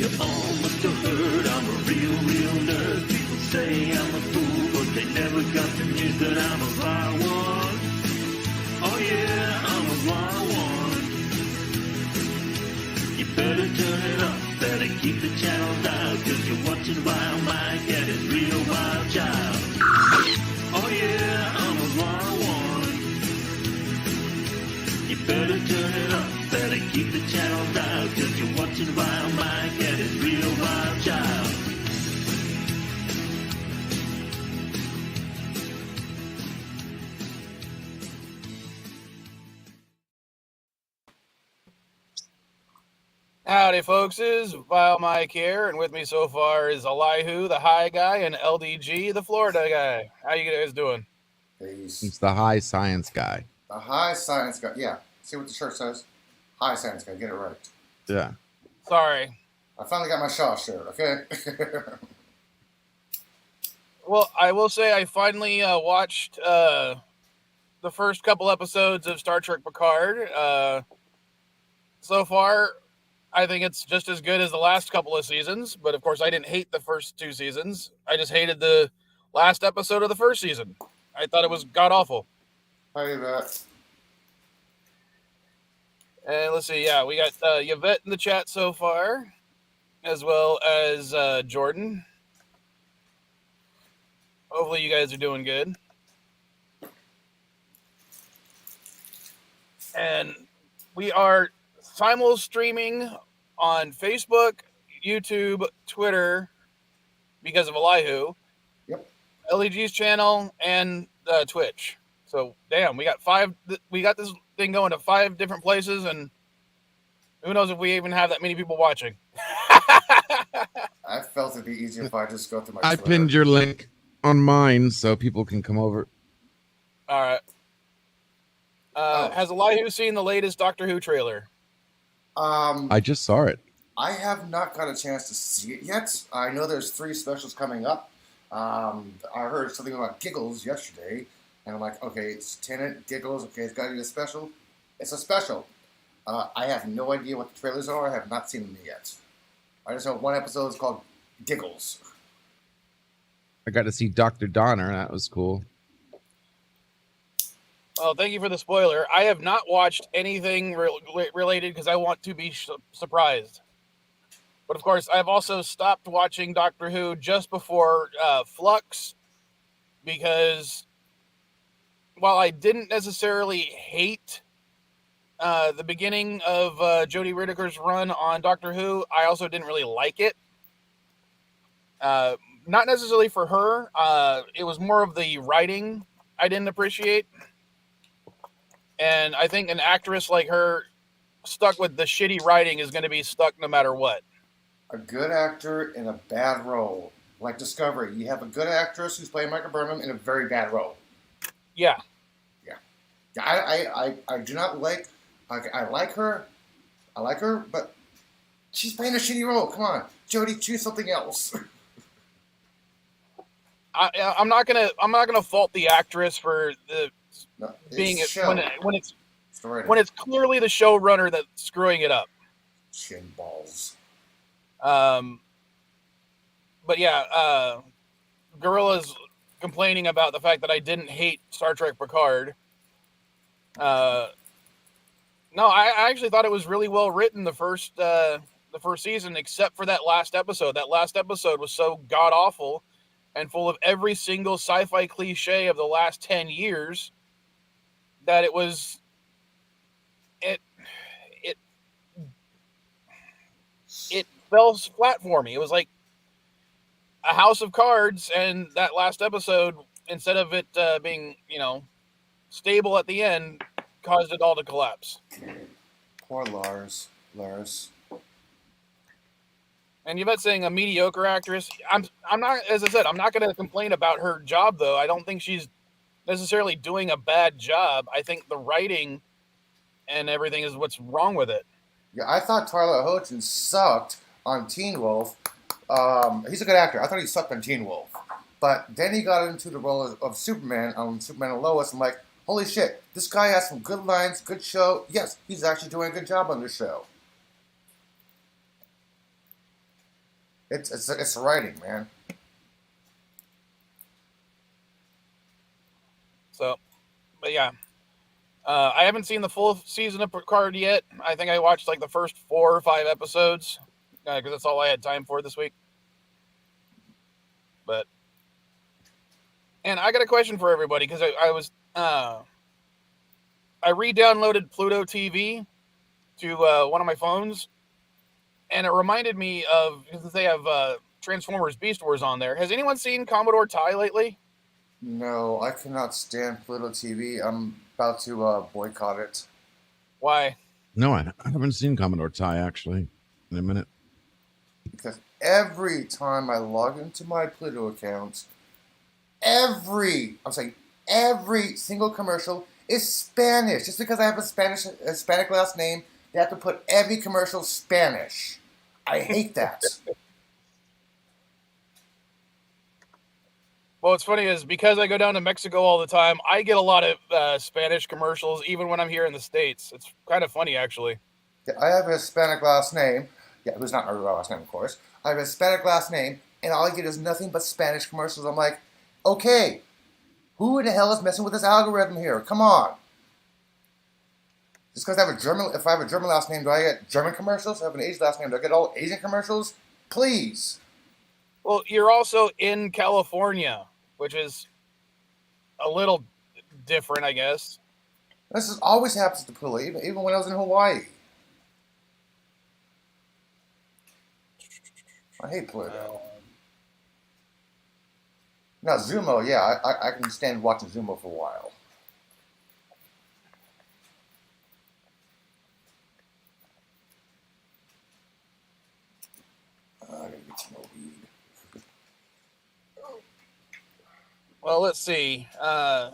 You all must have heard I'm a real nerd. People say I'm a fool, but they never got the news that I'm a wild one. Oh yeah, I'm a wild one. You better turn it up, better keep the channel down, cause you're watching Vilemike and his real wild child. Oh yeah, I'm a wild one. You better turn it up, better keep the channel down, cause you're watching Vilemike and his real wild child. Howdy, folks. Is Vilemike here, and with me so far is Elihu, the high guy, and LDG, the Florida guy. How you guys doing? Peace. He's the high science guy. The high science guy. Yeah. See what the shirt says? High science guy. Get it right. Yeah. Sorry. I finally got my Shaw shirt, okay? Well, I will say I finally watched the first couple episodes of Star Trek Picard. So far, I think it's just as good as the last couple of seasons, but of course I didn't hate the first two seasons. I just hated the last episode of the first season. I thought it was god-awful. How you that? And let's see, yeah, we got Yvette in the chat so far, as well as Jordan. Hopefully you guys are doing good. And we are simul-streaming on Facebook, YouTube, Twitter, because of Elihu. Yep. LEG's channel, and Twitch. So, damn, we got this thing going to 5 different places, and who knows if we even have that many people watching. I felt it'd be easier if I just go through my I Twitter. pinned your link on mine so people can come over. All right. Has Elihu seen the latest Doctor Who trailer? I just saw it. I have not got a chance to see it yet. I know there's 3 specials coming up. I heard something about Giggles yesterday, and I'm like, okay, it's Tenet, Giggles, okay, it's got to be a special. It's a special. I have no idea what the trailers are. I have not seen them yet. I just know one episode is called Giggles. I got to see Dr. Donner. That was cool. Oh, thank you for the spoiler. I have not watched anything related because I want to be surprised. But of course, I've also stopped watching Doctor Who just before Flux, because while I didn't necessarily hate the beginning of Jodie Whittaker's run on Doctor Who, I also didn't really like it. Not necessarily for her. It was more of the writing I didn't appreciate. And I think an actress like her stuck with the shitty writing is going to be stuck no matter what. A good actor in a bad role. Like Discovery. You have a good actress who's playing Michael Burnham in a very bad role. Yeah. Yeah. I do not like... I like her. I like her, but she's playing a shitty role. Come on. Jodie, choose something else. I'm not gonna fault the actress for the being when it's clearly the showrunner that's screwing it up. Chin balls. But yeah, Gorilla's complaining about the fact that I didn't hate Star Trek Picard. No, I actually thought it was really well written the first season, except for that last episode. That last episode was so god awful and full of every single sci-fi cliche of the last 10 years that it fell flat for me. It was like a house of cards, and that last episode, instead of it being, stable at the end, caused it all to collapse. Poor Lars. And Yvette's saying a mediocre actress. I'm not, as I said, I'm not going to complain about her job, though. I don't think she's necessarily doing a bad job. I think the writing and everything is what's wrong with it. Yeah, I thought Tyler Hoechlin sucked on Teen Wolf. He's a good actor. I thought he sucked on Teen Wolf. But then he got into the role of Superman on Superman and Lois. I'm like, holy shit, this guy has some good lines, good show. Yes, he's actually doing a good job on this show. It's writing, man. So, but yeah. I haven't seen the full season of Picard yet. I think I watched like the first 4 or 5 episodes because that's all I had time for this week. But, and I got a question for everybody because I re-downloaded Pluto TV to one of my phones, and it reminded me of, because they have Transformers Beast Wars on there. Has anyone seen Commodore Ty lately? No, I cannot stand Pluto TV. I'm about to boycott it. Why? No, I haven't seen Commodore Ty actually in a minute. Because every time I log into my Pluto account, every single commercial is Spanish. Just because I have a Hispanic last name, they have to put every commercial Spanish. I hate that. Well, what's funny is because I go down to Mexico all the time, I get a lot of Spanish commercials, even when I'm here in the States. It's kind of funny, actually. Yeah, I have a Hispanic last name. Yeah, who's not my real last name, of course. I have a Hispanic last name, and all I get is nothing but Spanish commercials. I'm like, okay, who in the hell is messing with this algorithm here? Come on. Just because I have a German, if I have a German last name, do I get German commercials? If I have an Asian last name, do I get all Asian commercials? Please. Well, you're also in California, which is a little different, I guess. This always happens to Pula, even when I was in Hawaii. I hate Pluto. Now, Zumo, yeah, I can stand watching Zumo for a while. I gotta get some more weed. Well, let's see. I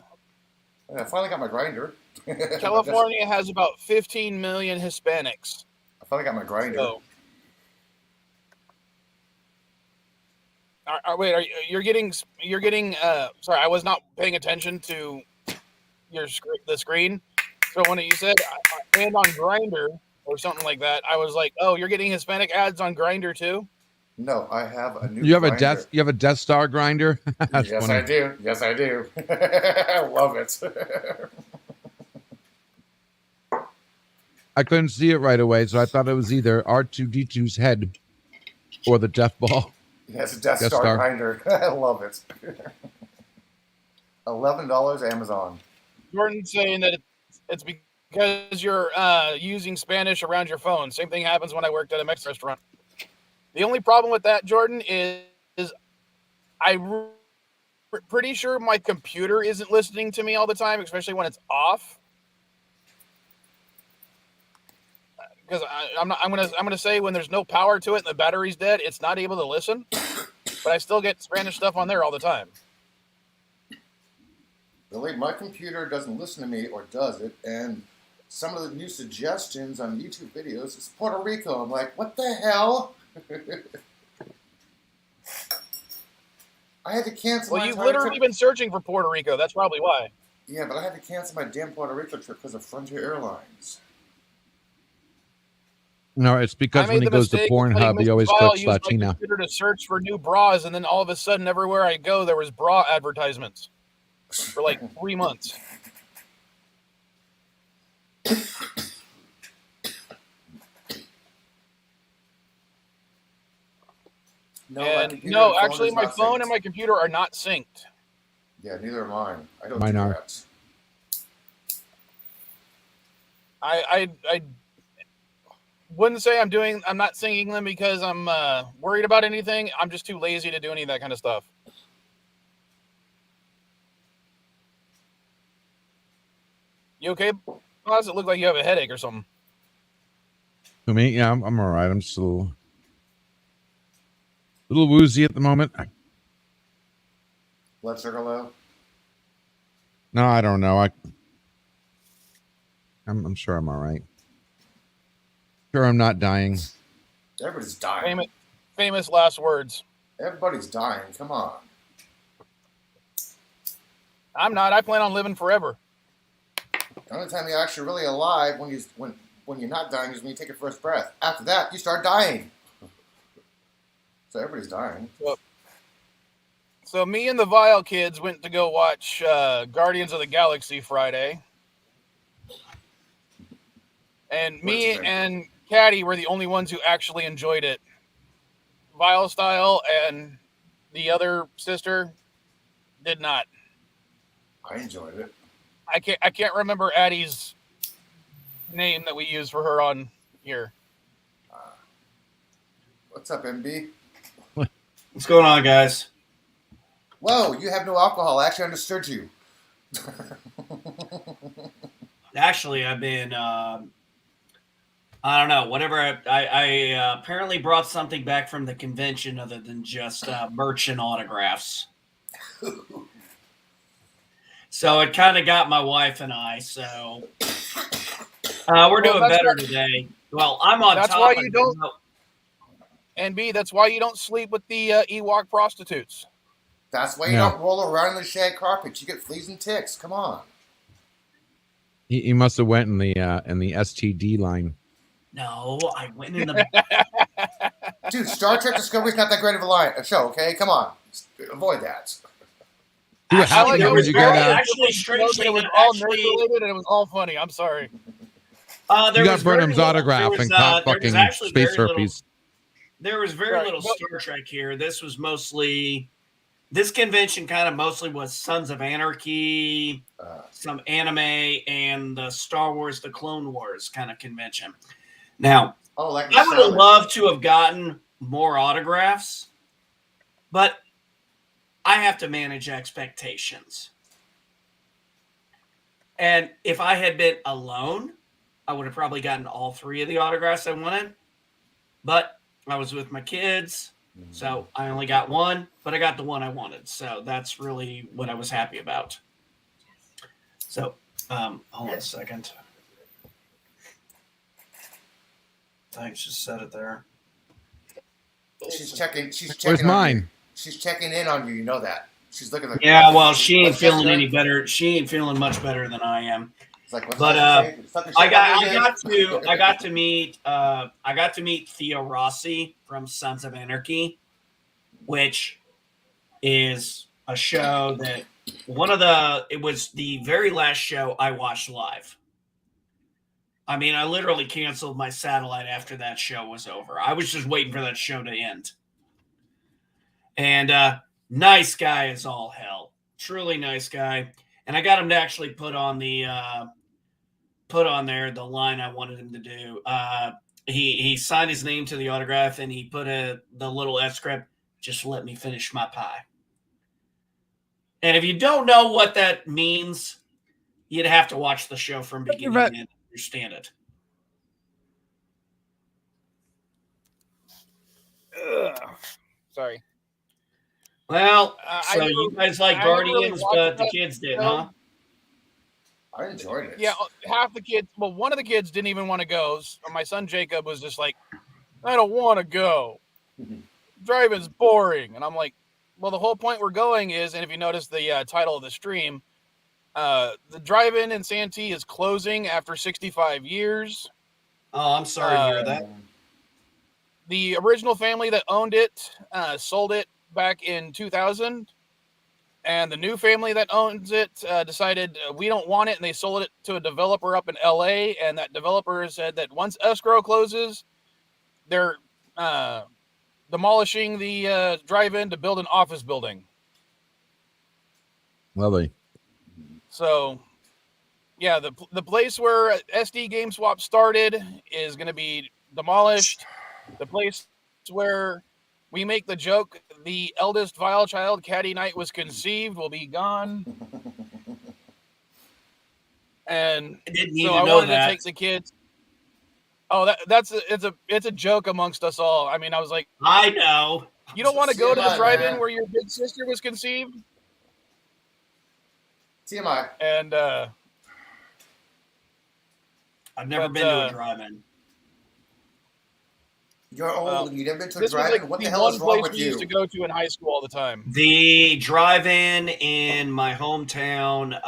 finally got my grinder. California has about 15 million Hispanics. I finally got my grinder. So, wait, you're getting? Sorry, I was not paying attention to the screen. So when you said and on Grinder or something like that, I was like, oh, you're getting Hispanic ads on Grinder too? No, I have a new. You have grinder. You have a Death Star grinder? Yes, funny. I do. Yes, I do. I love it. I couldn't see it right away, so I thought it was either R2D2's head or the death ball. Yes, Death Star grinder. I love it. $11 Amazon. Jordan's saying that it's because you're using Spanish around your phone. Same thing happens when I worked at a Mexican restaurant. The only problem with that, Jordan, is I'm pretty sure my computer isn't listening to me all the time, especially when it's off. Because I'm gonna say when there's no power to it and the battery's dead, it's not able to listen. But I still get Spanish stuff on there all the time. Really, my computer doesn't listen to me, or does it? And some of the new suggestions on YouTube videos is Puerto Rico. I'm like, what the hell? I had to cancel. Well, you've literally been searching for Puerto Rico. That's probably why. Yeah, but I had to cancel my damn Puerto Rico trip because of Frontier Airlines. No, it's because when he goes to Pornhub, he always clicks Latina. I computer to search for new bras, and then all of a sudden, everywhere I go, there was bra advertisements for like 3 months. No, actually, my phone and my computer are not synced. Yeah, neither are mine. I don't mine do are. that. I wouldn't say I'm not syncing them because I'm worried about anything. I'm just too lazy to do any of that kind of stuff. You okay? Why does it look like you have a headache or something? To me, yeah, I'm all right. I'm just a little woozy at the moment. Blood sugar low? No, I don't know. I'm sure I'm all right. Sure, I'm not dying. Everybody's dying. Famous last words. Everybody's dying. Come on. I'm not. I plan on living forever. The only time you're actually really alive when you're not dying is when you take your first breath. After that, you start dying. So everybody's dying. So me and the Vile kids went to go watch Guardians of the Galaxy Friday. And me and Caddy were the only ones who actually enjoyed it. Vile Style and the other sister did not. I enjoyed it. I can't remember Addie's name that we use for her on here. What's up, MB? What's going on, guys? Whoa, you have no alcohol. I actually understood you. Actually, I've been, I don't know, whatever. I apparently brought something back from the convention other than just merch and autographs. So it kind of got my wife and I. So we're doing better today. Well, I'm on top. That's why you don't. And B, that's why you don't sleep with the Ewok prostitutes. That's why you don't roll around in the shag carpet. You get fleas and ticks. Come on. He must have went in the STD line. No, I went in the. Dude, Star Trek Discovery's not that great of a show. Okay, come on, avoid that. Dude, how Actually, would you get actually, strangely, it was all nerd-related and it was all funny. I'm sorry. You got Burnham's autograph and caught fucking space herpes. There was very little Star Trek here. This was mostly. This convention kind of mostly was Sons of Anarchy, some anime, and the Star Wars, the Clone Wars kind of convention. Now, I would have loved to have gotten more autographs, but I have to manage expectations. And if I had been alone, I would have probably gotten all 3 of the autographs I wanted. But I was with my kids. So I only got 1, but I got the one I wanted. So that's really what I was happy about. So hold on a second. Thanks, just set it there. She's checking. Where's mine? She's checking in on you. You know that. She's looking like. Yeah, well, she ain't feeling any better. She ain't feeling much better than I am. Like, but I got to meet Theo Rossi from Sons of Anarchy, which is a show that it was the very last show I watched live. I mean, I literally canceled my satellite after that show was over. I was just waiting for that show to end. And nice guy as all hell, truly nice guy. And I got him to actually put on there the line I wanted him to do. He signed his name to the autograph and he put the little F script, just let me finish my pie. And if you don't know what that means, you'd have to watch the show from beginning to end to understand it. Sorry. Well, so you guys like Guardians, but the kids did, huh? I enjoyed it. Yeah, half the kids. Well, one of the kids didn't even want to go. My son Jacob was just like, I don't want to go. Driving's boring. And I'm like, well, the whole point we're going is, and if you notice the title of the stream, the drive-in in Santee is closing after 65 years. Oh, I'm sorry to hear that. The original family that owned it sold it back in 2000. And the new family that owns it decided we don't want it, and they sold it to a developer up in LA. And that developer said that once escrow closes, they're demolishing the drive-in to build an office building. Lovely. So, yeah, the place where SD Game Swap started is going to be demolished. The place where we make the joke the eldest vile child, Caddy Knight, was conceived will be gone. And I didn't need so to I know wanted that. to take the kids. Oh, it's a joke amongst us all. I mean, I was like, I know. You don't want to go to the drive-in where your big sister was conceived? TMI. And I've never been to a drive-in. You're old and you've never been to a this was drive-in? like What the the hell one is wrong place with we you? used to go to in high school all the time. The drive-in in my hometown,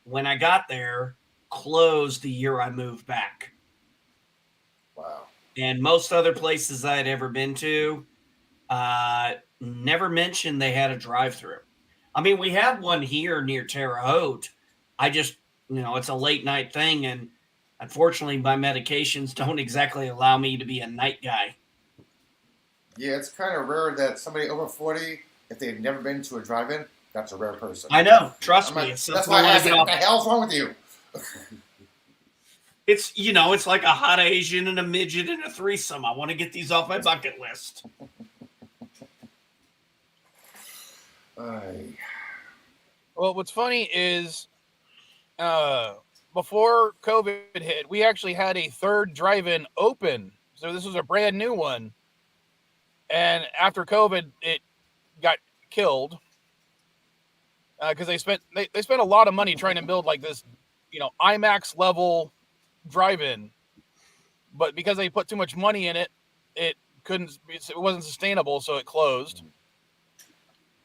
when I got there, closed the year I moved back. Wow. And most other places I had ever been to never mentioned they had a drive-through. I mean, we have one here near Terre Haute. I just, it's a late night thing, and unfortunately, my medications don't exactly allow me to be a night guy. Yeah, it's kind of rare that somebody over 40, if they've never been to a drive-in, that's a rare person. I know. Trust me. Like, It's that's why I asked, what the hell's wrong with you? It's, it's like a hot Asian and a midget and a threesome. I want to get these off my bucket list. Well, what's funny is before COVID hit, we actually had a third drive-in open. So this was a brand new one. And after COVID, it got killed because they spent a lot of money trying to build like this, IMAX level drive-in. But because they put too much money in it, it wasn't sustainable, so it closed.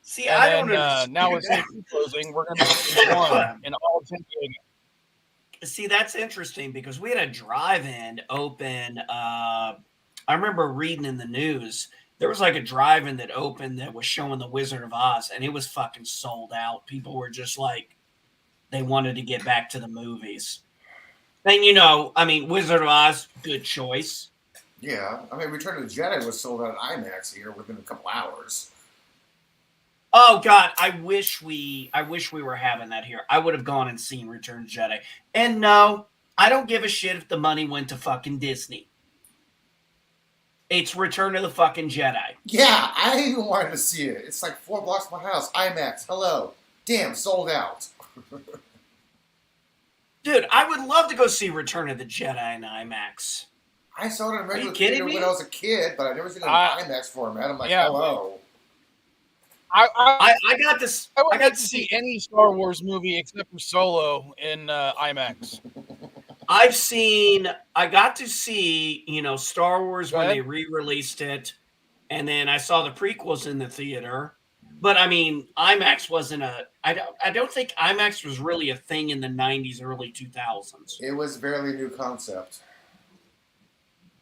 See, and I then, don't understand. now it's closing. We're going to be one in all of San Diego. See, that's interesting because we had a drive-in open. I remember reading in the news, there was like a drive-in that opened that was showing The Wizard of Oz, and it was fucking sold out. People were just like, they wanted to get back to the movies. And, Wizard of Oz, good choice. Yeah, Return of the Jedi was sold out at IMAX here within a couple hours. Oh God, I wish we were having that here. I would have gone and seen Return of the Jedi. And no, I don't give a shit if the money went to fucking Disney. It's Return of the fucking Jedi. Yeah, I even wanted to see it. It's like 4 blocks from my house. IMAX, hello. Damn, sold out. Dude, I would love to go see Return of the Jedi in IMAX. I saw it in a regular Are you kidding theater me? when I was a kid, but I've never seen it in IMAX format. I'm like, yeah, hello. I got this. I got to see any Star Wars movie except for Solo in IMAX. I got to see, Star Wars when they re-released it, and then I saw the prequels in the theater. But IMAX wasn't I don't think IMAX was really a thing in the 90s, early 2000s. It was a barely new concept.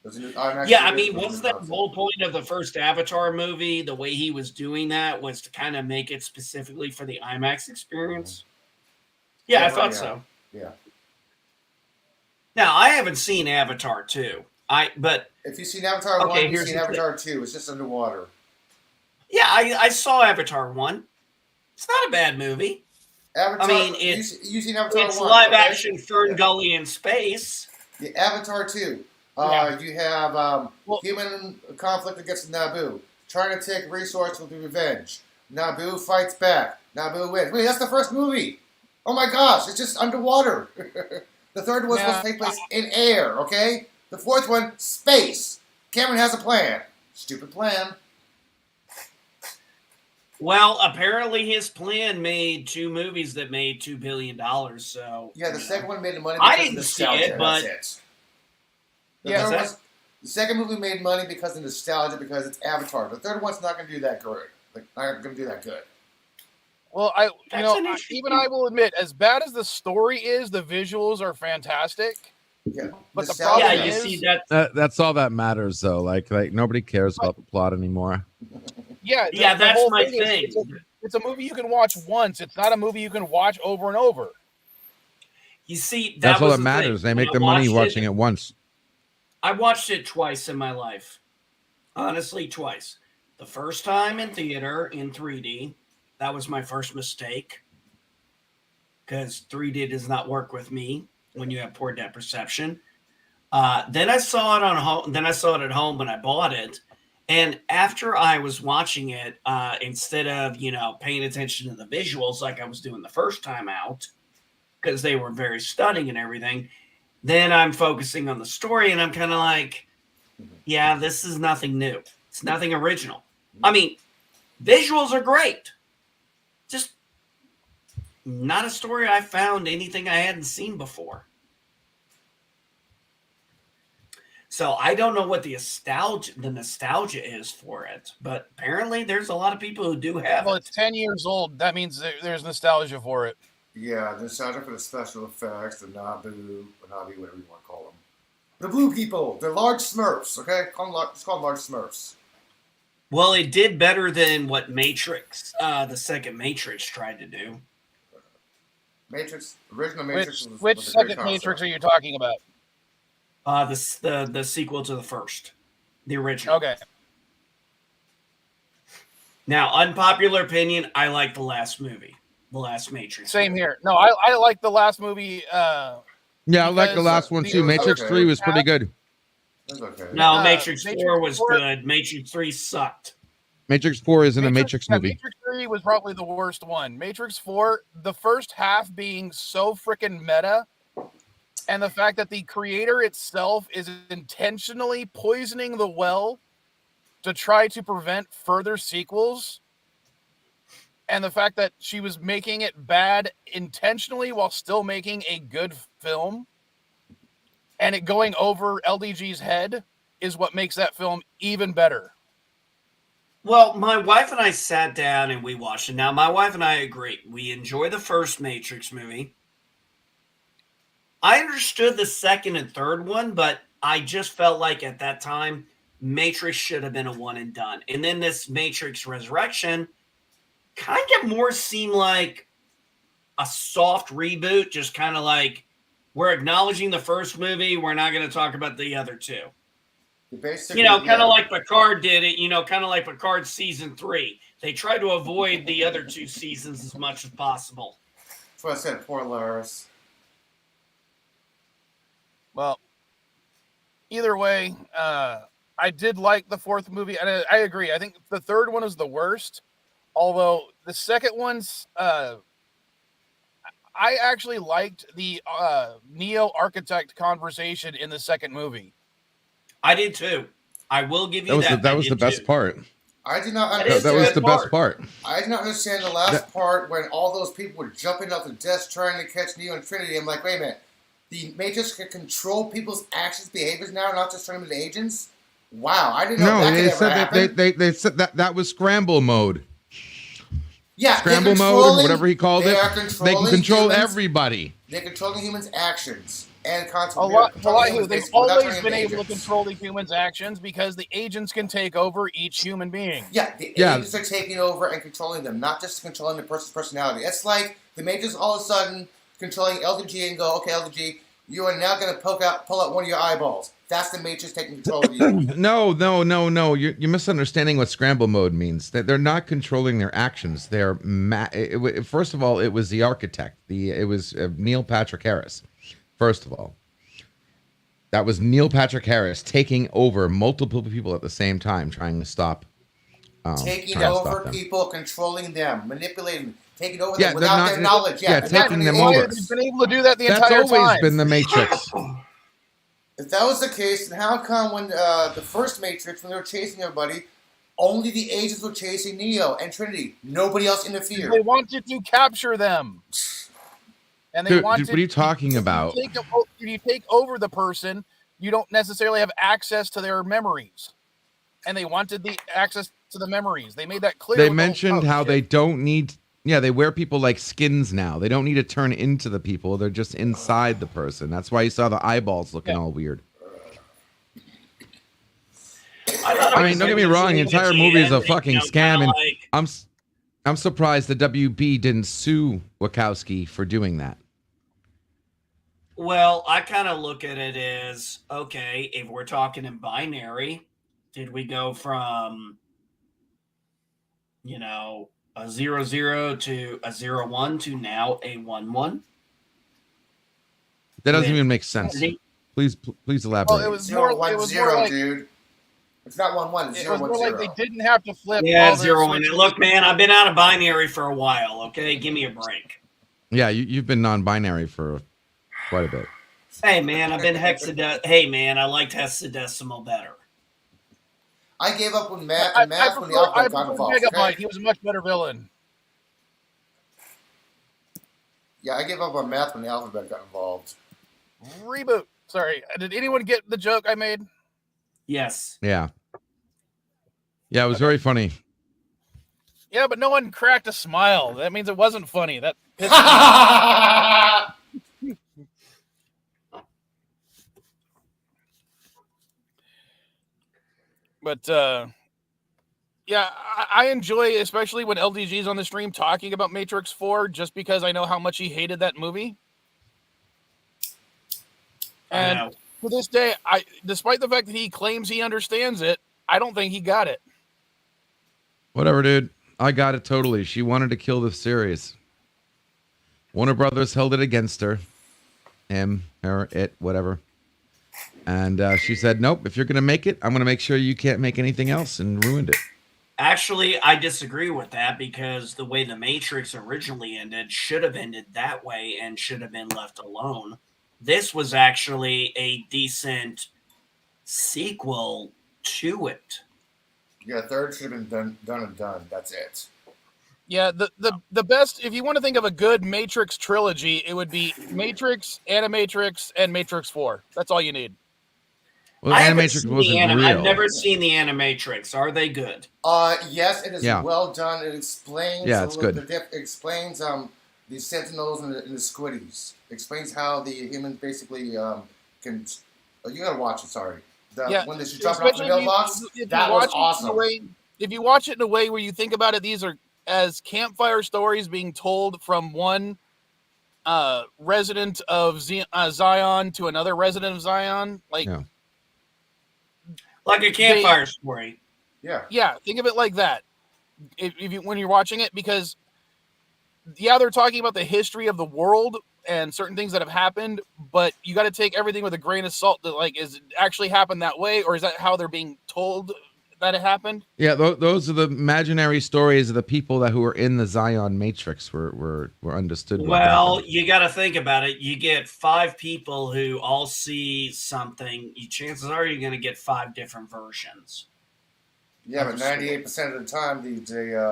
Wasn't that the whole point of the first Avatar movie? The way he was doing that was to kind of make it specifically for the IMAX experience. Yeah, I thought so. Yeah. Now I haven't seen Avatar 2. But if you've seen Avatar 1, you've seen Avatar 2. It's just underwater. Yeah, I saw Avatar 1. It's not a bad movie. Avatar, you've seen Avatar 1. It's live action Fern Gully in space. The Avatar 2. You have human conflict against Naboo. Trying to take resource with revenge. Naboo fights back. Naboo wins. Wait, that's the first movie. Oh my gosh, it's just underwater. The third one was supposed to take place in air, okay? The fourth one, space. Cameron has a plan. Stupid plan. Well, apparently his plan made 2 movies that made $2 billion. So yeah, the second one made the money. I didn't see it, but that's it. The second movie made money because of nostalgia, because it's Avatar. The third one's not going to do that good. Not going to do that good. Well, I will admit, as bad as the story is, the visuals are fantastic. Yeah, but the problem you is see that's all that matters, though. Like nobody cares about the plot anymore. Yeah, that's my thing. It's a movie you can watch once. It's not a movie you can watch over and over. You see, that's all that matters. They make the money watching it once. I watched it twice in my life. Honestly, twice. The first time in theater in 3D. That was my first mistake. Because 3D does not work with me when you have poor depth perception. Then I saw it at home when I bought it. And after I was watching it, instead of, paying attention to the visuals like I was doing the first time out, because they were very stunning and everything, then I'm focusing on the story and I'm kind of like, yeah, this is nothing new. It's nothing original. Visuals are great. Just not a story I found anything I hadn't seen before. So I don't know what the nostalgia is for it, but apparently there's a lot of people who do have it. Well, it's 10 years old. That means there's nostalgia for it. Yeah, the nostalgia for the special effects, the Naboo, whatever you want to call them. The blue people. They're large Smurfs, okay? Just call them large Smurfs. Well, it did better than what Matrix, the second Matrix, tried to do. Original Matrix which second Matrix are you talking about? The sequel to the first, the original. Okay. Now, unpopular opinion, I like the last movie, the last Matrix. Same here. No, I like the last movie. Yeah, I like the last one too. Matrix 3 was pretty good. Okay. No, Matrix 4 was good. Matrix 3 sucked. Matrix 4 isn't a Matrix movie. Matrix 3 was probably the worst one. Matrix 4, the first half being so freaking meta, and the fact that the creator itself is intentionally poisoning the well to try to prevent further sequels, and the fact that she was making it bad intentionally while still making a good film, and it going over LDG's head is what makes that film even better. Well, my wife and I sat down and we watched it. Now, my wife and I agree. We enjoy the first Matrix movie. I understood the second and third one, but I just felt like at that time, Matrix should have been a one and done. And then this Matrix Resurrection kind of more seemed like a soft reboot, just kind of like, we're acknowledging the first movie. We're not going to talk about the other two. Kind of like Picard did it, kind of like Picard season 3. They tried to avoid the other two seasons as much as possible. That's what I said, poor Lars. Well, either way, I did like the fourth movie, and I agree. I think the third one is the worst, although the second one's, I actually liked the Neo Architect conversation in the second movie. I did too. I will give you that. That was the best part. I did not understand. That was the best part. I did not understand the last part when all those people were jumping off the desk trying to catch Neo and Trinity. I'm like, wait a minute. The Matrix can control people's actions, behaviors now, not just turn them into agents? Wow, I didn't know that could ever happen. They said that was scramble mode. Yeah, scramble mode, or whatever he called it. They can control everybody. They're controlling humans' actions and they've always been able to control the humans' actions because the agents can take over each human being. Yeah, the agents are taking over and controlling them, not just controlling the person's personality. It's like the Matrix all of a sudden controlling LDG and go, okay, LDG, you are now going to pull out one of your eyeballs. That's the Matrix taking control of you. No. You're misunderstanding what scramble mode means. That they're not controlling their actions. They're first of all, it was the architect. It was Neil Patrick Harris. First of all, that was Neil Patrick Harris taking over multiple people at the same time, trying to stop. Taking over people, controlling them, manipulating them. Taking over them without their knowledge. Taking them over. They've been able to do that the entire time. That's always been the Matrix. If that was the case, then how come when the first Matrix, when they were chasing everybody, only the agents were chasing Neo and Trinity? Nobody else interfered. They wanted to capture them. And they what are you talking about? If you take over the person, you don't necessarily have access to their memories. And they wanted the access to the memories. They made that clear. They mentioned how they don't need... Yeah, they wear people like skins now. They don't need to turn into the people. They're just inside the person. That's why you saw the eyeballs looking all weird. I mean, don't get me wrong. The entire movie is a fucking scam. And I'm surprised the WB didn't sue Wachowski for doing that. Well, I kind of look at it as, okay, if we're talking in binary, did we go from, a 0-0 to a 0-1 to now a 1-1? That doesn't even make sense. Please elaborate. Well, it was more like, dude. It's not 1-1. It's 0-1-0. It was more like they didn't have to flip. Yeah, 0-1. Look, man, I've been out of binary for a while. Okay, give me a break. Yeah, you've been non-binary for quite a bit. Hey, man, I've been hexadecimal. Hey, man, I liked hexadecimal better. I gave up when Matt when the alphabet got involved. Okay? He was a much better villain. Yeah, I gave up on math when the alphabet got involved. Reboot. Sorry, did anyone get the joke I made? Yes. Yeah. Yeah, it was very funny. Yeah, but no one cracked a smile. That means it wasn't funny. That pissed me off. But yeah, I enjoy, especially when LDG's on the stream talking about Matrix 4, just because I know how much he hated that movie. And to this day, despite the fact that he claims he understands it, I don't think he got it. Whatever, dude. I got it totally. She wanted to kill the series. Warner Brothers held it against her. Him, her, it, whatever. And she said, nope, if you're going to make it, I'm going to make sure you can't make anything else, and ruined it. Actually, I disagree with that, because the way The Matrix originally ended should have ended that way and should have been left alone. This was actually a decent sequel to it. Yeah, third should have been done. That's it. Yeah, the best, if you want to think of a good Matrix trilogy, it would be Matrix, Animatrix, and Matrix 4. That's all you need. Well, Animatrix wasn't real. I've never seen the Animatrix. Are they good? Yes, it is well done. It explains. Yeah, it's good. It explains the Sentinels and the Squiddies. Explains how the humans basically can. Oh, you gotta watch it. Sorry. When they should drop it off the mailbox, that was awesome. If you watch it in a way where you think about it, these are as campfire stories being told from one resident of Zion to another resident of Zion, like a campfire story. Yeah, think of it like that. When you're watching it, because they're talking about the history of the world and certain things that have happened, but you got to take everything with a grain of salt. That, like, is it actually happened that way, or is that how they're being told that it happened? Yeah, those are the imaginary stories of the people who were in the Zion Matrix were understood. Well, you got to think about it. You get 5 people who all see something. Chances are you're going to get 5 different versions. Yeah, but 98% of the time, the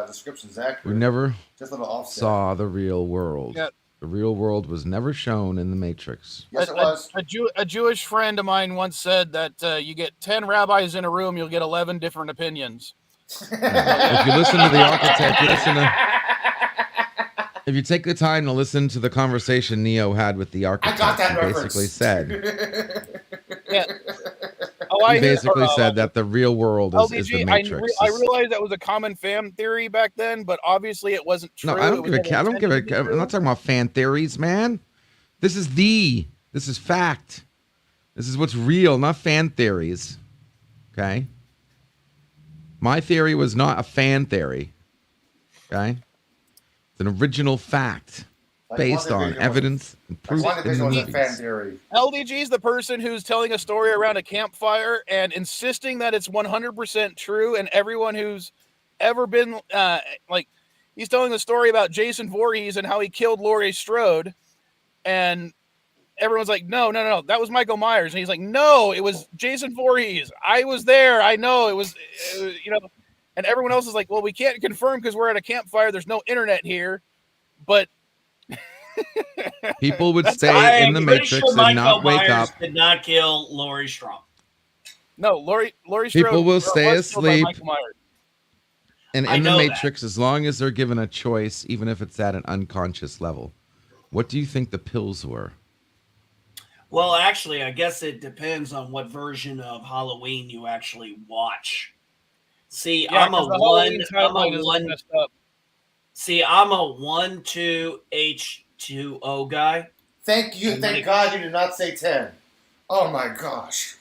description's accurate. We never just a little offset. Saw the real world. Yeah. The real world was never shown in the Matrix. Yes, it was. A Jewish friend of mine once said that you get 10 rabbis in a room, you'll get 11 different opinions. If you listen to the architect, if you take the time to listen to the conversation Neo had with the architect, I got that he basically said, he basically said that the real world is the Matrix. I realized that was a common fan theory back then, but obviously it wasn't true. No, I don't give a I'm not talking about fan theories, man. This is fact. This is what's real, not fan theories. Okay? My theory was not a fan theory. Okay? It's an original fact based on evidence and proof in the movies. LDG is the person who's telling a story around a campfire and insisting that it's 100% true, and everyone who's ever been he's telling the story about Jason Voorhees and how he killed Laurie Strode, and everyone's like, no, that was Michael Myers, and he's like, no, it was Jason Voorhees. I was there. I know it was and everyone else is like, well, we can't confirm because we're at a campfire. There's no internet here, but people would stay in the Matrix and not wake up. Did not kill Laurie Strode. No, Laurie Strode. People will stay asleep and in the Matrix as long as they're given a choice, even if it's at an unconscious level. What do you think the pills were? Well, actually, I guess it depends on what version of Halloween you actually watch. See, I'm a 1-2-H2O guy. Thank you. Thank God you did not say 10. Oh my gosh.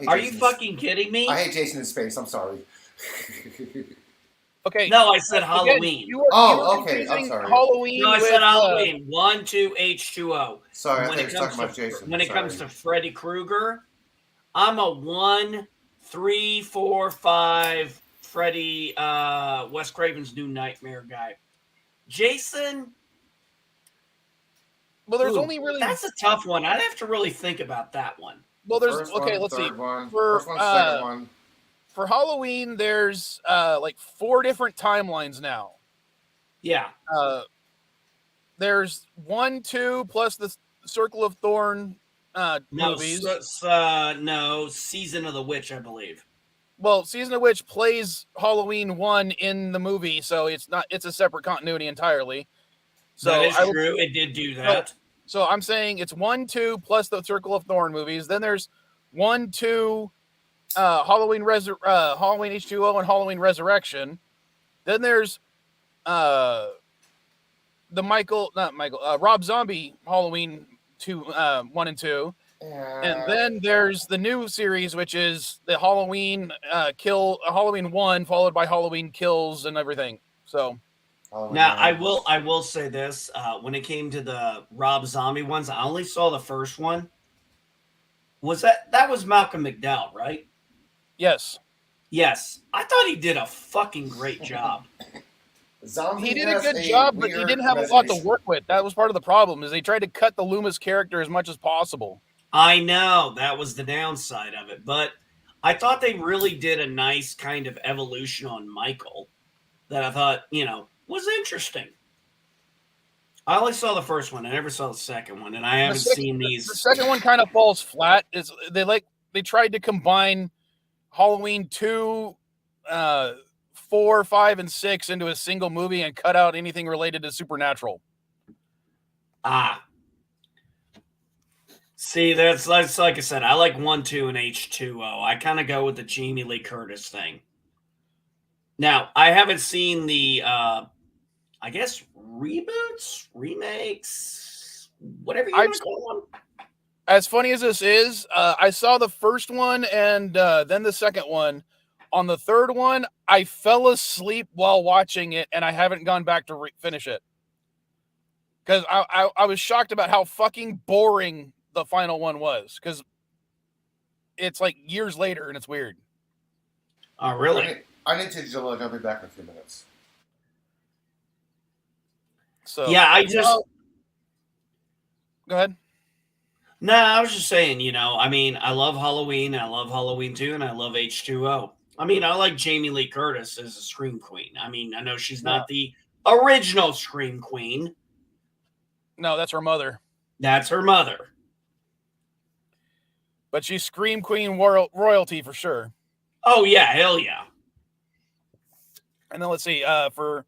Are you fucking kidding me? I hate Jason in space. I'm sorry. Okay. No, I said Halloween. Okay. I'm sorry. Halloween. No, I said Halloween. 1-2-H2O. Sorry, I thought you were talking about Jason. When it comes to Freddy Krueger, I'm a 1, 3, 4, 5 Freddy, Wes Craven's New Nightmare guy. Jason. Well, there's only really. That's a tough one. I'd have to really think about that one. Well, there's let's see. Second one. For Halloween, there's 4 different timelines now. Yeah. There's 1, 2 plus the Circle of Thorn movies. No, Season of the Witch, I believe. Well, Season of the Witch plays Halloween 1 in the movie, so it's a separate continuity entirely. So that is true. It did do that. So I'm saying it's 1, 2 plus the Circle of Thorn movies. Then there's 1, 2, Halloween H2O and Halloween Resurrection. Then there's the Rob Zombie Halloween 1 and 2. And then there's the new series, which is the Halloween Halloween 1 followed by Halloween Kills and everything. So now I will say this, when it came to the Rob Zombie ones, I only saw the first one. That was Malcolm McDowell, right? Yes. I thought he did a fucking great job. He did a good job, but he didn't have a lot to work with. That was part of the problem, is they tried to cut the Loomis character as much as possible. I know, that was the downside of it, but I thought they really did a nice kind of evolution on Michael that I thought, was interesting. I only saw the first one. I never saw the second one, and I haven't seen these. The second one kind of falls flat. They tried to combine Halloween 2, 4, 5, and 6 into a single movie and cut out anything related to supernatural. See, that's like I said, I like 1, 2, and H2O. I kind of go with the Jamie Lee Curtis thing. Now, I haven't seen the, I guess, reboots, remakes, whatever you want to call them. As funny as this is, I saw the first one and then the second one. On the third one, I fell asleep while watching it, and I haven't gone back to finish it. Because I was shocked about how fucking boring the final one was. Because it's like years later, and it's weird. Oh, really? I need to look. I'll be back in a few minutes. So yeah, go ahead. No, I was just saying, I love Halloween, I love Halloween 2, and I love H2O. I like Jamie Lee Curtis as a Scream Queen. I know she's not the original Scream Queen. No, that's her mother. That's her mother. But she's Scream Queen royalty for sure. Oh, yeah, hell yeah. And then let's see, for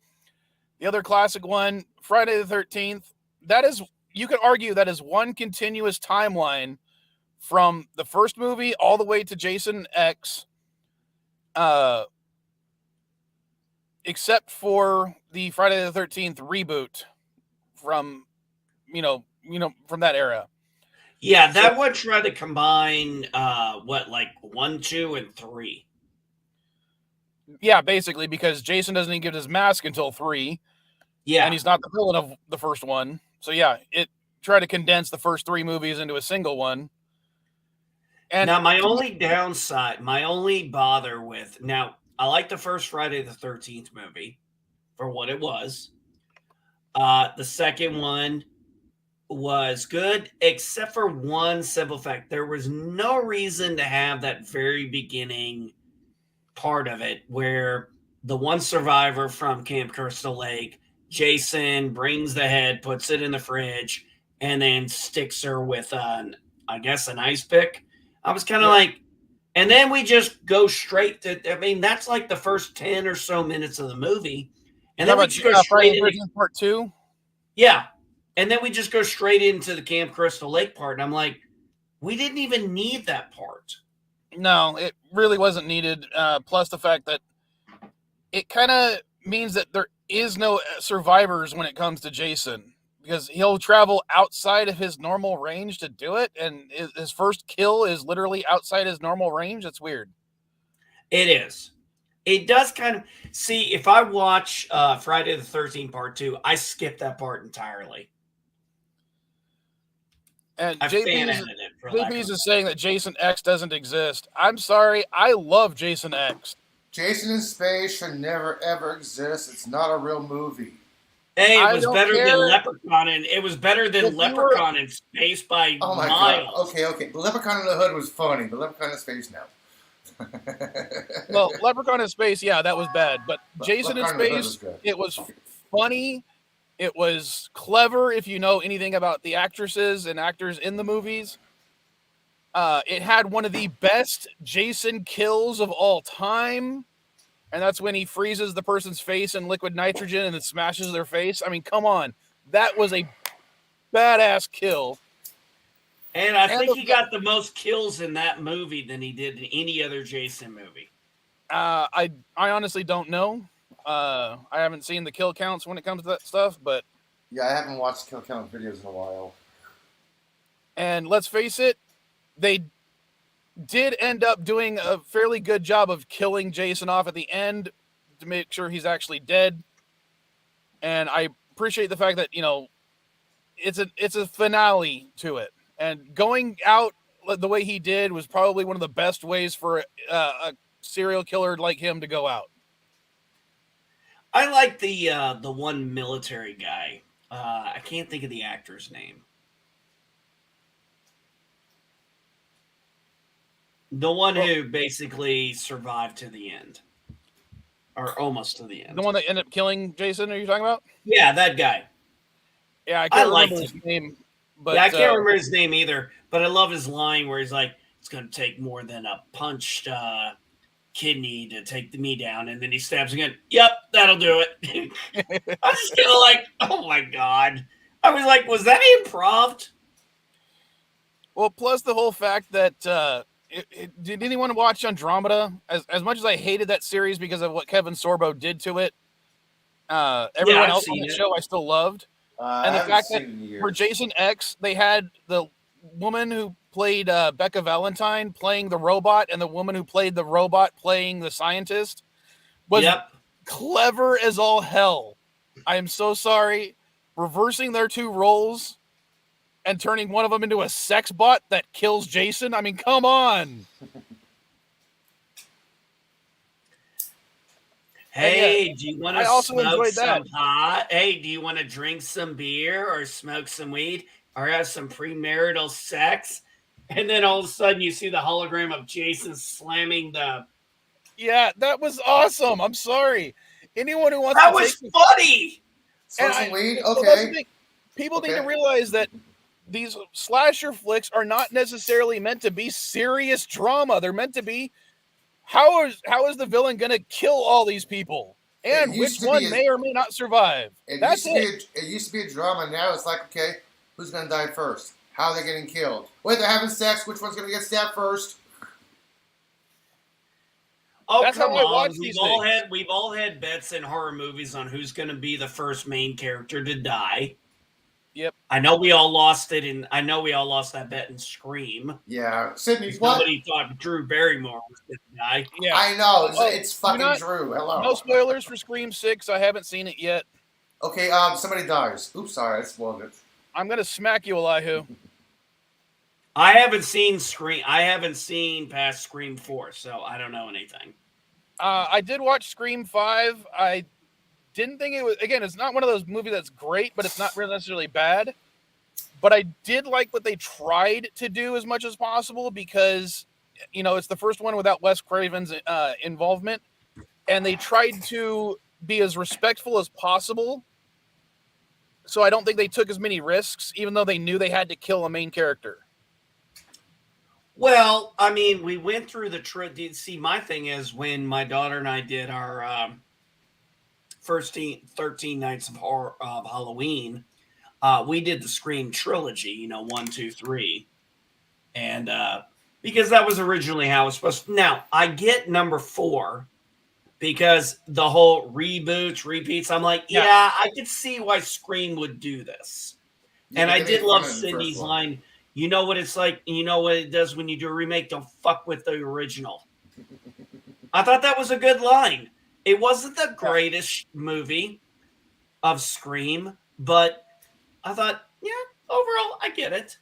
the other classic one, Friday the 13th, that is, you could argue that is one continuous timeline from the first movie all the way to Jason X, except for the Friday the 13th reboot from, from that era. Yeah, that one tried to combine, 1, 2, and 3. Yeah, basically, because Jason doesn't even get his mask until 3. Yeah. And he's not the villain of the first one. So, yeah, it tried to condense the first 3 movies into a single one. And now, my only bother with... Now, I like the first Friday the 13th movie for what it was. The second one was good, except for one simple fact. There was no reason to have that very beginning part of it where the one survivor from Camp Crystal Lake, Jason, brings the head, puts it in the fridge, and then sticks her with an ice pick. I was kind of like, and then we just go straight to, that's like the first 10 or so minutes of the movie. And then we just go straight into part 2. Yeah. And then we just go straight into the Camp Crystal Lake part. And I'm like, we didn't even need that part. No, it really wasn't needed. Plus the fact that it kind of means that there is no survivors when it comes to Jason, because he'll travel outside of his normal range to do it. And his first kill is literally outside his normal range. It's weird. It is. It does kind of see, if I watch Friday the 13th part 2, I skip that part entirely. And JP's is saying that Jason X doesn't exist. I'm sorry. I love Jason X. Jason in Space should never, ever exist. It's not a real movie. Hey, it was better than Leprechaun, and it was better than Leprechaun in Space by miles. God. Okay. The Leprechaun in the Hood was funny. The Leprechaun in Space now. Well, Leprechaun in Space, yeah, that was bad. But Jason in Space, it was funny. It was clever if you know anything about the actresses and actors in the movies. It had one of the best Jason kills of all time. And that's when he freezes the person's face in liquid nitrogen and then smashes their face. I mean, come on. That was a badass kill. And I think he got the most kills in that movie than he did in any other Jason movie. I honestly don't know. I haven't seen the kill counts when it comes to that stuff, but Yeah, I haven't watched kill count videos in a while. and let's face it, they did end up doing a fairly good job of killing Jason off at the end to make sure he's actually dead. And I appreciate the fact that, it's a finale to it. And going out the way he did was probably one of the best ways for a serial killer like him to go out. I like the one military guy. I can't think of the actor's name. The one who basically survived to the end. Or almost to the end. The one that ended up killing Jason, are you talking about? Yeah, that guy. Yeah, I can't remember his name. But yeah, I can't remember his name either. But I love his line where he's like, it's going to take more than a punched kidney to take me down. And then he stabs again. Yep, that'll do it. I was just kind of like, oh my God. I was like, was that improv? Well, plus the whole fact that did anyone watch Andromeda? As much as I hated that series because of what Kevin Sorbo did to it, everyone else on the show I still loved. And the fact that for Jason X, they had the woman who played Becca Valentine playing the robot and the woman who played the robot playing the scientist was clever as all hell. I am so sorry. Reversing their two roles and turning one of them into a sex bot that kills Jason. I mean, come on. Hey, do you want to smoke some pot? Hey, do you want to drink some beer or smoke some weed or have some premarital sex? And then all of a sudden you see the hologram of Jason slamming the... Yeah, that was awesome. I'm sorry. Anyone who wants that to was funny. Smoke some weed? Okay. People need to realize that these slasher flicks are not necessarily meant to be serious drama. They're meant to be, how is the villain going to kill all these people? And which one may or may not survive? That's it. It used to be a drama. Now it's like, okay, who's going to die first? How are they getting killed? Wait, they're having sex. Which one's going to get stabbed first? Oh, that's come on. We've all had bets in horror movies on who's going to be the first main character to die. Yep. I know we all lost it, and I know we all lost that bet in Scream. Yeah. Sydney, what? Nobody thought Drew Barrymore was going to die. Yeah. I know. It's fucking Drew. Hello. No spoilers for Scream 6. I haven't seen it yet. Okay, somebody dies. Oops, sorry. I spoiled it. I'm going to smack you, Elihu. I haven't seen Scream. I haven't seen past Scream 4, so I don't know anything. I did watch Scream 5. I didn't think it was, again, it's not one of those movies that's great, but it's not really necessarily bad. But I did like what they tried to do as much as possible because, it's the first one without Wes Craven's involvement. And they tried to be as respectful as possible. So I don't think they took as many risks, even though they knew they had to kill a main character. Well, I mean, we went through the trip. See, my thing is when my daughter and I did our first 13 nights of horror of Halloween, we did the Scream trilogy, 1, 2, 3. And because that was originally how it was supposed to. Now, I get number 4 because the whole reboots, repeats. I'm like, yeah, I could see why Scream would do this. And I did love Sydney's line. You know what it's like? You know what it does when you do a remake? Don't fuck with the original. I thought that was a good line. It wasn't the greatest movie of Scream, but I thought, overall, I get it.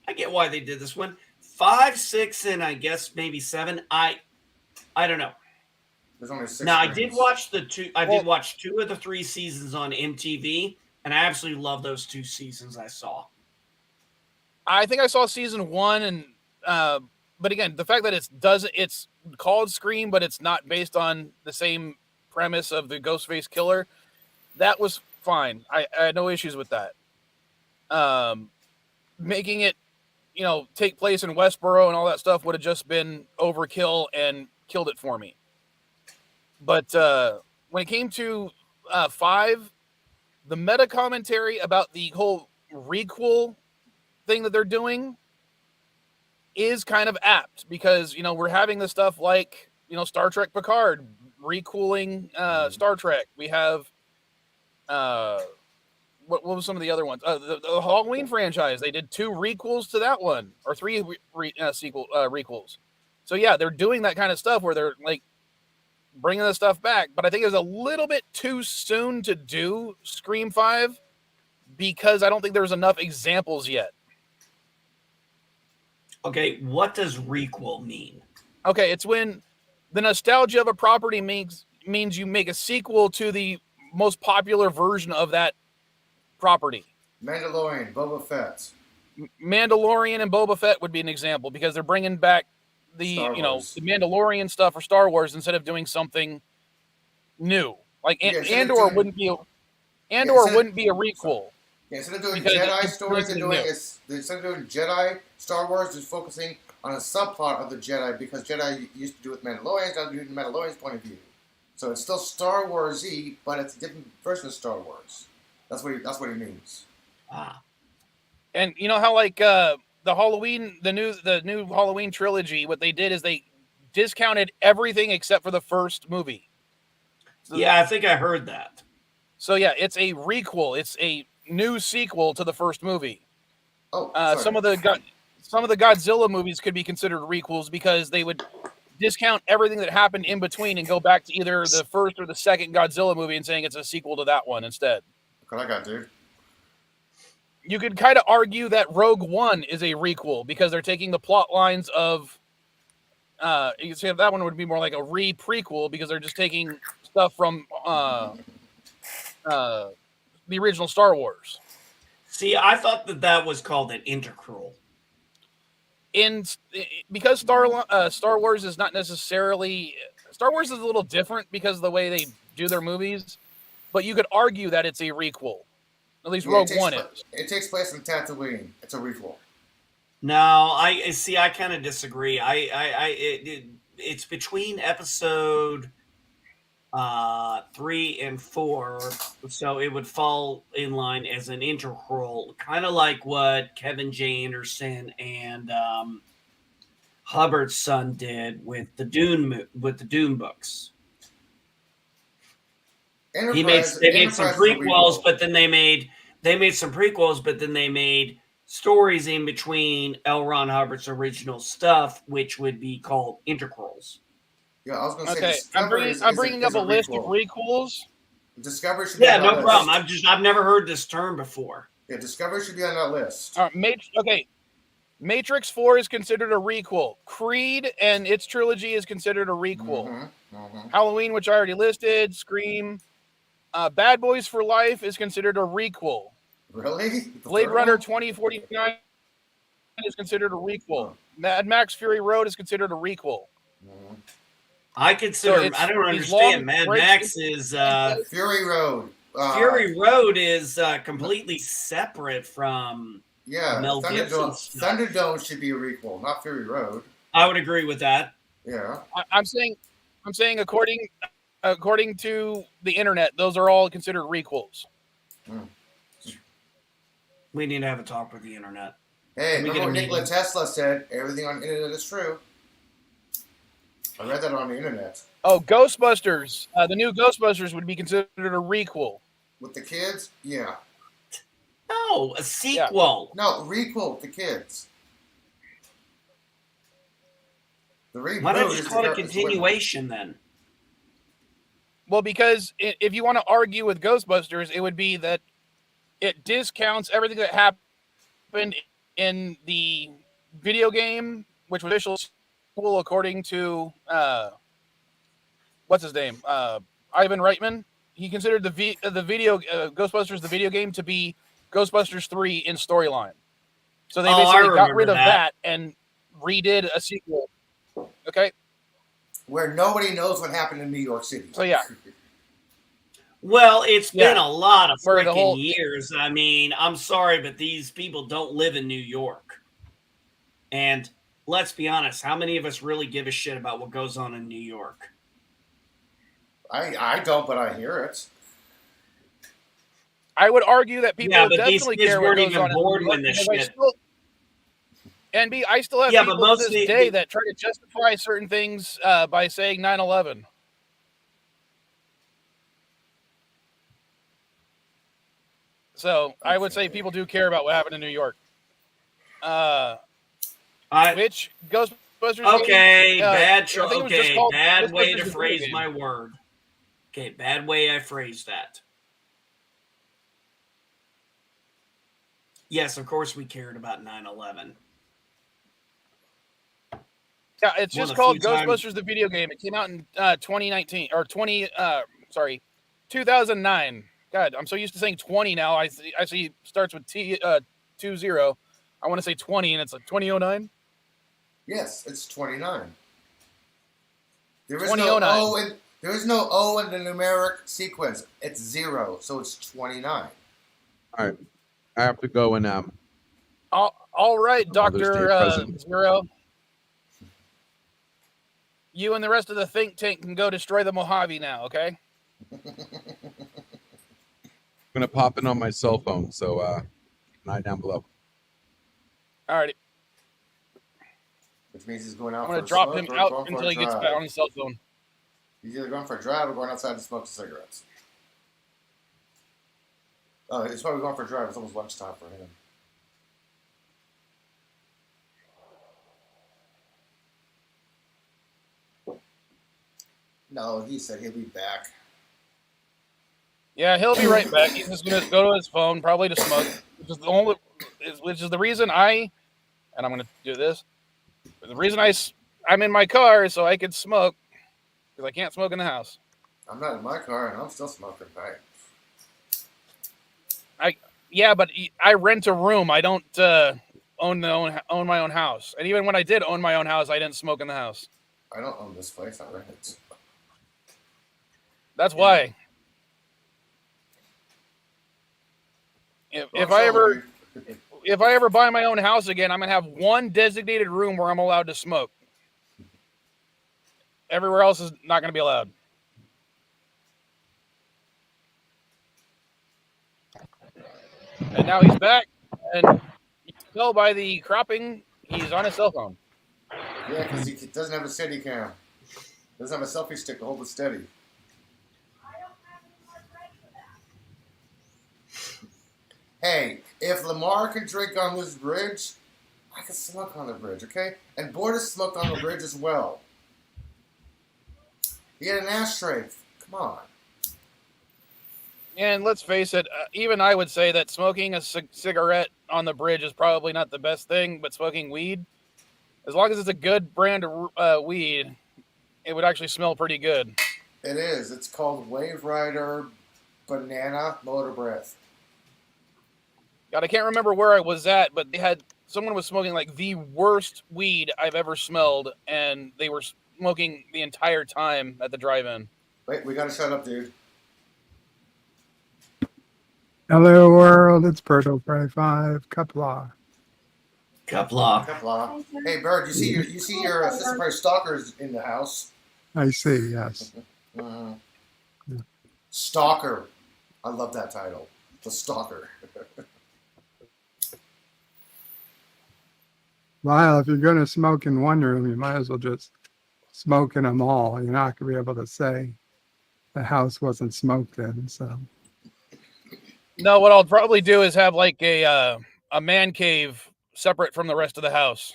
I get why they did this one. 5, 6, and I guess maybe 7. I don't know. There's only 6. Now, I did watch did watch 2 of the 3 seasons on MTV, and I absolutely love those 2 seasons I saw. I think I saw season 1, and but again, the fact that it's called Scream, but it's not based on the same premise of the Ghostface killer, that was fine. I had no issues with that. Making it, take place in Westboro and all that stuff would have just been overkill and killed it for me. But when it came to 5, the meta commentary about the whole requel thing that they're doing is kind of apt because, you know, we're having this stuff like, you know, Star Trek Picard recooling Star Trek. We have what was some of the other ones? The Halloween franchise. They did 2 requels to that one, or 3 requels. So yeah, they're doing that kind of stuff where they're like bringing the stuff back. But I think it's a little bit too soon to do Scream 5 because I don't think there's enough examples yet. Okay, what does requel mean? Okay, it's when the nostalgia of a property means you make a sequel to the most popular version of that property. Mandalorian, Boba Fett. Mandalorian and Boba Fett would be an example because they're bringing back the the Mandalorian stuff for Star Wars instead of doing something new. Like Andor wouldn't be a requel. Yeah, instead of doing Jedi stories, instead of doing Jedi Star Wars, is focusing on a subplot of the Jedi because Jedi used to do with Mandalorians, now doing the Mandalorian's point of view. So it's still Star Wars-y, but it's a different version of Star Wars. That's what he means. And you know how like the new Halloween trilogy, what they did is they discounted everything except for the first movie. So, yeah, I think I heard that. So yeah, it's a requel. It's a new sequel to the first movie. Some of the Godzilla movies could be considered requels because they would discount everything that happened in between and go back to either the first or the second Godzilla movie and saying it's a sequel to that one instead. What I got, dude? You could kind of argue that Rogue One is a requel because they're taking the plot lines of. You can say that one would be more like a prequel because they're just taking stuff from the original Star Wars. See, I thought that was called an intercruel. Because Star Wars is not necessarily Star Wars is a little different because of the way they do their movies, but you could argue that it's a requel. At least Rogue One is. It takes place in Tatooine. It's a requel. No, I kind of disagree. It's between episode 3 and 4, so it would fall in line as an intercruel, kind of like what Kevin J. Anderson and Hubbard's son did with the Dune books. They made some prequels, but then they made some prequels, but then they made stories in between L. Ron Hubbard's original stuff, which would be called intercruels. Yeah, I was going to say. Okay, I'm bringing up a list of requels. Discovery should be on that list. Problem. I've never heard this term before. Yeah, Discovery should be on that list. Matrix 4 is considered a requel. Creed and its trilogy is considered a requel. Halloween, which I already listed. Scream. Bad Boys for Life is considered a requel. Really? Blade Runner 2049 is considered a requel. Mad Max Fury Road is considered a requel. I consider. I don't understand. Mad Max is Fury Road. Fury Road is completely separate from Mel Gibson's stuff. Thunderdome should be a requel, not Fury Road. I would agree with that. Yeah. I'm saying according to the internet, those are all considered requels. We need to have a talk with the internet. Hey, remember what Nikola Tesla said? Everything on the internet is true. I read that on the internet. Oh, Ghostbusters. The new Ghostbusters would be considered a requel. With the kids? Yeah. No, a sequel. Yeah. No, requel with the kids. The reboot. Why don't you call it a continuation then? Well, because if you want to argue with Ghostbusters, it would be that it discounts everything that happened in the video game, which was official sequel according to what's his name, Ivan Reitman. He considered the video Ghostbusters the video game to be Ghostbusters 3 in storyline. So they basically got rid of that and redid a sequel. Okay. Where nobody knows what happened in New York City. So yeah. Well, it's been a lot of freaking years. I mean, I'm sorry, but these people don't live in New York. And let's be honest, how many of us really give a shit about what goes on in New York? I don't, but I hear it. I would argue that people definitely care what goes on in New York. When this shit. And B, I still have Yeah, but people to most this of the- day that try to justify certain things by saying 9/11. So I would say people do care about what happened in New York. Which Ghostbusters? Okay, game, bad. I think it was just Okay, called bad way Ghostbusters to the video phrase game. my word. Okay, bad way I phrased that. Yes, of course we cared about 9/11. Yeah, it's One just of the called few times- Ghostbusters the video game. It came out in 2019 or 2009. God, I'm so used to saying 20 now. I see it starts with 20. I want to say 20 and it's like 2009. Yes, it's 29. There is 2009. no O in there is no O in the numeric sequence. It's 0, so it's 29. All right, I have to go and All right, Mother's Day Dr. present. Zero. You and the rest of the think tank can go destroy the Mojave now, okay? I'm gonna pop in on my cell phone, so keep an eye down below. All right. Which means he's going out I'm for going a to drop smoke him or out going for until a he gets drive. back on his cell phone. He's either going for a drive or going outside to smoke cigarettes. Oh, he's probably going for a drive. It's almost lunchtime for him. No, he said he'll be back. Yeah, he'll be right back. He's just going to go to his phone, probably to smoke, which is the reason and I'm going to do this. The reason I'm in my car is so I can smoke, because I can't smoke in the house. I'm not in my car, and I'm still smoking back. Yeah, but I rent a room. I don't own my own house. And even when I did own my own house, I didn't smoke in the house. I don't own this place. I rent it. That's why. If I ever buy my own house again, I'm gonna have one designated room where I'm allowed to smoke. Everywhere else is not gonna be allowed. And now he's back, and you can tell by the cropping, he's on his cell phone. Yeah, because he doesn't have a steady cam. Doesn't have a selfie stick to hold it steady. Hey, if Lamar can drink on this bridge, I can smoke on the bridge, okay? And Bordas smoked on the bridge as well. He had an ashtray. Come on. And let's face it, even I would say that smoking a cigarette on the bridge is probably not the best thing, but smoking weed, as long as it's a good brand of weed, it would actually smell pretty good. It is. It's called Wave Rider Banana Motor Breath. God, I can't remember where I was at, but someone was smoking like the worst weed I've ever smelled, and they were smoking the entire time at the drive-in. Wait, we gotta shut up, dude. Hello world, it's Berto Prey 5, Cuppa. Cupla. Hey, Bird, you see your assistant price stalkers in the house. I see, yes. Stalker. I love that title. The Stalker. Well, if you're going to smoke in one room, you might as well just smoke in them all. You're not going to be able to say the house wasn't smoked in, so. No, what I'll probably do is have like a man cave separate from the rest of the house.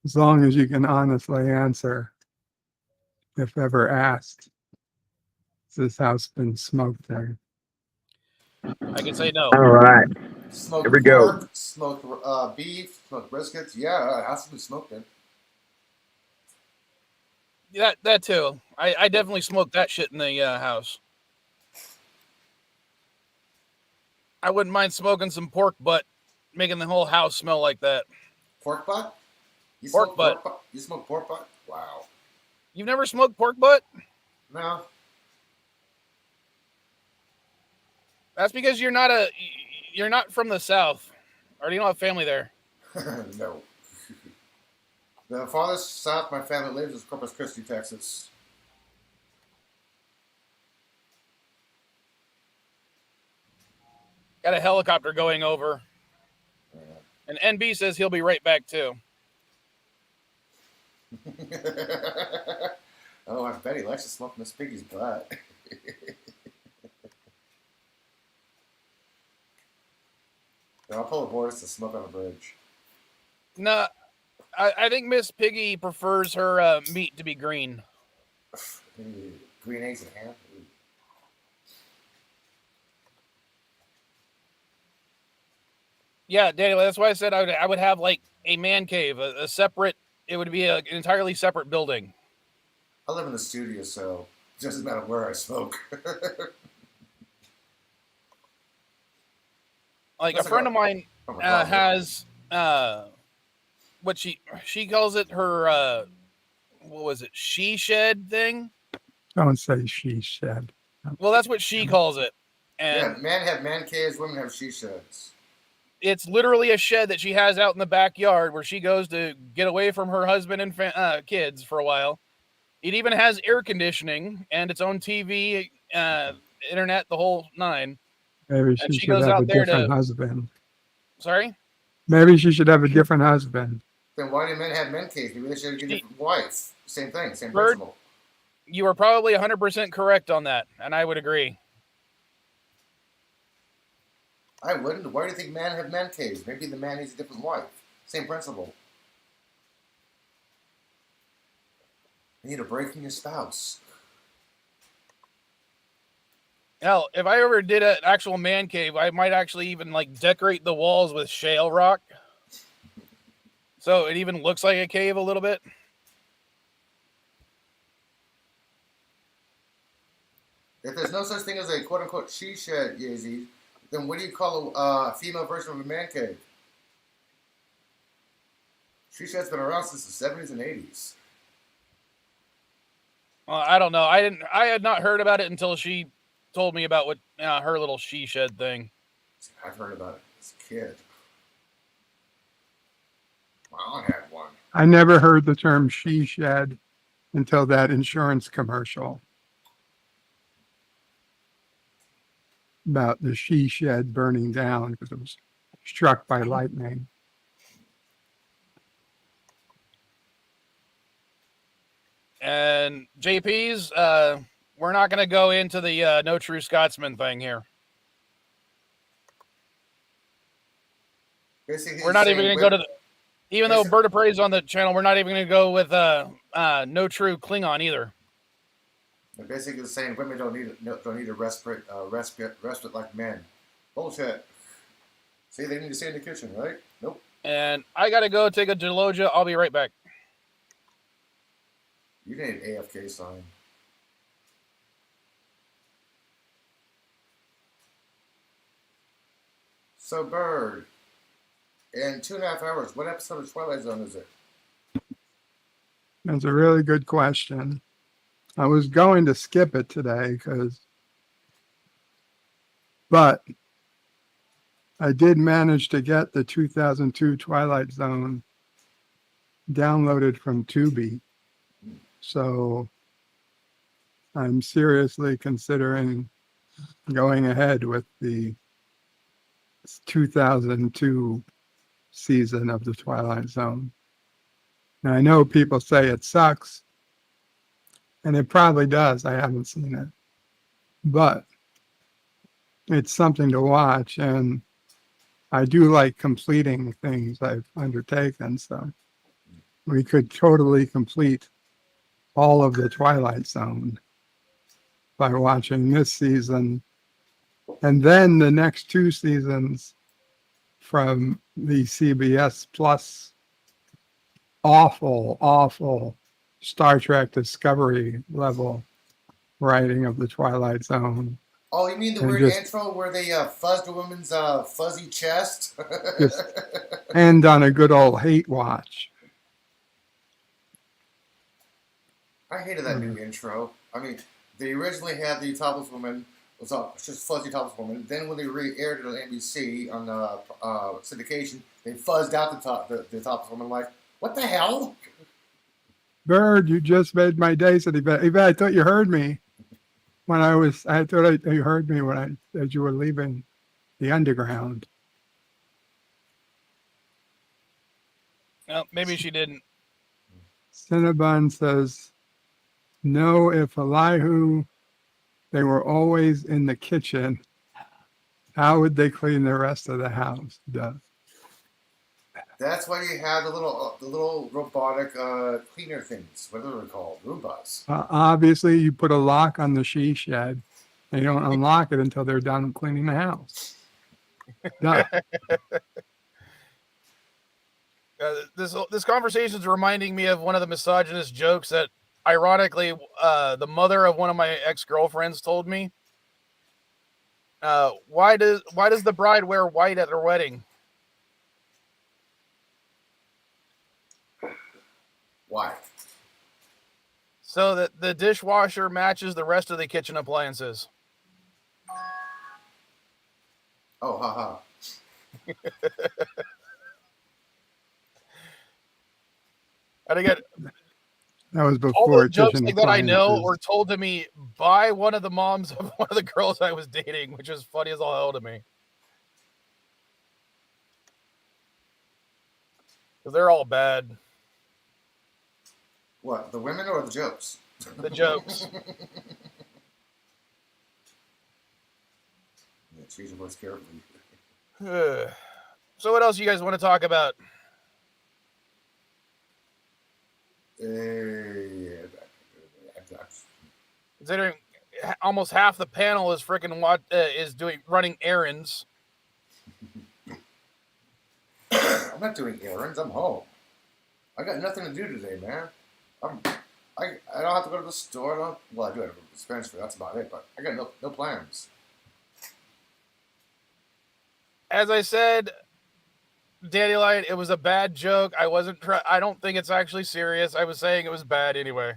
As long as you can honestly answer, if ever asked, has this house been smoked in? I can say no. All right. Smoked Here we go. pork, smoked beef, smoked briskets. Yeah, it has to be smoked in. That too. I definitely smoked that shit in the house. I wouldn't mind smoking some pork butt, making the whole house smell like that. Pork butt? You Pork smoke butt. You smoke pork butt? Wow. You've never smoked pork butt? No. That's because you're not from the South, or you don't have family there. No. The farthest south my family lives is Corpus Christi, Texas. Got a helicopter going over. And NB says he'll be right back too. Oh, I bet he likes to smoke Miss Piggy's butt. I'll pull the borders to smoke on a bridge. No, I think Miss Piggy prefers her meat to be green. Green eggs and ham. Yeah, Daniel, that's why I said I would have like a man cave, a separate. It would be an entirely separate building. I live in the studio, so it doesn't matter where I smoke. Like a friend of mine has what she calls it her what was it, she shed thing? Don't say she shed. Well, that's what she calls it. And yeah, men have man caves, women have she sheds. It's literally a shed that she has out in the backyard where she goes to get away from her husband and kids for a while. It even has air conditioning and its own TV, internet, the whole nine. Maybe she should have a different husband. Sorry? Maybe she should have a different husband. Then why do men have men caves? Maybe they should get a different wife. Same thing, same principle. You are probably 100% correct on that, and I would agree. I wouldn't. Why do you think men have men caves? Maybe the man needs a different wife. Same principle. You need a break from your spouse. Hell, if I ever did an actual man cave, I might actually even like decorate the walls with shale rock. So it even looks like a cave a little bit. If there's no such thing as a quote-unquote she shed, Yeezy, then what do you call a female version of a man cave? She shed's been around since the 70s and 80s. Well, I don't know. I had not heard about it until she told me about what her little she shed thing. I've heard about it as a kid. My aunt had one. I never heard the term she shed until that insurance commercial about the she shed burning down because it was struck by lightning. And JP's, we're not going to go into the no true Scotsman thing here. Basically, we're not even going to go to the, even though Bird of Prey is on the channel, we're not even going to go with no true Klingon either. They're basically saying women don't need a respite like men. Bullshit. See, they need to stay in the kitchen, right? Nope. And I got to go take a Gelogia. I'll be right back. You need an AFK sign. So, Bird, in 2.5 hours, what episode of Twilight Zone is it? That's a really good question. I was going to skip it today but I did manage to get the 2002 Twilight Zone downloaded from Tubi. So I'm seriously considering going ahead with the 2002 season of the Twilight Zone. Now, I know people say it sucks, and it probably does. I haven't seen it. But it's something to watch, and I do like completing things I've undertaken. So we could totally complete all of the Twilight Zone by watching this season and then the next 2 seasons from the CBS Plus awful Star Trek Discovery level writing of the Twilight Zone. Oh, you mean the weird intro where they fuzzed a woman's fuzzy chest? Just end on a good old hate watch. I hated that new intro. I mean, they originally had the topless woman, was just fuzzy topless woman. Then when they re-aired it on NBC on syndication, they fuzzed out the topless woman. Like, what the hell? Bird, you just made my day, said Yvette. I thought you heard me when I thought you heard me when as you were leaving the underground. Well, maybe she didn't. Cinnabon says, no, if Elihu, they were always in the kitchen, how would they clean the rest of the house? Duh. That's why you have the little robotic cleaner things. What are they called? Roombas. Obviously, you put a lock on the she shed, and you don't unlock it until they're done cleaning the house. Duh. This conversation is reminding me of one of the misogynist jokes that, ironically, the mother of one of my ex-girlfriends told me. Why does the bride wear white at her wedding? Why? So that the dishwasher matches the rest of the kitchen appliances. Oh, haha. And again, That was all before the jokes kitchen like that I know appliances. were told to me by one of the moms of one of the girls I was dating, which is funny as all hell to me. Because they're all bad. What, the women or the jokes? The jokes. Yeah, choose your words carefully. So what else you guys want to talk about? Considering almost half the panel is freaking running errands. I'm not doing errands. I'm home. I got nothing to do today, man. I don't have to go to the store. Well, I do have to go to the dispensary. That's about it. But I got no plans. As I said, Dandelion, it was a bad joke. I don't think it's actually serious. I was saying it was bad anyway.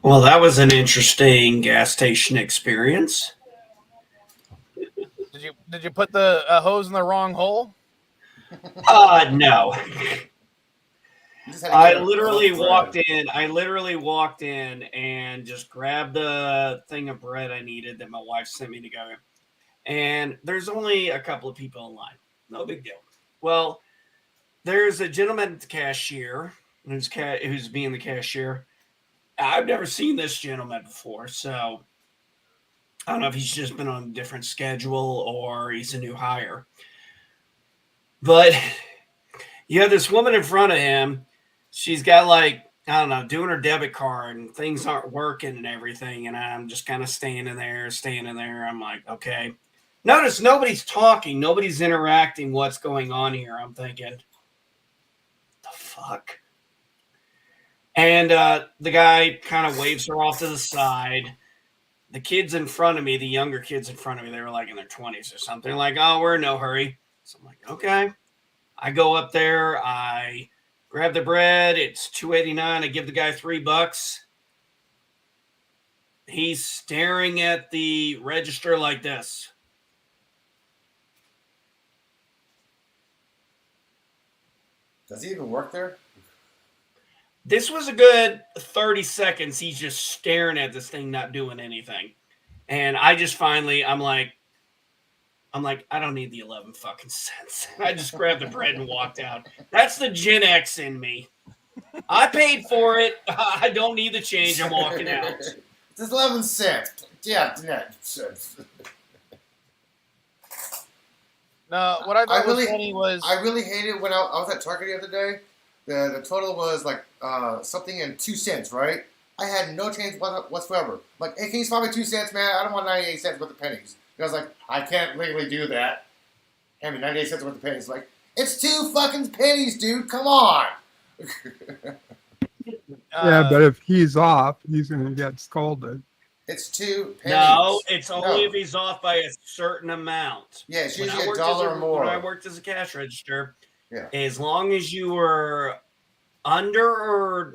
Well, that was an interesting gas station experience. Did you put the hose in the wrong hole? No. I literally walked in and just grabbed the thing of bread I needed that my wife sent me to go. And there's only a couple of people in line. No big deal. Well, there's a gentleman at the cashier who's being the cashier. I've never seen this gentleman before, so I don't know if he's just been on a different schedule or he's a new hire. But you have this woman in front of him. She's got doing her debit card and things aren't working and everything. And I'm just kind of standing there. I'm like, okay. Notice nobody's talking. Nobody's interacting. What's going on here? I'm thinking, the fuck? And the guy kind of waves her off to the side. The kids in front of me, the younger kids in front of me, they were like in their 20s or something. Like, oh, we're in no hurry. So I'm like, okay. I go up there. I grab the bread. It's $2.89. I give the guy $3. He's staring at the register like this. Does he even work there? This was a good 30 seconds. He's just staring at this thing, not doing anything. And I just finally, I'm like, I don't need the 11 fucking cents. I just grabbed the bread and walked out. That's the Gen X in me. I paid for it. I don't need the change. I'm walking out. It's 11 cents. Yeah. No, what I thought was funny was... I really hated when I was at Target the other day. The total was like something in 2 cents, right? I had no change whatsoever. Like, hey, can you spot me 2 cents, man? I don't want 98 cents worth of pennies. And I was like, I can't legally do that. Hand me 98 cents worth of pennies. Like, it's 2 fucking pennies, dude. Come on. Yeah, but if he's off, he's going to get scolded. It's 2 pennies. No, it's only if he's off by a certain amount. Yeah, it's usually $1 or more. When I worked as a cash register, yeah, as long as you were under or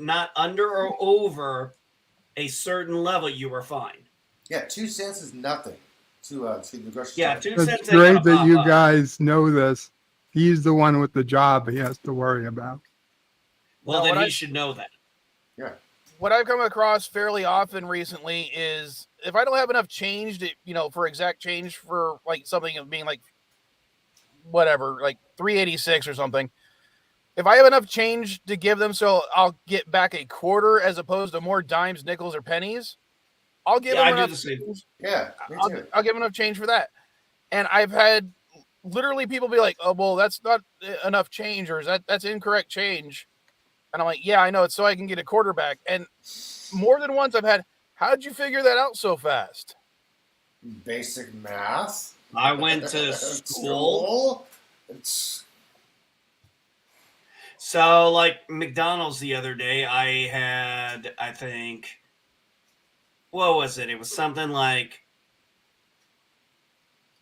over a certain level, you were fine. Yeah, 2 cents is nothing to the grocery store. Yeah, 2 It's cents. great that you guys know this. He's the one with the job he has to worry about. Well, then he should know that. Yeah. what I've come across fairly often recently is if I don't have enough change to, for exact change for like something of being like whatever, like 386 or something. If I have enough change to give them, so I'll get back a quarter as opposed to more dimes, nickels, or pennies. I'll give them enough. Yeah, me too. I'll give them enough change for that. And I've had literally people be like, "Oh, well, that's not enough change, or that's incorrect change." And I'm like, "Yeah, I know. It's so I can get a quarter back." And more than once, I've had, "How'd you figure that out so fast?" Basic math. I went to school. So, like McDonald's the other day, I had, I think, what was it? It was something like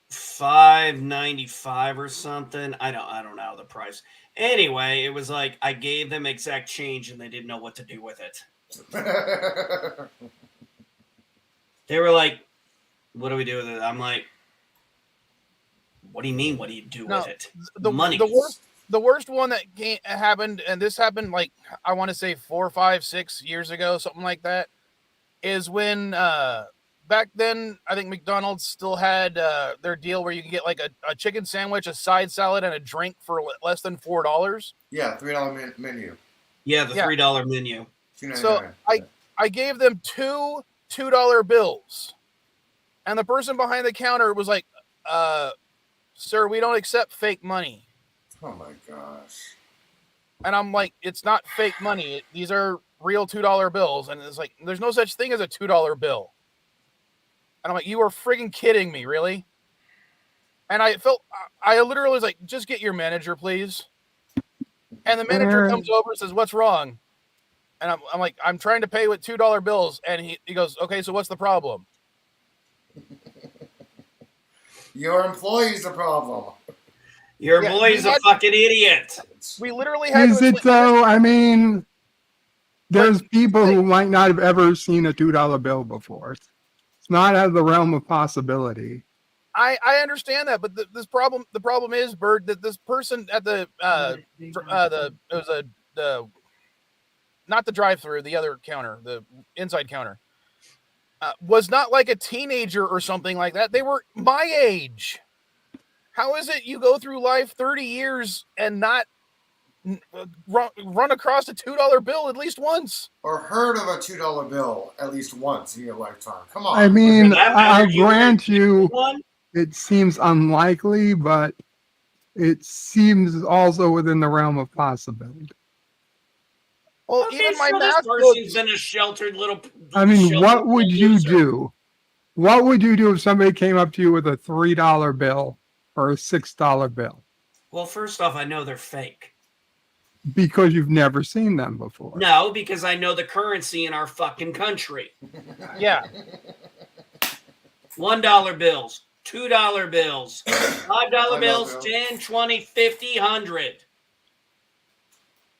$5.95 or something. I don't know the price. Anyway, it was like I gave them exact change and they didn't know what to do with it. They were like, "What do we do with it?" I'm like, "What do you mean? What do you do with it?" Money. The worst one that happened, and this happened like I want to say 4, 5, 6 years ago, something like that, is when back then I think McDonald's still had their deal where you can get like a chicken sandwich, a side salad, and a drink for less than $4. Yeah, $3 menu. Yeah, the $3 menu. So I gave them two $2 bills, and the person behind the counter was like, "Sir, we don't accept fake money." Oh my gosh. And I'm like, "It's not fake money. These are real $2 bills." And it's like, "There's no such thing as a $2 bill." And I'm like, "You are friggin' kidding me, really?" And I literally was like, "Just get your manager, please." And the manager comes over and says, "What's wrong?" And I'm like, "I'm trying to pay with $2 bills." And he goes, "Okay, so what's the problem?" Your employee's the problem. Your boy's a fucking idiot. We literally had Is it though? I mean, there's people who might not have ever seen a $2 bill before. It's not out of the realm of possibility. I understand that, but the problem is, Bird, that this person at the not the drive-through, the other counter, the inside counter, was not like a teenager or something like that. They were my age. How is it you go through life 30 years and not run across a $2 bill at least once? Or heard of a $2 bill at least once in your lifetime? Come on. I mean, I'll grant you it seems unlikely, but it seems also within the realm of possibility. Well, Okay, even my so math this person's in a sheltered little. I mean, what would you do? What would you do if somebody came up to you with a $3 bill or a $6 bill? Well, first off, I know they're fake. Because you've never seen them before. No, because I know the currency in our fucking country. Yeah. $1 bills, $2 bills, $5 bills, 10, 20, 50, 100.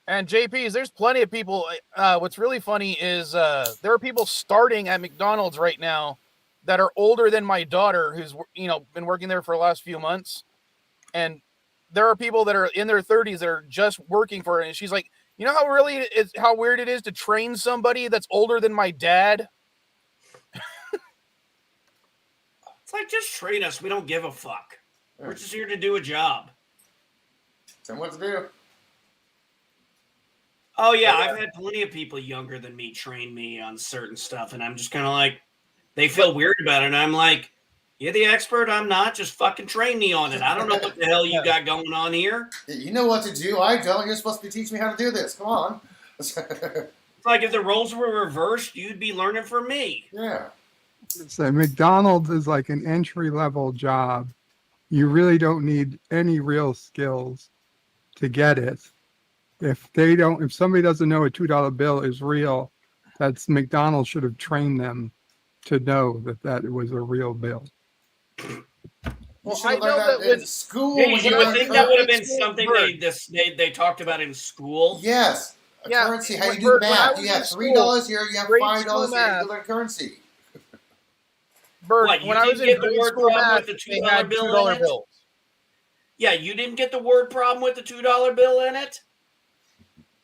And JPs, there's plenty of people. What's really funny is there are people starting at McDonald's right now that are older than my daughter, who's been working there for the last few months, and there are people that are in their 30s that are just working for it. And she's like, "You know how weird it is to train somebody that's older than my dad?" It's like, just train us. We don't give a fuck. We're just here to do a job. Tell them what to do. Oh, yeah, I've had plenty of people younger than me train me on certain stuff, and I'm just kind of like, they feel weird about it, and I'm like, "You're the expert, I'm not. Just fucking train me on it. I don't know what the hell you got going on here." You know what to do. I don't. You're supposed to be teaching me how to do this. Come on. It's like if the roles were reversed, you'd be learning from me. Yeah. So McDonald's is like an entry-level job. You really don't need any real skills to get it. If somebody doesn't know a $2 bill is real, that's McDonald's should have trained them to know that it was a real bill. Well, I know that in school. Hey, you would think that would have been something they talked about in school. Yes. Yeah. Currency. How you do math. You have $3 here. You have $5 here. You learn currency. Bird, What, when I was in grade school math, with the they $2 had bill $2 in it? bills. Yeah, you didn't get the word problem with the $2 bill in it?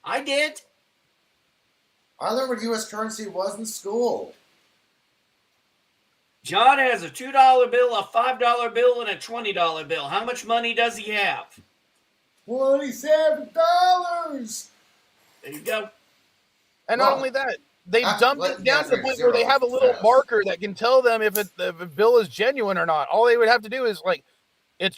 I did. I learned what U.S. currency was in school. John has a $2 bill, a $5 bill, and a $20 bill. How much money does he have? $27. There you go. And not only that, they dumped it down to the point where they have a little marker that can tell them if a bill is genuine or not. All they would have to do is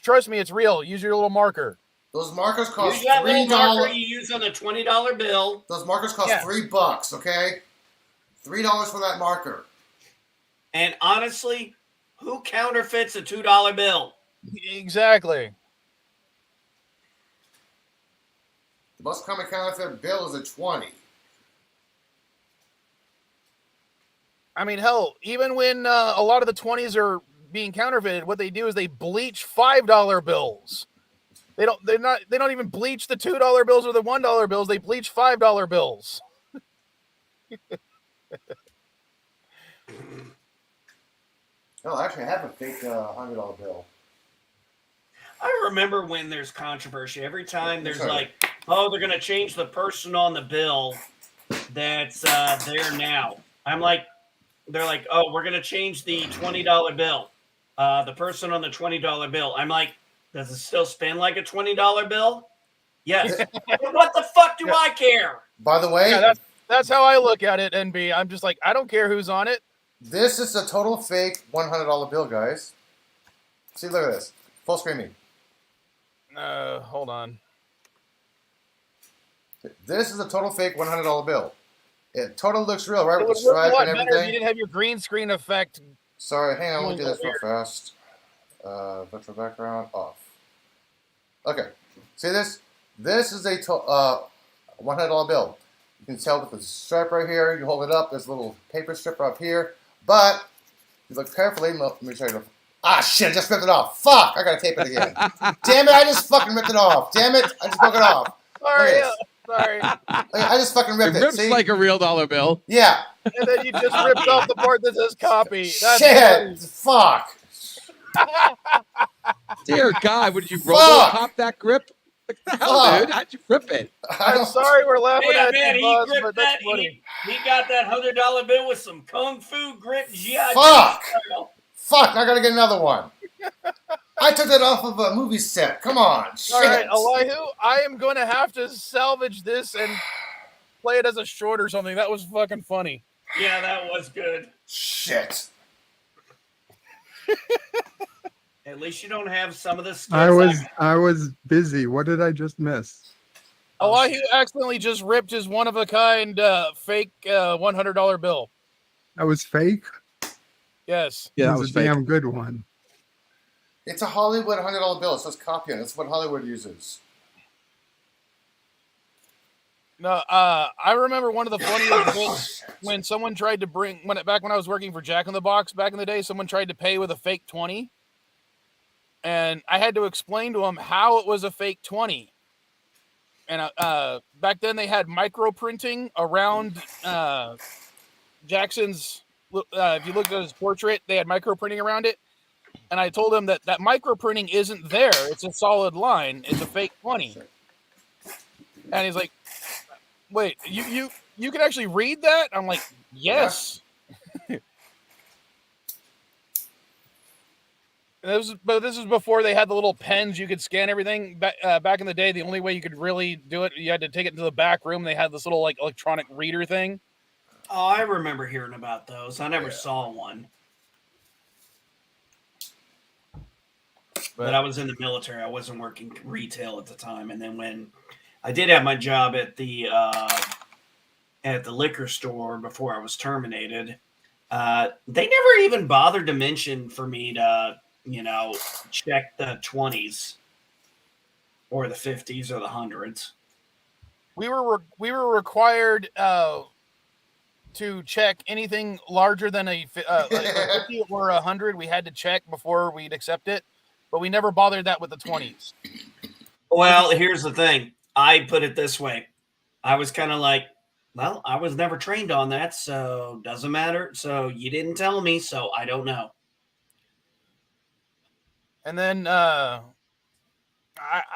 trust me, it's real. Use your little marker. Those markers cost Use that little marker $3. you use on a $20 bill. Those markers cost $3, okay? $3 for that marker. And honestly, who counterfeits a $2 bill? Exactly. The most common counterfeit bill is a 20. I mean, hell, even when a lot of the 20s are being counterfeited, what they do is they bleach $5 bills. They don't even bleach the $2 bills or the $1 bills. They bleach $5 bills. No, actually, I have a fake $100 bill. I remember when there's controversy. Every time there's like, oh, they're going to change the person on the bill that's there now. I'm like, they're like, oh, we're going to change the $20 bill. The person on the $20 bill. I'm like, does it still spin like a $20 bill? Yes. What the fuck do I care? By the way, that's how I look at it, NB. I'm just like, I don't care who's on it. This is a total fake $100 bill, guys. See, look at this. Full screen me. Hold on. This is a total fake $100 bill. It totally looks real, right? It With would the work a stripe lot and better if everything. you didn't have your green screen effect. Sorry, hang on. Let me do this real fast. Virtual background off. Okay. See this? This is a $100 bill. You can tell with the stripe right here. You hold it up. There's a little paper strip up here. But if you look carefully, let me show you. Ah, shit, I just ripped it off. Fuck, I gotta tape it again. Damn it, I just fucking ripped it off. Damn it, I just broke it off. Sorry. I just fucking ripped it. Rips See? like a real dollar bill. Yeah. And then you just ripped off the part that says copy. That's Shit, fuck. Dear God, would you Robocop that grip? What the hell, dude? How'd you rip it? I'm sorry we're laughing at man, you, he boss, gripped but that. that's funny. He got that $100 bill with some kung fu grip. Fuck. Fuck, I gotta get another one. I took that off of a movie set. Come on. Shit. All right, Elihu, I am going to have to salvage this and play it as a short or something. That was fucking funny. Yeah, that was good. Shit. At least you don't have some of the skits. I was busy. What did I just miss? Elihu accidentally just ripped his one-of-a-kind fake $100 bill. That was fake? Yes. Yeah, It that was was a fake. damn good one. It's a Hollywood $100 bill. It says copy on it. That's what Hollywood uses. No, I remember one of the funniest bits when someone tried to back when I was working for Jack in the Box back in the day, someone tried to pay with a fake 20. And I had to explain to him how it was a fake 20. And back then they had micro printing around Jackson's. If you looked at his portrait, they had micro printing around it. And I told him that micro printing isn't there. It's a solid line. It's a fake 20. And he's like, wait, you can actually read that? I'm like, yes. Yeah. But this is before they had the little pens you could scan everything. Back in the day, the only way you could really do it, you had to take it into the back room. They had this little like electronic reader thing. Oh, I remember hearing about those. I never saw one. But I was in the military. I wasn't working retail at the time. And then when I did have my job at the liquor store before I was terminated, they never even bothered to mention for me to, check the 20s or the 50s or the 100s. We were required to check anything larger than a 50 or 100. We had to check before we'd accept it, but we never bothered that with the 20s. Well, here's the thing. I put it this way. I was kind of like, well, I was never trained on that, so doesn't matter. So you didn't tell me, so I don't know. And then I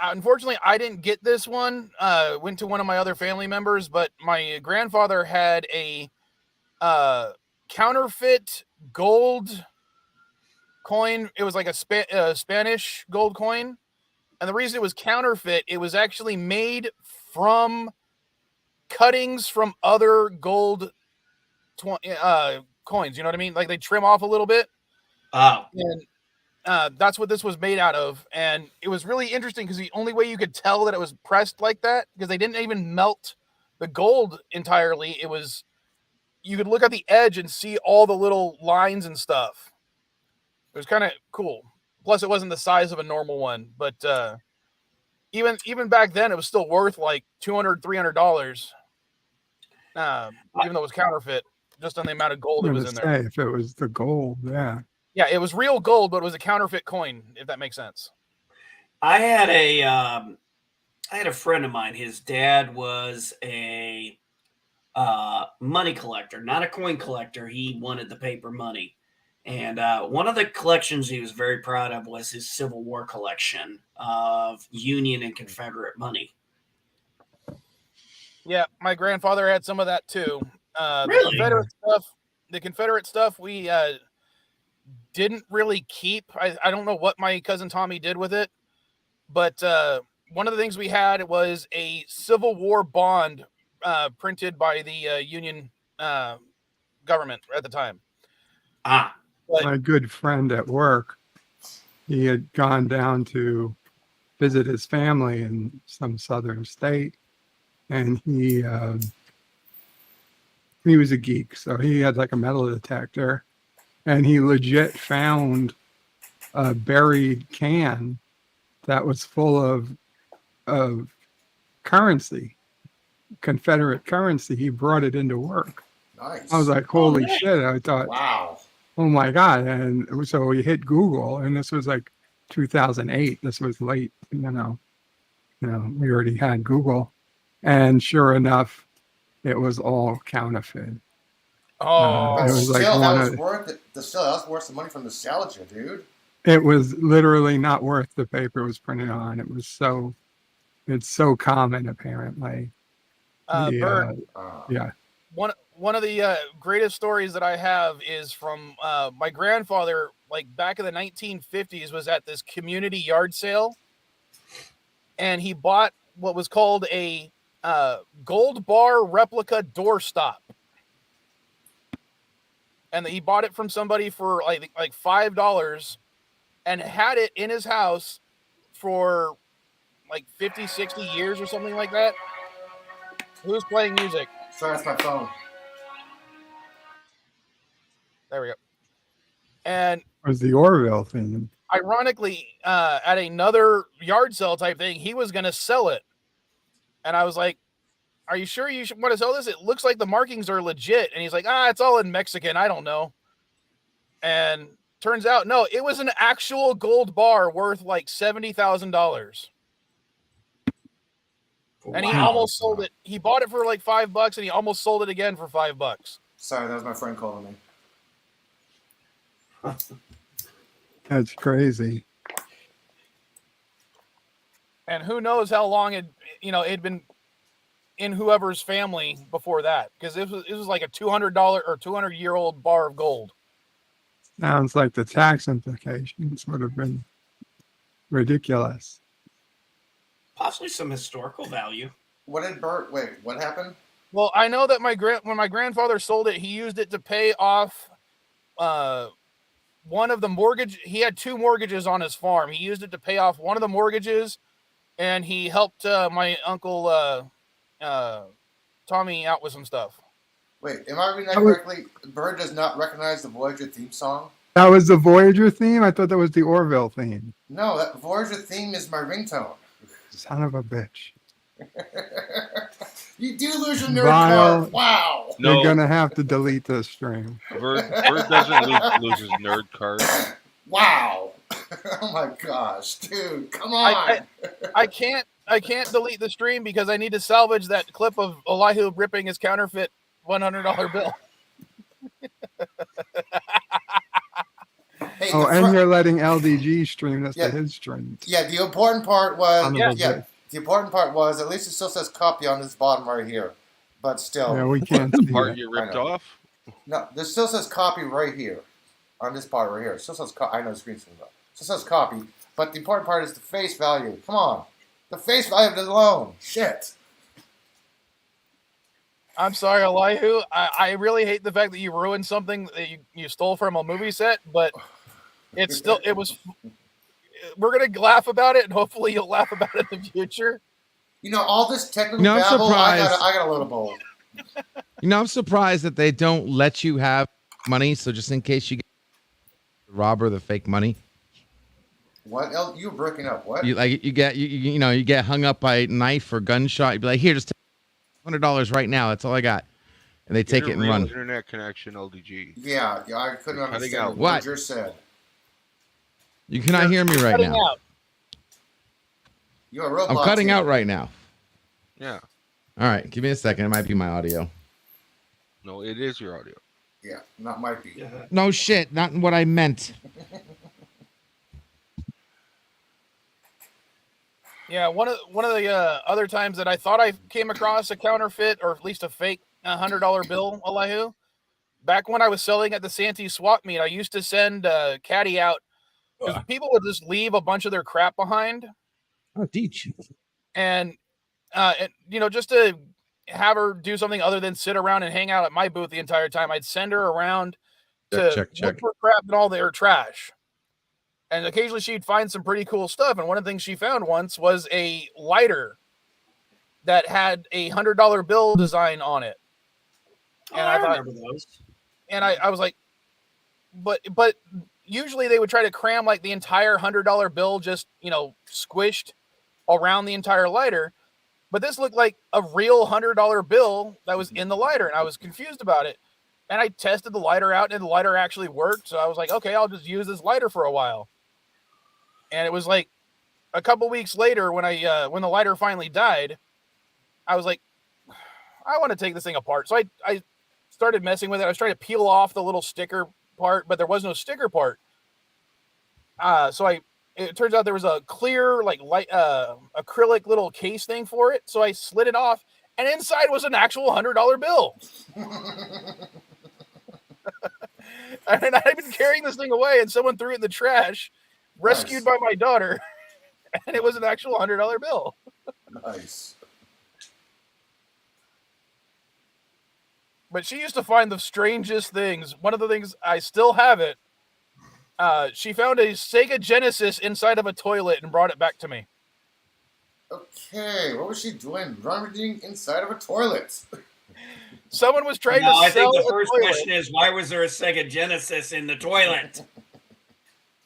unfortunately, I didn't get this one. Went to one of my other family members, but my grandfather had a counterfeit gold coin. It was like a Spanish gold coin. And the reason it was counterfeit, it was actually made from cuttings from other gold coins. You know what I mean? Like they trim off a little bit. Oh, And that's what this was made out of. And it was really interesting because the only way you could tell that it was pressed like that, because they didn't even melt the gold entirely. It was, you could look at the edge and see all the little lines and stuff. It was kind of cool. Plus, it wasn't the size of a normal one, but even back then, it was still worth like $200-$300, even though it was counterfeit, just on the amount of gold that was in there. If it was the gold, yeah. Yeah, it was real gold, but it was a counterfeit coin, if that makes sense. I had a friend of mine. His dad was a money collector, not a coin collector. He wanted the paper money. And one of the collections he was very proud of was his Civil War collection of Union and Confederate money. Yeah, my grandfather had some of that too. Really? The Confederate stuff we didn't really keep. I don't know what my cousin Tommy did with it, but one of the things we had was a Civil War bond printed by the Union government at the time. But my good friend at work, he had gone down to visit his family in some southern state, and he was a geek, so he had like a metal detector, and he legit found a buried can that was full of currency, Confederate currency. He brought it into work. Nice. I was like, holy shit. I thought, wow. Oh my God. And so we hit Google, and this was like 2008. This was late, we already had Google, and sure enough, it was all counterfeit. Oh, But it was like still, one that was of- worth it. Still, that was worth the money from nostalgia, dude. It was literally not worth the paper it was printed on. It's so common, apparently. Bert, Yeah. one of the greatest stories that I have is from my grandfather, like back in the 1950s, was at this community yard sale, and he bought what was called a gold bar replica doorstop. And he bought it from somebody for like $5 and had it in his house for like 50, 60 years or something like that. Who's playing music? Sorry, that's my phone. There we go. And It was the Orville thing. ironically, at another yard sale type thing, he was going to sell it. And I was like, are you sure you want to sell this? It looks like the markings are legit. And he's like, it's all in Mexican. I don't know. And turns out, no, it was an actual gold bar worth like $70,000. And he almost sold it. He bought it for like $5 and he almost sold it again for $5. Sorry, that was my friend calling me. That's crazy. And who knows how long it'd been in whoever's family before that, because it was like a $200 or 200-year-old bar of gold. Sounds like the tax implications would have been ridiculous. Possibly some historical value. What happened? Well, I know that when my grandfather sold it, he used it to pay off one of the mortgage. He had 2 mortgages on his farm. He used it to pay off one of the mortgages, and he helped my uncle Tommy out with some stuff. Wait, am I reading that correctly? Bird does not recognize the Voyager theme song? That was the Voyager theme? I thought that was the Orville theme. No, that Voyager theme is my ringtone. Son of a bitch. You do lose your nerd Vile. card. Wow. No, You're going to have to delete this stream. Bird doesn't lose his nerd card. Wow. Oh my gosh, dude, come on. I can't delete the stream because I need to salvage that clip of Elihu ripping his counterfeit $100 bill. Hey, Oh, and you're letting LDG stream this Yeah. to his stream. yeah, the important part was Son of a yeah, bitch. the important part was at least it still says copy on this bottom right here, but still Yeah, we can't see Part it. you ripped I know. off. no, there still says copy right here on this part right here. It still says I know the screen's still says copy, but the important part is the face value. Come on, the face value alone. Shit. I'm sorry, Elihu. I really hate the fact that you ruined something that you stole from a movie set, but it was. We're gonna laugh about it, and hopefully you'll laugh about it in the future. You know all this technical No, I'm babble. surprised. I got a load of bowl. I'm surprised that they don't let you have money. So just in case you get the robber the fake money, What? You were breaking up. What? you get hung up by knife or gunshot. You'd be like, here, just take $100 right now. That's all I got, and they take Get a it and real run. Internet connection, LDG. Yeah, I couldn't You're cutting understand out. what What? you said. You cannot hear me right Cutting now. out. You're a robot. I'm cutting too. out right now. Yeah. All right, give me a second. It might be my audio. No, it is your audio. Yeah, not might be. No shit, not what I meant. Yeah, one of the other times that I thought I came across a counterfeit or at least a fake $100 bill, Elihu. Back when I was selling at the Santee swap meet, I used to send Caddy out because people would just leave a bunch of their crap behind, Oh, teach. and just to have her do something other than sit around and hang out at my booth the entire time. I'd send her around to Check. look for crap and all their trash. And occasionally she'd find some pretty cool stuff. And one of the things she found once was a lighter that had a $100 bill design on it. And I remember those. And I was like, but usually they would try to cram like the entire $100 bill just, squished around the entire lighter. But this looked like a real $100 bill that was in the lighter. And I was confused about it. And I tested the lighter out and the lighter actually worked. So I was like, okay, I'll just use this lighter for a while. And it was like a couple weeks later when when the lighter finally died, I was like, I want to take this thing apart. So I started messing with it. I was trying to peel off the little sticker part, but there was no sticker part. It turns out there was a clear, like light, acrylic little case thing for it. So I slid it off, and inside was an actual $100 bill. And I've been carrying this thing away, and someone threw it in the trash, rescued by my daughter, and it was an actual $100 bill. Nice. But she used to find the strangest things. One of the things, I still have it. She found a Sega Genesis inside of a toilet and brought it back to me. Okay, what was she doing? Rummaging inside of a toilet. Someone was trying to I sell think the a first toilet. question is, why was there a Sega Genesis in the toilet?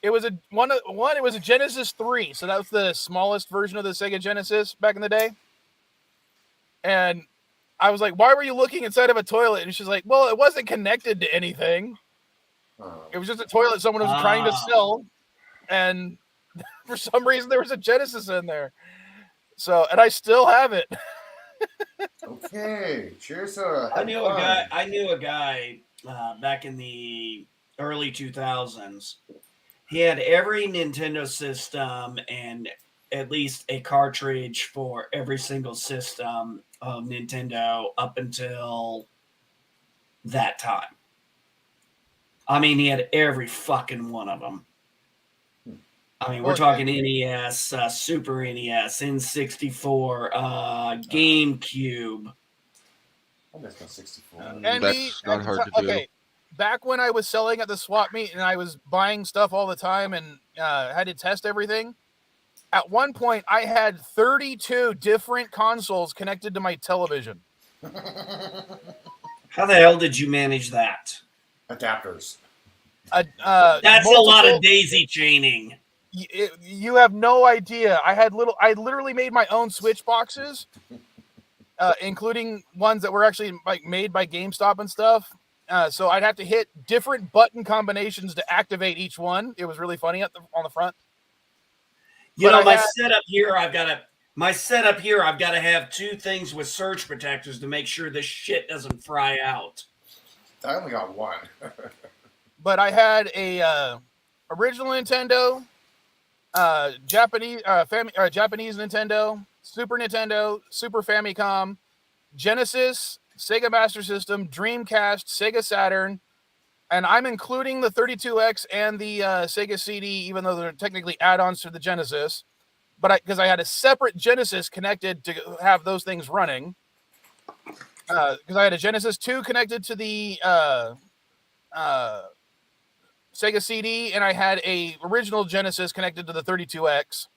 It was it was a Genesis 3, so that was the smallest version of the Sega Genesis back in the day. And I was like, why were you looking inside of a toilet? And she's like, well, it wasn't connected to anything. It was just a toilet someone was trying to sell. And for some reason, there was a Genesis in there. So, and I still have it. Okay, cheers to I knew a guy back in the early 2000s. He had every Nintendo system and at least a cartridge for every single system of Nintendo up until that time. I mean, he had every fucking one of them. I mean, we're talking NES, Super NES, N64, GameCube. I missed my 64. And That's not hard to do. Okay, back when I was selling at the swap meet and I was buying stuff all the time and had to test everything, at one point I had 32 different consoles connected to my television. How the hell did you manage that? Adapters. That's a lot of daisy chaining. You have no idea. I literally made my own switch boxes, including ones that were actually like made by GameStop and stuff. So I'd have to hit different button combinations to activate each one. It was really funny on the front. My setup here, I've got to have two things with surge protectors to make sure this shit doesn't fry out. I only got one. But I had a original Nintendo, Japanese Japanese Nintendo, Super Nintendo, Super Famicom, Genesis, Sega Master System, Dreamcast, Sega Saturn, and I'm including the 32X and the Sega CD, even though they're technically add-ons to the Genesis. But because I had a separate Genesis connected to have those things running, because I had a Genesis 2 connected to the Sega CD, and I had a original Genesis connected to the 32X.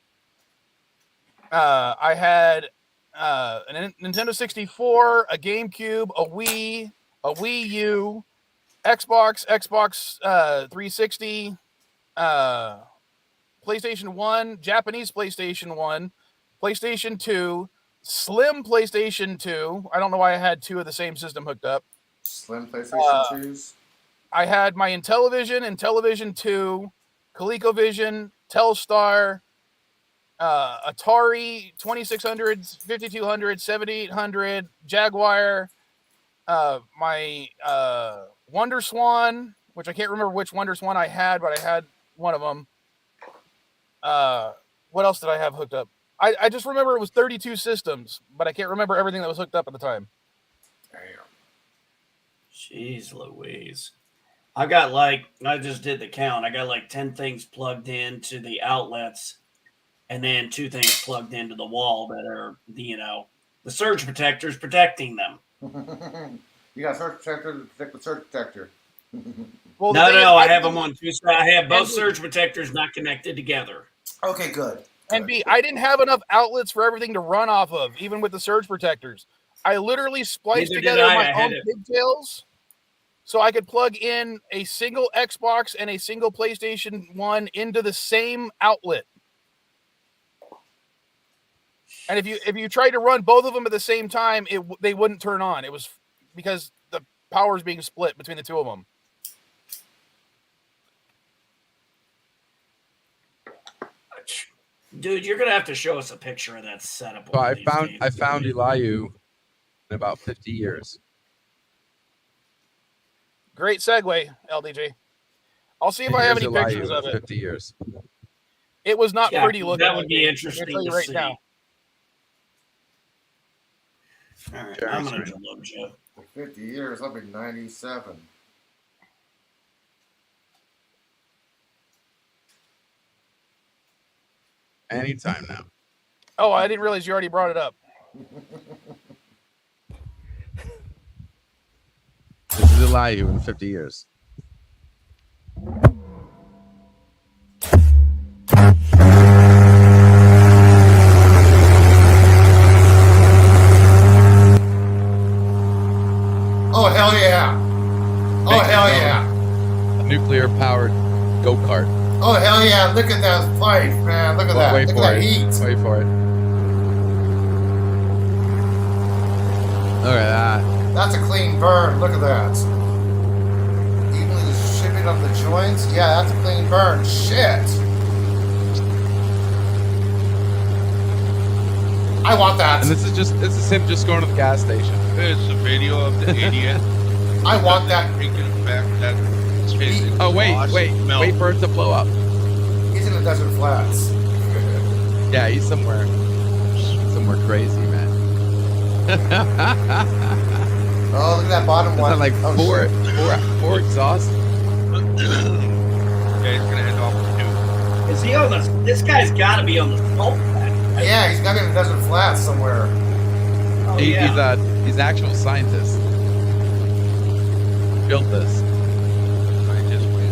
I had a Nintendo 64, a GameCube, a Wii U, Xbox 360, PlayStation 1, Japanese PlayStation 1, PlayStation 2, Slim PlayStation 2. I don't know why I had two of the same system hooked up. Slim PlayStation 2s. I had my Intellivision and Television 2, ColecoVision, Telstar, Atari 2600, 5200, 7800, Jaguar, my Wonder Swan, which I can't remember which Wonder Swan I had, but I had one of them. What else did I have hooked up? I just remember it was 32 systems, but I can't remember everything that was hooked up at the time. Damn. Jeez Louise. I just did the count. I got like 10 things plugged into the outlets and then 2 things plugged into the wall that are, the surge protectors protecting them. You got a surge protector to protect the surge protector. Well, No, I have them on 2 sides. I have both surge protectors not connected together. Okay, good. And B, I didn't have enough outlets for everything to run off of, even with the surge protectors. I literally spliced Neither did together I. my I had own it. pigtails so I could plug in a single Xbox and a single PlayStation 1 into the same outlet. And if you tried to run both of them at the same time, they wouldn't turn on. It was because the power is being split between the two of them. Dude, you're gonna have to show us a picture of that setup. So one of these days. I found Eliu in about 50 years. Great segue, LDJ. I'll see if I And have here's any Eliu pictures in of it. 50 years. It was not Yeah, pretty looking. that would be LDJ. interesting I'll tell you to right see. now. All right, Jerry I'm gonna screen. look, Joe. For 50 years, I'll be 97. Anytime now. Oh, I didn't realize you already brought it up. This is Eliu in 50 years. Oh, hell yeah. Oh, Make it hell known. yeah. Nuclear powered go-kart. Oh, hell yeah. Look at that fight, man. Look at that. Wait Look for at that it. heat. Wait for it. Look at that. That's a clean burn. Look at that. Evenly distributed on the joints. Yeah, that's a clean burn. Shit. I want that. And this is him just going to the gas station. It's a video of the idiot. I want that. Taking effect that his Oh wait exhaust melt. for it to blow up. He's in the desert flats. Yeah, he's somewhere crazy, man. Oh, look at that bottom Isn't one. that like Oh, four exhausts? Yeah, he's gonna end off with 2. Is he on the? This guy's got to be on the salt pack. shit. Yeah, he's got to be in the desert flats somewhere. Oh, yeah. He's an actual scientist. Built this.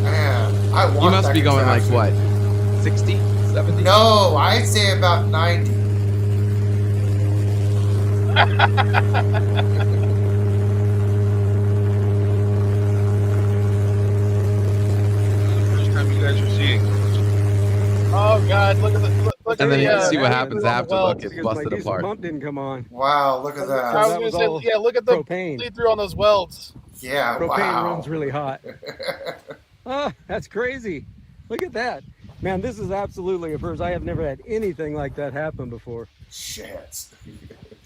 Man, I want He must that be going like contraption. what? 60? 70? No, I'd say about 90. First time you guys are seeing this. Oh God! Look at the. And then you the, see what uh, happens on the after. welds. Look, it's busted apart. Pump didn't come on. Wow, look at I that. was That gonna was say, all yeah. Look at the propane. bleed through on those welds. Yeah, Propane wow. runs really hot. Oh, that's crazy. Look at that. Man, this is absolutely a first. I have never had anything like that happen before. Shit.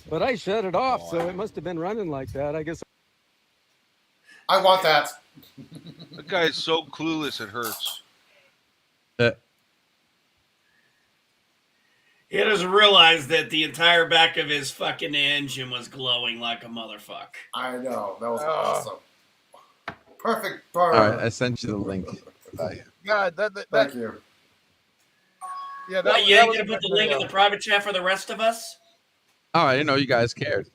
But I shut it off, so it must have been running like that. I guess. I want that. The guy is so clueless it hurts. He doesn't realize that the entire back of his fucking engine was glowing like a motherfucker. I know. That was awesome. Perfect burn. All right, I sent you the link. God, Thank you. Yeah, What, you ain't gonna put the link in the private chat for the rest of us? Oh, I didn't know you guys cared.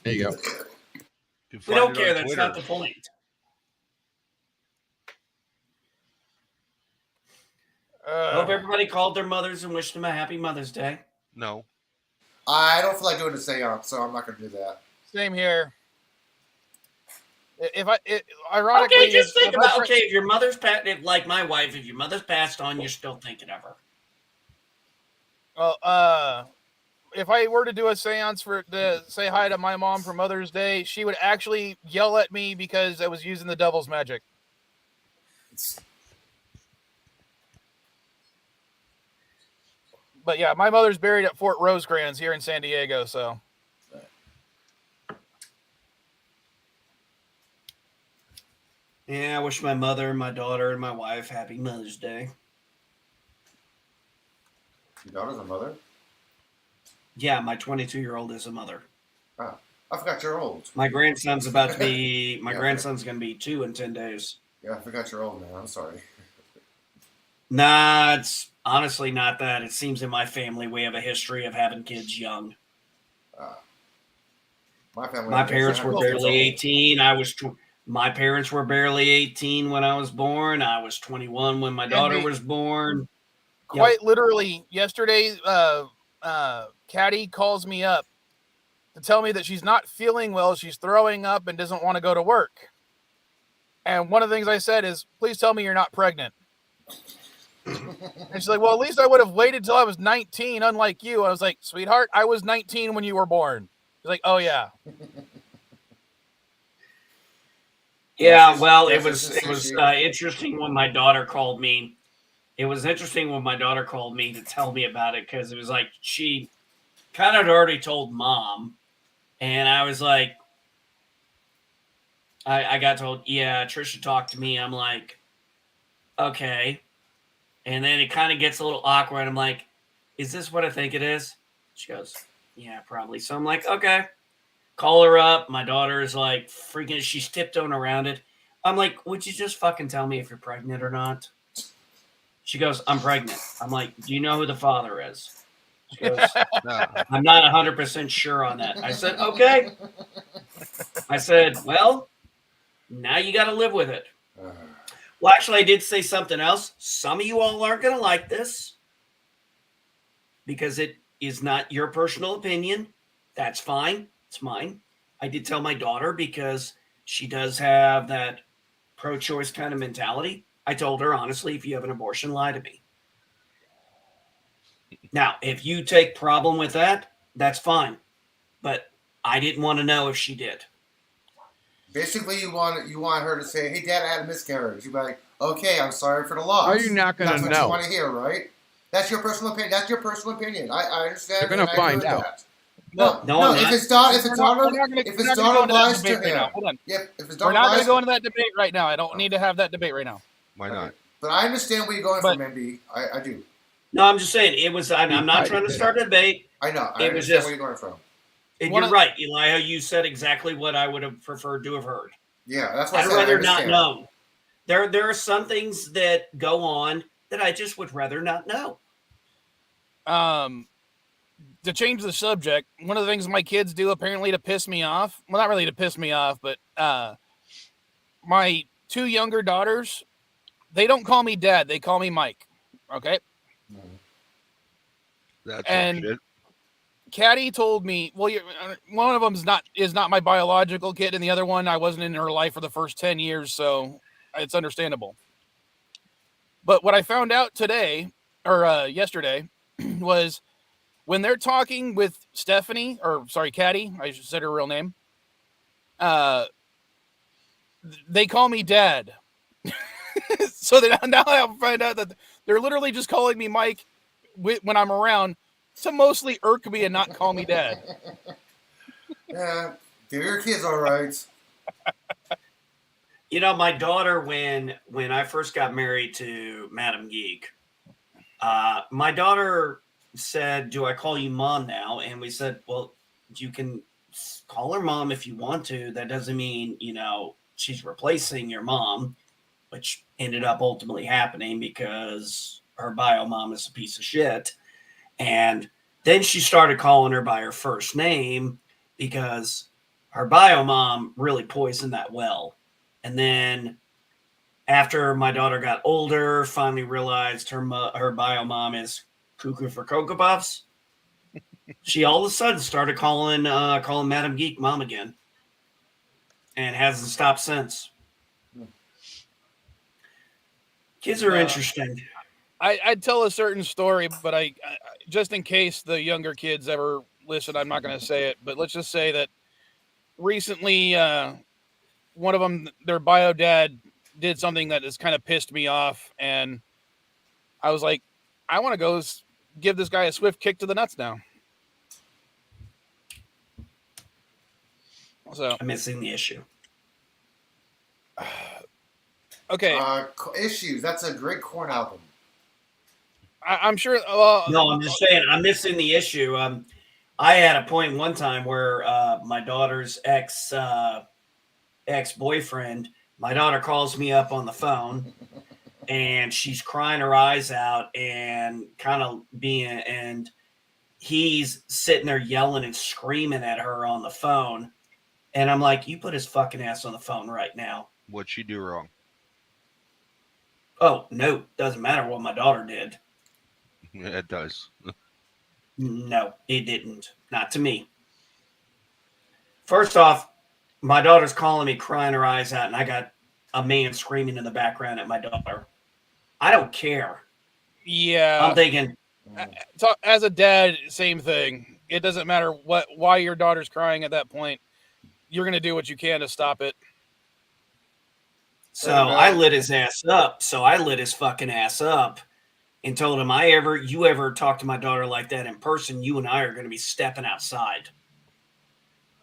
There you go. We don't care. That's not the point. I hope everybody called their mothers and wished them a happy Mother's Day. No. I don't feel like doing a seance, so I'm not going to do that. Same here. Ironically, okay, just think about if your mother's like my wife, if your mother's passed on, you're still thinking of her. Well, if I were to do a seance to say hi to my mom for Mother's Day, she would actually yell at me because I was using the devil's magic. But yeah, my mother's buried at Fort Rosecrans here in San Diego, so. Yeah, I wish my mother, my daughter, and my wife happy Mother's Day. Your daughter's a mother? Yeah, my 22-year-old is a mother. Oh, I forgot you're old. My grandson's about to be, grandson's going to be 2 in 10 days. Yeah, I forgot you're old, man. I'm sorry. Nah, it's honestly not that. It seems in my family we have a history of having kids young. My parents were barely 18. My parents were barely 18 when I was born. I was 21 when my daughter was born. Quite literally, yesterday, Caddy calls me up to tell me that she's not feeling well. She's throwing up and doesn't want to go to work. And one of the things I said is, please tell me you're not pregnant. And she's like, well, at least I would have waited till I was 19, unlike you. I was like, sweetheart, I was 19 when you were born. She's like, oh, yeah. Yeah, well, it was interesting when my daughter called me. It was interesting when my daughter called me to tell me about it because it was like she kind of had already told mom. And I was like, I got told, yeah, Trisha talked to me. I'm like, okay. And then it kind of gets a little awkward. I'm like, is this what I think it is? She goes, yeah, probably. So I'm like, okay. Call her up. My daughter is like freaking, she's tiptoeing around it. I'm like, would you just fucking tell me if you're pregnant or not? She goes, I'm pregnant. I'm like, do you know who the father is? She goes, no. I'm not 100% sure on that. I said, okay. I said, well, now you got to live with it. Well, actually, I did say something else. Some of you all aren't going to like this because it is not your personal opinion. That's fine. It's mine. I did tell my daughter because she does have that pro-choice kind of mentality. I told her, honestly, if you have an abortion, lie to me. Now, if you take problem with that, that's fine. But I didn't want to know if she did. Basically, you want her to say, hey, Dad, I had a miscarriage. You'd be like, okay, I'm sorry for the loss. Are you not going to know? That's what you want to hear, right? That's your personal opinion. That's your personal opinion. I understand. You're going to find out. That. No. If his daughter lies to him, we're not going to go into that debate right now. I don't need to have that debate right now. Why not? But I understand where you're going from, MB. I do. No, I'm just saying it was. I'm not trying to start a debate. I know. It was just where you're going from. And you're right, Eli. You said exactly what I would have preferred to have heard. Yeah, that's what I'd rather not know. There are some things that go on that I just would rather not know. To change the subject, one of the things my kids do apparently to piss me off, well, not really to piss me off, but my 2 younger daughters, they don't call me Dad. They call me Mike. Okay? That's and shit. Caddy told me, well, one of them is not my biological kid, and the other one, I wasn't in her life for the first 10 years, so it's understandable. But what I found out today, or yesterday, was when they're talking with Stephanie, or sorry, Caddy, I should say her real name, they call me Dad. So that now I find out that they're literally just calling me Mike when I'm around to mostly irk me and not call me Dad. Yeah, give your kids all right. You know, my daughter, when I first got married to Madam Geek, my daughter said, "Do I call you mom now?" And we said, "Well, you can call her mom if you want to. That doesn't mean, she's replacing your mom," which ended up ultimately happening because her bio mom is a piece of shit. And then she started calling her by her first name because her bio mom really poisoned that well. And then after my daughter got older, finally realized her bio mom is cuckoo for Cocoa Puffs. She all of a sudden started calling Madam Geek mom again, and hasn't stopped since. Kids are interesting. I'd tell a certain story, but I just in case the younger kids ever listen, I'm not going to say it. But let's just say that recently, one of them, their bio dad, did something that has kind of pissed me off, and I was like, I want to go give this guy a swift kick to the nuts now. So I'm missing the issue. Okay. Issues. That's a great Korn album. I'm sure. No, I'm just saying I'm missing the issue. I had a point one time where my daughter's ex-boyfriend, my daughter calls me up on the phone and she's crying her eyes out and and he's sitting there yelling and screaming at her on the phone. And I'm like, you put his fucking ass on the phone right now. What'd she do wrong? Oh, no, doesn't matter what my daughter did. Yeah, it does. No, it didn't. Not to me. First off, my daughter's calling me, crying her eyes out, and I got a man screaming in the background at my daughter. I don't care. Yeah. I'm thinking. So as a dad, same thing. It doesn't matter why your daughter's crying at that point. You're going to do what you can to stop it. So I lit his ass up. So I lit his fucking ass up and told him, you ever talk to my daughter like that in person, you and I are going to be stepping outside.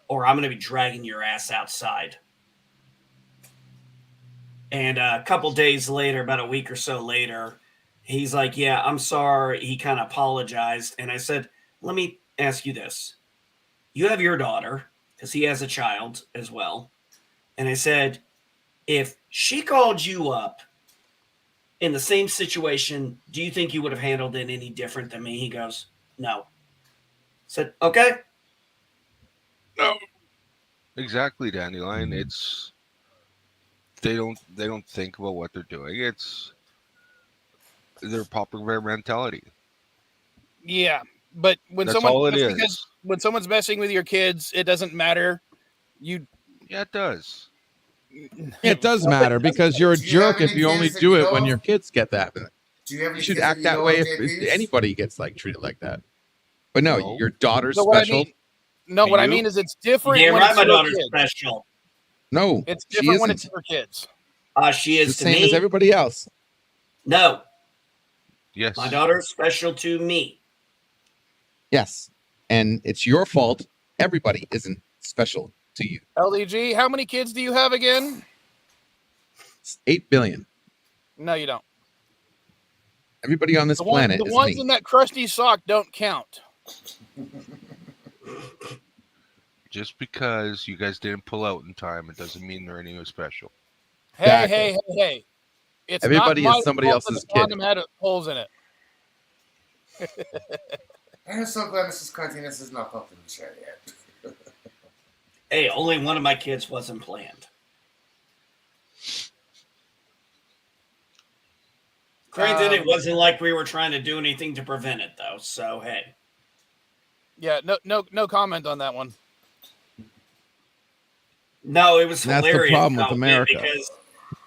Or I'm going to be dragging your ass outside. And a couple days later, about a week or so later, he's like, yeah, I'm sorry. He kind of apologized. And I said, let me ask you this. You have your daughter, because he has a child as well. And I said, if she called you up in the same situation, do you think you would have handled it any different than me? He goes, no. I said, okay. No. Exactly, Dandelion. It's they don't think about what they're doing. It's their popular mentality. Yeah, but when That's all it is. Because when someone's messing with your kids, it doesn't matter. Yeah, it does. It does matter because you're a jerk if you only do it when your kids get that. Do you have any You should kids act that that way if anybody gets like treated like that. But no, your daughter's special. What I mean is it's different. Yeah, when right. it's My your daughter's kids. special. No, It's she different when isn't. it's your kids. She is It's the to same me. as everybody else. No, Yes. my daughter's special to me. Yes, and it's your fault. Everybody isn't special to you. LDG, how many kids do you have again? It's 8 billion. No, you don't. Everybody on this planet The is ones me. in that crusty sock don't count. Just because you guys didn't pull out in time, it doesn't mean they're any special. Hey. It's Everybody not my is somebody fault that else's the kid. condom had holes in it. I'm so glad Mrs. Cardenas is not up in the chair yet. Hey, only one of my kids wasn't planned. Granted, it wasn't like we were trying to do anything to prevent it, though. So hey. Yeah, no comment on that one. No, it was That's the hilarious. problem with America. Because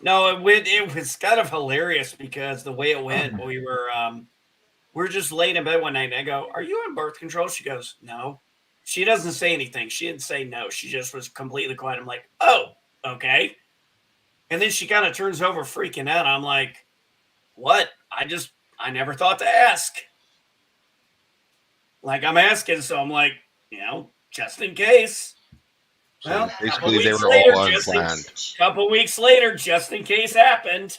it was kind of hilarious because the way it went, we were just laying in bed one night, and I go, "Are you on birth control?" She goes, "No." She doesn't say anything. She didn't say no. She just was completely quiet. I'm like, "Oh, okay." And then she kind of turns over, freaking out. I'm like, "What?" I never thought to ask. Like, I'm asking, so I'm like, just in case. So Well, basically, they weeks were later, all just in- unplanned. couple weeks later, just in case happened.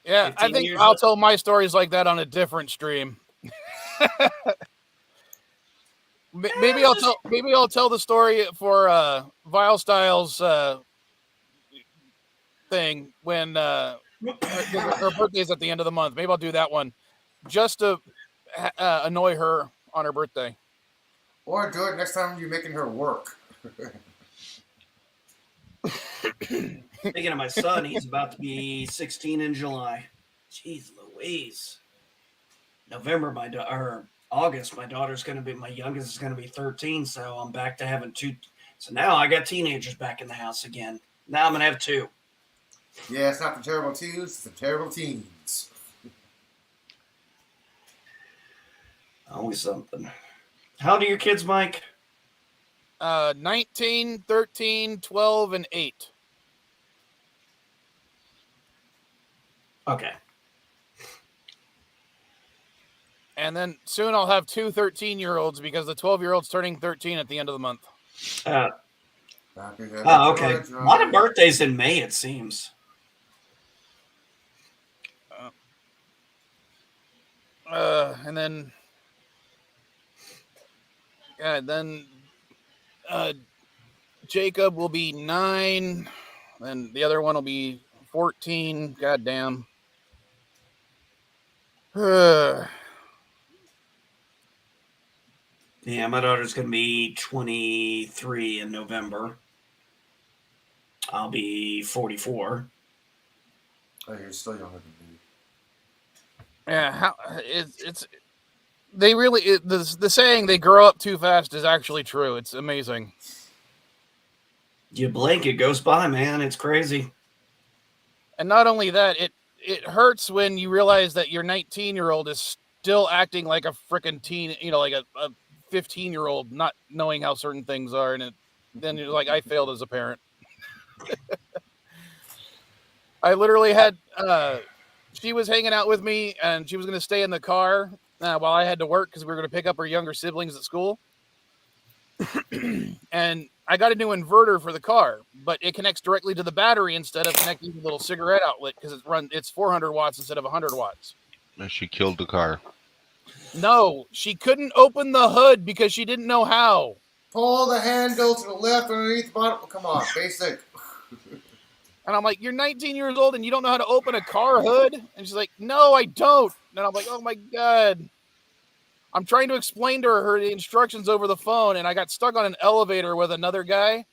Yeah, I 15 think years I'll later. tell my stories like that on a different stream. Maybe I'll tell the story for Vile Styles thing when her birthday's at the end of the month. Maybe I'll do that one just to annoy her on her birthday. Or do it next time you're making her work. Speaking of my son, he's about to be 16 in July. Jeez Louise. November, or August, my youngest is going to be 13. So I'm back to having two. So now I got teenagers back in the house again. Now I'm going to have two. Yeah, it's not the terrible twos, it's the terrible teens. Always something. How old are your kids, Mike? 19, 13, 12, and 8. Okay. And then soon I'll have two 13-year-olds because the 12-year-old's turning 13 at the end of the month. Okay. A lot of birthdays in May, it seems. And then Jacob will be 9, and the other one will be 14. God damn. Yeah, my daughter's going to be 23 in November. I'll be 44. Oh, you're still younger than me. Yeah, it's they really the saying they grow up too fast is actually true. It's amazing. You blink, it goes by, man. It's crazy. And not only that, it hurts when you realize that your 19-year-old is still acting like a freaking teen, like a 15-year-old, not knowing how certain things are, and then you're like, I failed as a parent. I literally had she was hanging out with me, and she was going to stay in the car while I had to work because we were going to pick up her younger siblings at school. And I got a new inverter for the car, but it connects directly to the battery instead of connecting to the little cigarette outlet because it's 400 watts instead of 100 watts. And she killed the car. No, she couldn't open the hood because she didn't know how. Pull the handle to the left underneath the bottom. Come on, basic. And I'm like, you're 19 years old and you don't know how to open a car hood? And she's like, no, I don't. And I'm like, oh my God. I'm trying to explain to her the instructions over the phone, and I got stuck on an elevator with another guy.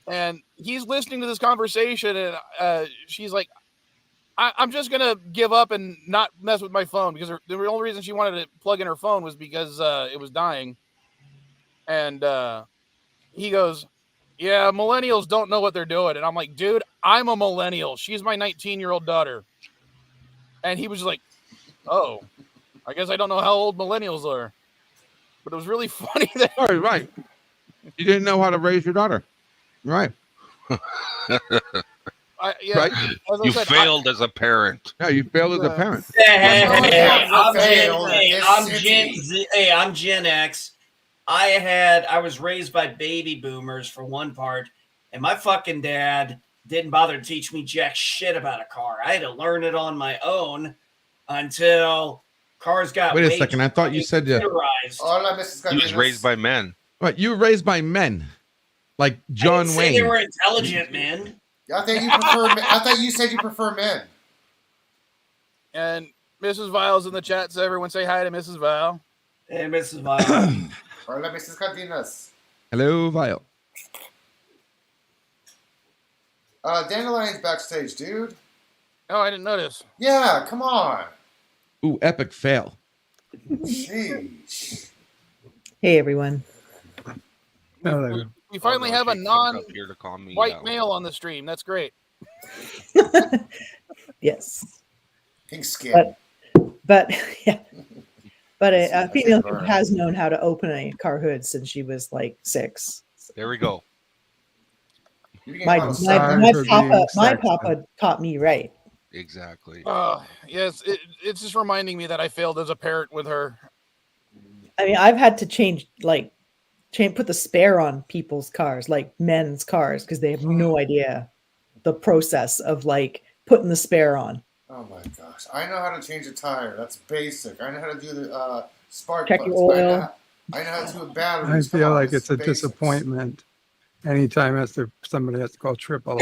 And he's listening to this conversation, and she's like, I'm just going to give up and not mess with my phone because the only reason she wanted to plug in her phone was because it was dying. And he goes, yeah, millennials don't know what they're doing. And I'm like, dude, I'm a millennial. She's my 19-year-old daughter. And he was just like, oh, I guess I don't know how old millennials are. But it was really funny that... Oh, right. You didn't know how to raise your daughter. Right. Right? You failed as a parent. Yeah, you failed as a parent. I'm Gen X. I was raised by baby boomers for one part, and my fucking dad didn't bother to teach me jack shit about a car. I had to learn it on my own until cars got. Wait a second. I thought you said He was raised by men. Right, you were raised by men, like John Wayne. They were intelligent men. I thought you said you prefer men. And Mrs. Vile's in the chat, so everyone say hi to Mrs. Vile. Hey, Mrs. Vile. Hola, Mrs. Cardenas. Hello, Vile. Dandelion's backstage, dude. Oh, I didn't notice. Yeah, come on. Ooh, epic fail. Sheesh. Hey, everyone. We finally have a non-white male on the stream. That's great. Yes. Pink skin. But yeah. But a female who has known how to open a car hood since she was like 6. There we go. My papa taught me right. Exactly. Yes, it's just reminding me that I failed as a parent with her. I mean, I've had to change like put the spare on people's cars, like men's cars, because they have no idea the process of like putting the spare on. Oh my gosh! I know how to change a tire. That's basic. I know how to do the spark Check your plugs. oil. I know how to do a I batteries. Come feel on, like this it's a is basics. disappointment anytime somebody has to call AAA.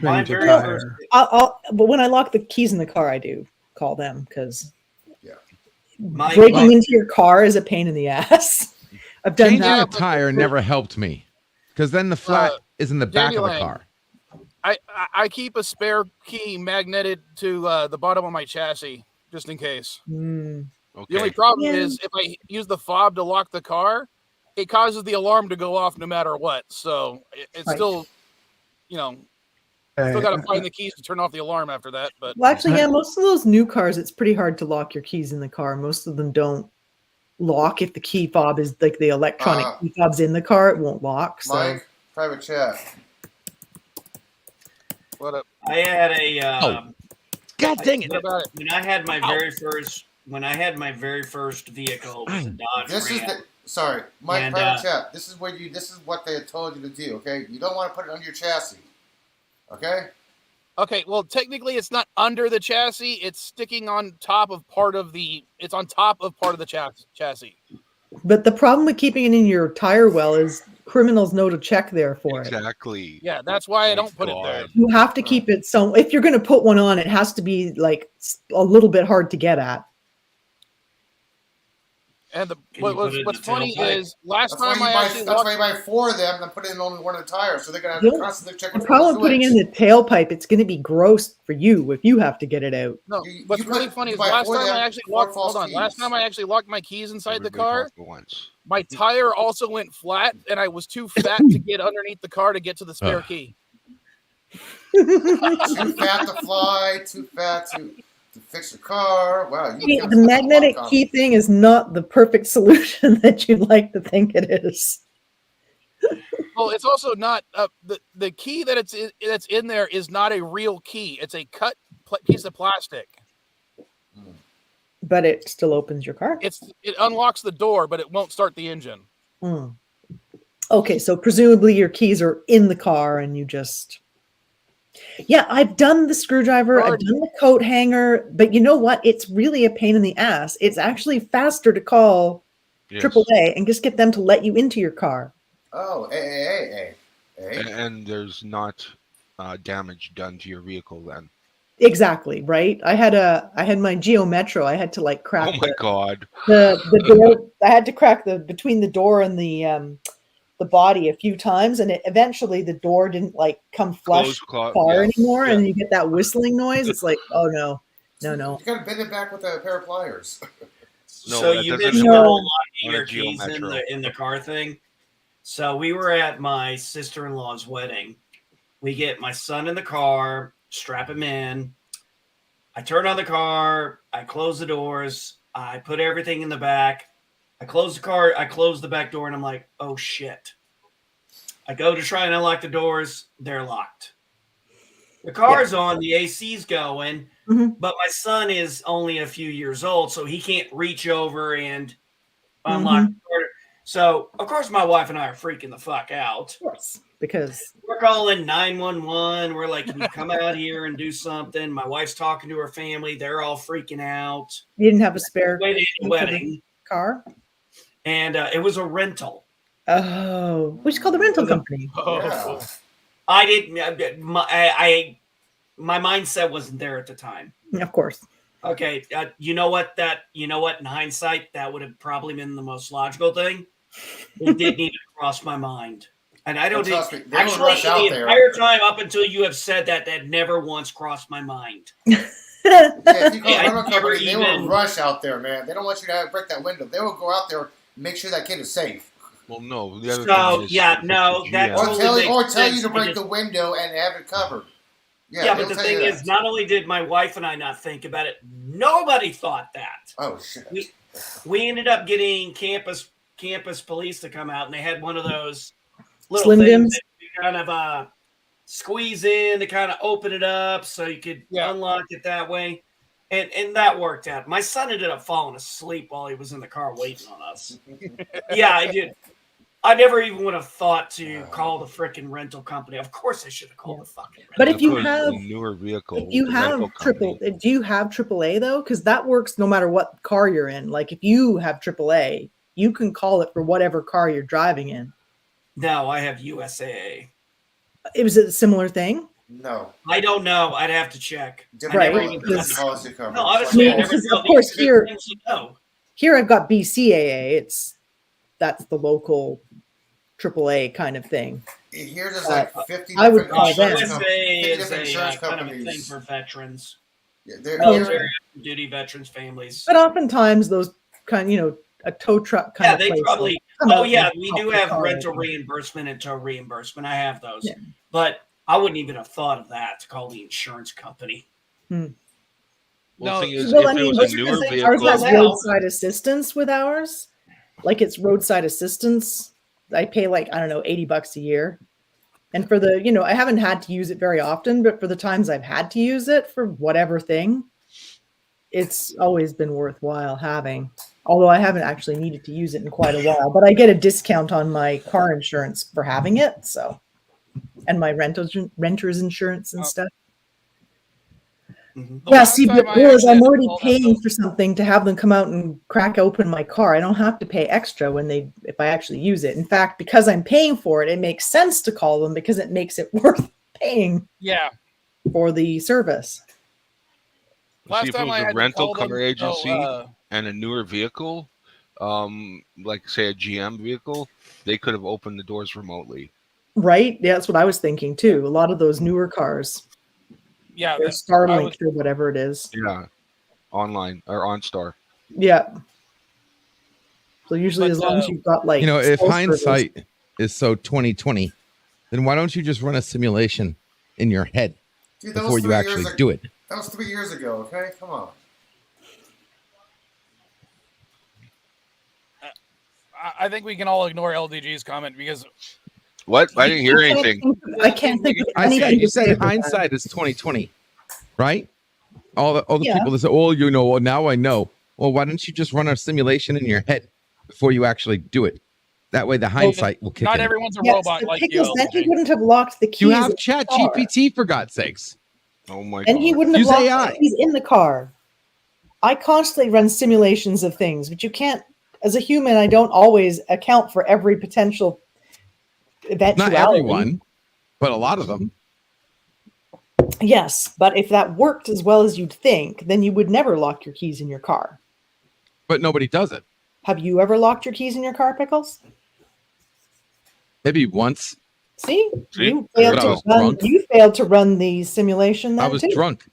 My Change a very tire. first, But when I lock the keys in the car, I do call them because my, breaking my into your car is a pain in the ass. I've done Changing that. a tire never helped me because then the flat is in the back of the Dandelion. car. I keep a spare key magneted to the bottom of my chassis just in case. Mm. The only Okay. problem Yeah. is if I use the fob to lock the car, it causes the alarm to go off no matter what. So it's Right. still, still got to find the keys to turn off the alarm after that. But Well, actually, yeah, most of those new cars, it's pretty hard to lock your keys in the car. Most of them don't lock if the key fob is like the electronic key fob's in the car. It won't lock. So Mike, private chat. what up? I had a God dang it! What about it? when I had my very first vehicle, it was a Dodge This is Ram. the sorry, Mike, And, private chat. This is what they had told you to do. Okay, you don't want to put it on your chassis. Okay. Okay, well, technically, it's not under the chassis. It's sticking on top of part of the. It's on top of part of the chassis. but the problem with keeping it in your tire well is criminals know to check there for it. Exactly. Yeah, that's why I My don't put it there. God. You have to keep it so if you're going to put one on, it has to be like a little bit hard to get at. And Can you put it in what's the funny tailpipe? is last That's why time you I buy. actually That's why locked. you buy 4 of them and put it in only one of the tires, so they gotta Yeah. constantly check. The which problem one's with putting in which. the tailpipe, it's going to be gross for you if you have to get it out. No, You- what's you really put- funny you is buy last 4 of time I them, actually 4 locked. false Hold on, last keys. time I actually locked my keys inside the Everybody car. talks at once. My tire also went flat, and I was too fat to get underneath the car to get to the spare key. Too fat to fly. Too fat to fix your car. Wow, you The magnetic key thing is not the perfect solution that you'd like to think it is. Well, it's also not the key that's in there is not a real key. It's a cut piece of plastic. But it still opens your car. It unlocks the door, but it won't start the engine. Mm. Okay, so presumably your keys are in the car and you just... Yeah, I've done the screwdriver, I've done the coat hanger, but you know what? It's really a pain in the ass. It's actually faster to call Yes. AAA and just get them to let you into your car. Oh, hey. And there's not damage done to your vehicle then. Exactly, right? I had my Geo Metro. I had to like crack Oh my God. the door. I had to crack between the door and the body a few times, and eventually the door didn't like come flush Close, car yeah. anymore, Yeah. and you get that whistling noise. It's like, oh no. You gotta bend it back with a pair of pliers. No, So that you doesn't mentioned work locking on a your Geo keys Metro. in the car thing. So we were at my sister-in-law's wedding. We get my son in the car, strap him in. I turn on the car. I close the doors. I put everything in the back. I close the car. I close the back door, and I'm like, oh shit. I go to try and unlock the doors. They're locked. The car's on. The AC's going. Mhm. But my son is only a few years old, so he can't reach over and unlock the door. So, of course, my wife and I are freaking the fuck out. Of course, because We're calling 911. We're like, can you come out here and do something? My wife's talking to her family. They're all freaking out. you didn't have a spare Way to key the for wedding. car. And it was a rental. Oh, we should call the rental company. Yeah. I didn't, my mindset wasn't there at the time. Of course. Okay, you know what? In hindsight, that would have probably been the most logical thing. It didn't even cross my mind, and I don't Trust me, they don't actually rush out the there. entire time up until you have said that never once crossed my mind. Yeah, if you call I a rental never company, they will even- rush out there, man. They don't want you to break that window. They will go out there and make sure that kid is safe. Well, no. The other So, thing is, yeah, if no, it's a that GM, totally Or makes tell sense. you to I break just- the window and have it covered. Yeah, but they'll the tell thing you is, that. not only did my wife and I not think about it, nobody thought that. Oh shit. We ended up getting campus police to come out, and they had one of those little Slim things Jims? that you kind of squeeze in to kind of open it up so you could unlock it that way. And that worked out. My son ended up falling asleep while he was in the car waiting on us. Yeah, I did. I never even would have thought to call the freaking rental company. Of course, I should have called the fucking rental. But if you Opposed to have a newer vehicle, if you the have rental company. do you have AAA though? Because that works no matter what car you're in. Like if you have AAA, you can call it for whatever car you're driving in. No, I have USAA. It was a similar thing. No. I don't know. I'd have to check. Different Right, never even because- touched- policy coverage. No, honestly, I Yeah, never because know. of course These are here- things you know. Here I've got BCAA. That's the local AAA kind of thing. Here there's like 50 I would different call insurance them. companies. USAA 50 is different a insurance kind of a thing companies. for veterans, Yeah, they're military here. active duty veterans families. But oftentimes those kind, a tow truck kind Yeah, of they place will probably. come Oh out yeah, and we help do the have car rental over. reimbursement and tow reimbursement. I have those, Yeah. but I wouldn't even have thought of that to call the insurance company. Well, No, the thing is, Well, if I it mean, was what's a your newer thing? Ours vehicle, has now- roadside assistance with ours. Like it's roadside assistance. I pay like, I don't know, $80 a year. And for the, I haven't had to use it very often, but for the times I've had to use it for whatever thing, it's always been worthwhile having. Although I haven't actually needed to use it in quite a while, but I get a discount on my car insurance for having it. So, and my renter's insurance and Oh. stuff. Mhm. The Yeah, last see, time but I Will, actually I'm had to already call that, paying though- for something to have them come out and crack open my car. I don't have to pay extra if I actually use it. In fact, because I'm paying for it, it makes sense to call them because it makes it worth paying Yeah. for the service. Last see if it time was I a had to rental call them, car agency so, and a newer vehicle, like say a GM vehicle, they could have opened the doors remotely. Right? Yeah, that's what I was thinking too. A lot of those newer cars, yeah, they're I Starlink was- or whatever it is. Yeah, online or OnStar. Yeah. So usually, But, as long as you've got like, If cell service- hindsight is so 2020, then why don't you just run a simulation in your head Dude, that before was you 3 actually years do it? That was 3 years ago. Okay, come on. I think we can all ignore LDG's comment because What? I didn't hear I can't anything. think- I can't think of I said, anything you to say say about that. hindsight is 2020, right? All the Yeah. people that say, "Oh, well, now I know." Well, why don't you just run a simulation in your head before you actually do it? That way, the hindsight will kick not in. everyone's a Yes, robot but like you. Pickles, then he LDG. wouldn't have locked the keys. You in have the Chat car. GPT for God's sakes. Oh my And he god! wouldn't have Use locked AI. the keys in the car. I constantly run simulations of things, but you can't. As a human, I don't always account for every potential eventuality. Not everyone, but a lot of them. Yes, but if that worked as well as you'd think, then you would never lock your keys in your car. But nobody does it. Have you ever locked your keys in your car, Pickles? Maybe once. See, See? you failed But I to was run. drunk. You failed to run the simulation. Then I was too. drunk.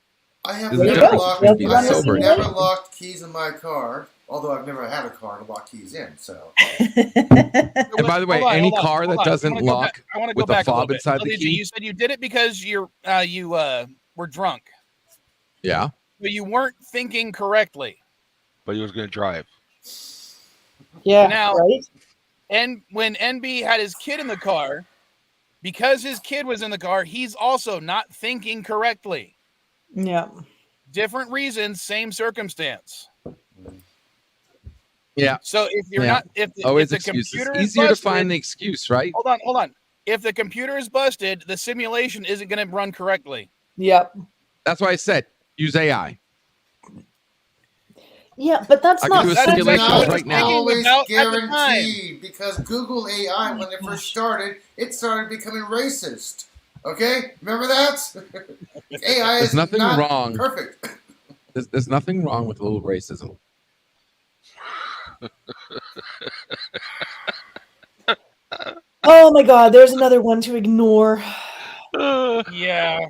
I have There's a never difference locked. between being I have sober and never drunk. locked keys in my car. Although I've never had a car to lock keys in. So And by the way, Hold on, any hold on, car hold that on. doesn't I wanna go lock back- I want to go with a back a little fob bit. inside the LDG, key. you said you did it because you were drunk, Yeah. but you weren't thinking correctly. But he was going to drive. Yeah. Now- right. And when NB had his kid in the car, because his kid was in the car, he's also not thinking correctly. Yeah. Different reasons, same circumstance. Yeah. So if you're Yeah. not, if the, Always if the excuses. computer is Easier to busted, find the excuse, right? hold on. If the computer is busted, the simulation isn't going to run correctly. Yep. That's why I said use AI. Yeah, but that's I not. can do a That's simulation exactly what I right was now. thinking always about at the time. guaranteed because Google AI, when it first started, it started becoming racist. Okay, remember that? AI is There's nothing not wrong. perfect. There's nothing wrong with a little racism. Oh my God, there's another one to ignore. Yeah.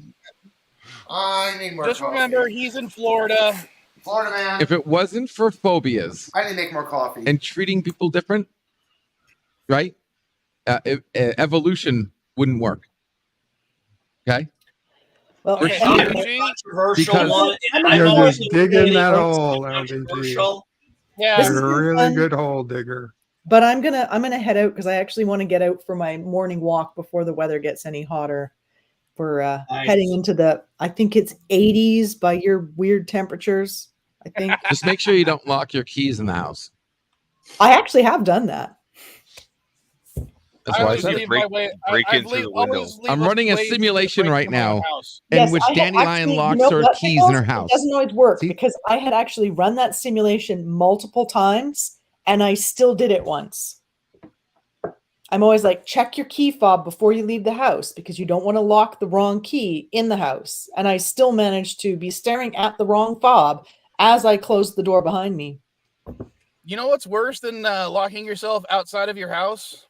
I need more Just coffee. remember, he's in Florida. Florida man. If it wasn't for phobias I need to make more coffee. and treating people different, right? Evolution wouldn't work. Okay. Well, Okay, Okay, I'm LDG? a controversial Because- one. I'm I've You're always just been digging that really hole, LDG. controversial. Yeah. This You're a is really fun. good hole digger. but I'm gonna head out because I actually want to get out for my morning walk before the weather gets any hotter. We're Nice. heading into I think it's 80s by your weird temperatures. I think Just make sure you don't lock your keys in the house. I actually have done that. That's I why I always said leave it. my way. break I into leave, the window. always leave I'm running a way to the simulation break right into my own now house. in Yes, which I had Dandelion actually- locks you know her what, keys in her Pickles? house. It doesn't always work See? because I had actually run that simulation multiple times and I still did it once. I'm always like, check your key fob before you leave the house because you don't want to lock the wrong key in the house. And I still managed to be staring at the wrong fob as I closed the door behind me. You know what's worse than locking yourself outside of your house?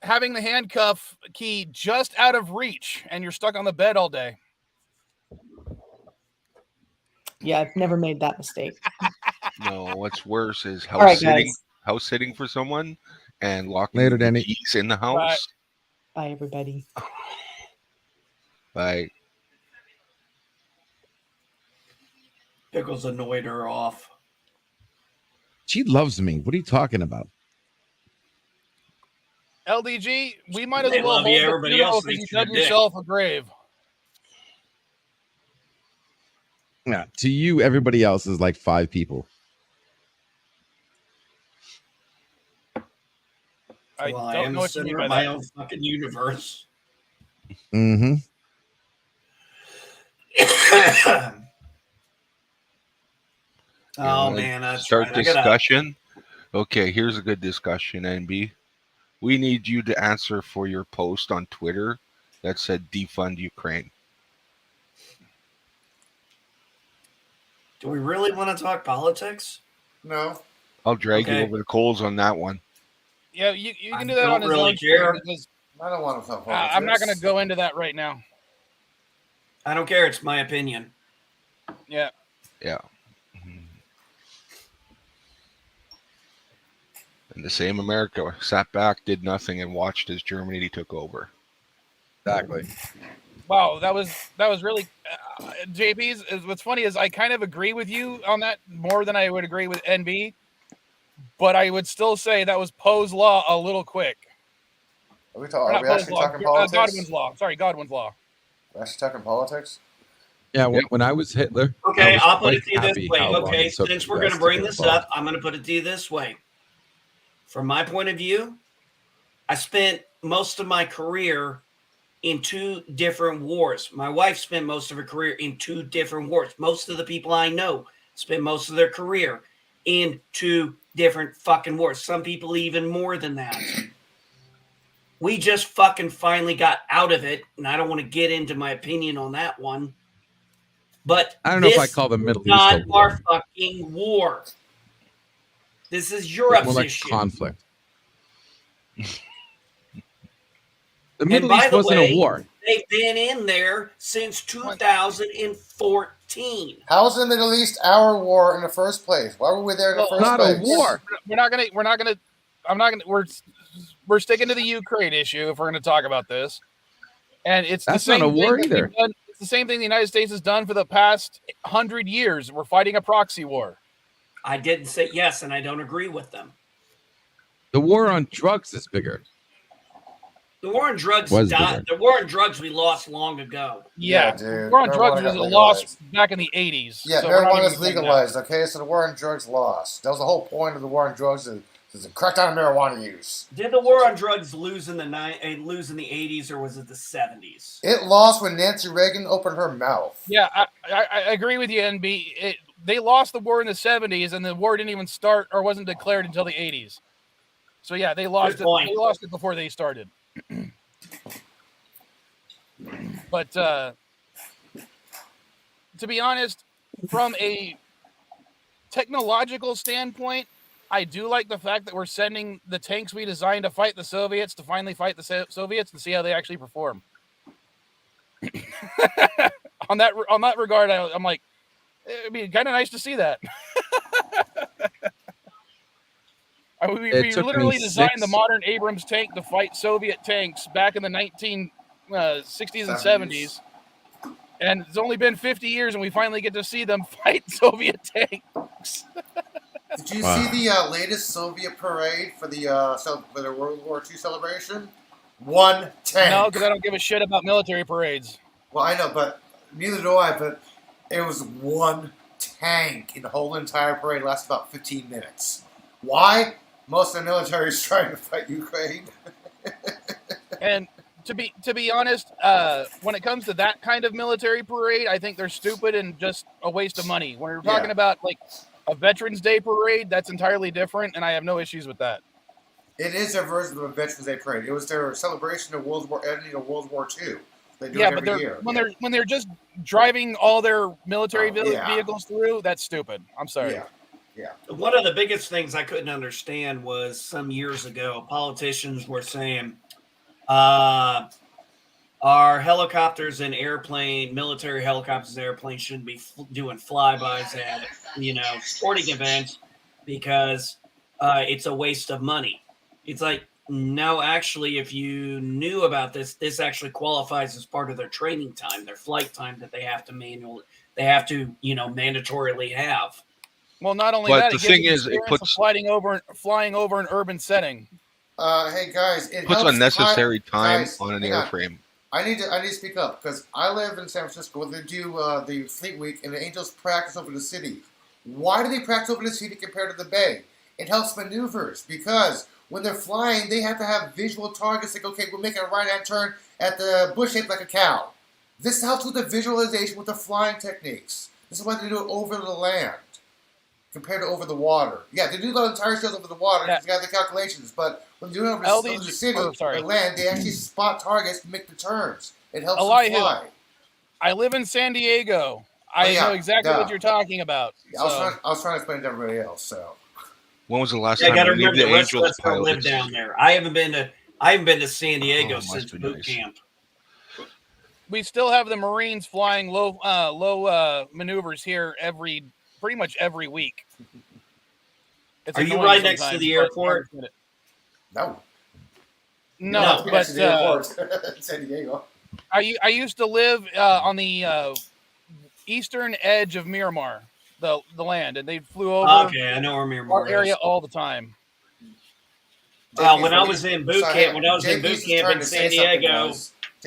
Having the handcuff key just out of reach and you're stuck on the bed all day. Yeah, I've never made that mistake. No, what's worse is All right, house sitting for someone and locking Later, the Danny. keys in the house. Bye, everybody. Bye. Pickles annoyed her off. She loves me. What are you talking about? LDG, we might as They well love you, hold the everybody funeral else because you thinks you're a dug dick. yourself a grave. Yeah, to you, everybody else is like 5 people. I Well, I don't am know the what you mean center by of my that. own fucking universe. Mm-hmm. Oh man, that's Start right. I gotta. discussion. Okay, here's a good discussion, NB. We need you to answer for your post on Twitter that said defund Ukraine. Do we really want to talk politics? No. I'll drag you Okay. over the coals on that one. Yeah, you I can do that don't on his really own stream care. because I don't want to talk I'm not going to politics. go into that right now. I don't care. It's my opinion. Yeah. Yeah. And the same America sat back, did nothing, and watched as Germany took over. Exactly. Wow, that was really JP's. What's funny is I kind of agree with you on that more than I would agree with NB, but I would still say that was Poe's law a little quick. Are we, Or are not we Poe's actually law, talking politics? Godwin's law. Sorry, Godwin's law. We're actually talking politics? Yeah, when I was Hitler, I Okay, was I'll put quite it to you this happy way. how long Okay, it took since the we're going US to bring get this involved. up, I'm going to put it to you this way. From my point of view, I spent most of my career in 2 different wars. My wife spent most of her career in 2 different wars. Most of the people I know spend most of their career in 2 different fucking wars. Some people even more than that. We just fucking finally got out of it, and I don't want to get into my opinion on that one. But I don't know if I this call the Middle is not East a war. our fucking war. This is It's Europe's more like issue. conflict. The And Middle by East the wasn't way, a war. they've been in there since 2014. How was the Middle East our war in the first place? Why were we there in the Well, first not a place? war. We're not gonna. I'm not gonna. We're sticking to the Ukraine issue if we're gonna talk about this. And it's That's the same not a war thing that either. we've done. It's the same thing the United States has done for the past 100 years. We're fighting a proxy war. I didn't say yes, and I don't agree with them. The war on drugs is bigger. The war on drugs Was died. bigger. The war on drugs we lost long ago. Yeah, dude. war on Marijuana drugs got was a loss legalized. back in the 80s. Yeah, so we're not marijuana's even doing that. legalized, okay? So the war on drugs lost. That was the whole point of the war on drugs is to crack down on marijuana use. Did the war on drugs lose in the 80s, or was it the 70s? It lost when Nancy Reagan opened her mouth. Yeah, I agree with you, NB. They lost the war in the 70s, and the war didn't even start or wasn't declared until the 80s. So yeah, they lost Good it. point. They lost it before they started. But to be honest, from a technological standpoint, I do like the fact that we're sending the tanks we designed to fight the Soviets to finally fight the Soviets and see how they actually perform. on that regard, I'm like, it'd be kind of nice to see that. We literally designed the modern Abrams tank to fight Soviet tanks back in the 1960s and 70s. And it's only been 50 years, and we finally get to see them fight Soviet tanks. Did you see the latest Soviet parade for the World War II celebration? 1 tank. No, because I don't give a shit about military parades. Well, I know, but neither do I. But it was 1 tank in the whole entire parade. Lasted about 15 minutes. Why? Most of the military is trying to fight Ukraine. And to be honest, when it comes to that kind of military parade, I think they're stupid and just a waste of money. When you're talking about like a Veterans Day parade, that's entirely different, and I have no issues with that. It is a version of a Veterans Day parade. It was their celebration of ending of World War II. They do it every year. When they're just driving all their military vehicles through, that's stupid. I'm sorry. Yeah. One of the biggest things I couldn't understand was some years ago, politicians were saying, our helicopters and military helicopters and airplanes shouldn't be doing flybys at, sporting events because it's a waste of money. It's like, no, actually, if you knew about this actually qualifies as part of their training time, their flight time that they have to mandatorily have. Well, not only that, the thing is, it puts flying over an urban setting. Hey guys, it puts helps unnecessary time on an airframe. I need to speak up because I live in San Francisco. They do the Fleet Week, and the Angels practice over the city. Why do they practice over the city compared to the Bay? It helps maneuvers because when they're flying, they have to have visual targets. Like, okay, we're making a right-hand turn at the bush shaped like a cow. This helps with the visualization with the flying techniques. This is why they do it over the land compared to over the water. Yeah, they do the entire shows over the water because they got the calculations. But when they're doing it over the city or land, they actually spot targets to make the turns. It helps them fly. I live in San Diego. I know exactly what you're talking about. Yeah, I was trying to explain to everybody else. So. When was the last time I got to you remember the rest of us don't live down there. I haven't been to San Diego since boot camp. We still have the Marines flying low maneuvers here pretty much every week. Are you right next to the airport? No, but San Diego. I used to live on the eastern edge of Miramar. The land, and they flew over. Okay, I know where Miramar area all the time. When I was in boot camp in San Diego,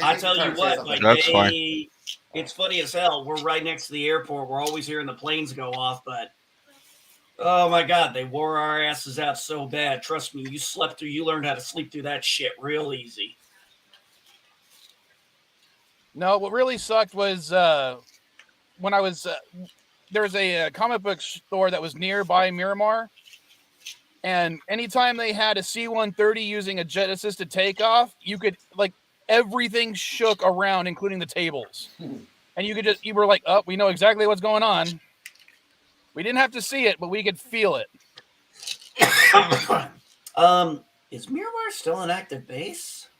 I tell you what, it's funny as hell. We're right next to the airport. We're always hearing the planes go off, but oh my God, they wore our asses out so bad. Trust me, you learned how to sleep through that shit real easy. No, what really sucked was when I was. There was a comic book store that was nearby Miramar, and anytime they had a C-130 using a jet-assisted takeoff, you could, everything shook around, including the tables. And you were like, oh, we know exactly what's going on. We didn't have to see it, but we could feel it. Is Miramar still an active base?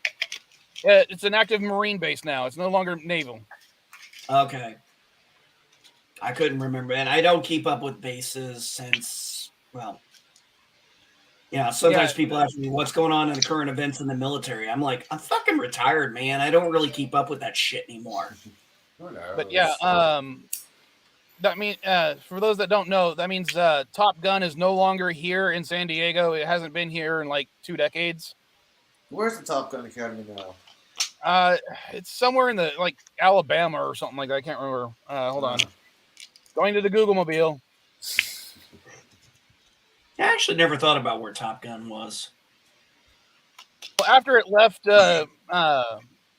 It's an active Marine base now. It's no longer naval. Okay. I couldn't remember, and I don't keep up with bases since, sometimes people ask me what's going on in the current events in the military. I'm like, I'm fucking retired, man. I don't really keep up with that shit anymore. But that means, for those that don't know, that means Top Gun is no longer here in San Diego. It hasn't been here in 2 decades. Where's the Top Gun Academy now? It's somewhere in the Alabama or something like that. I can't remember. Hold on. Going to the Google Mobile. I actually never thought about where Top Gun was. Well, after it left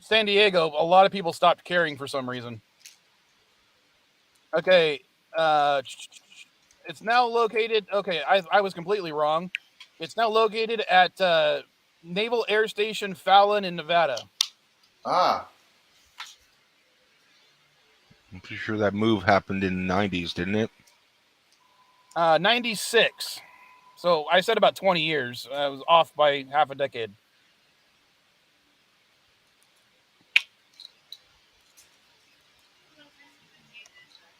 San Diego, a lot of people stopped caring for some reason. Okay. It's now located. Okay, I was completely wrong. It's now located at Naval Air Station Fallon in Nevada. Ah. I'm pretty sure that move happened in the 90s, didn't it? 96. So I said about 20 years. I was off by half a decade.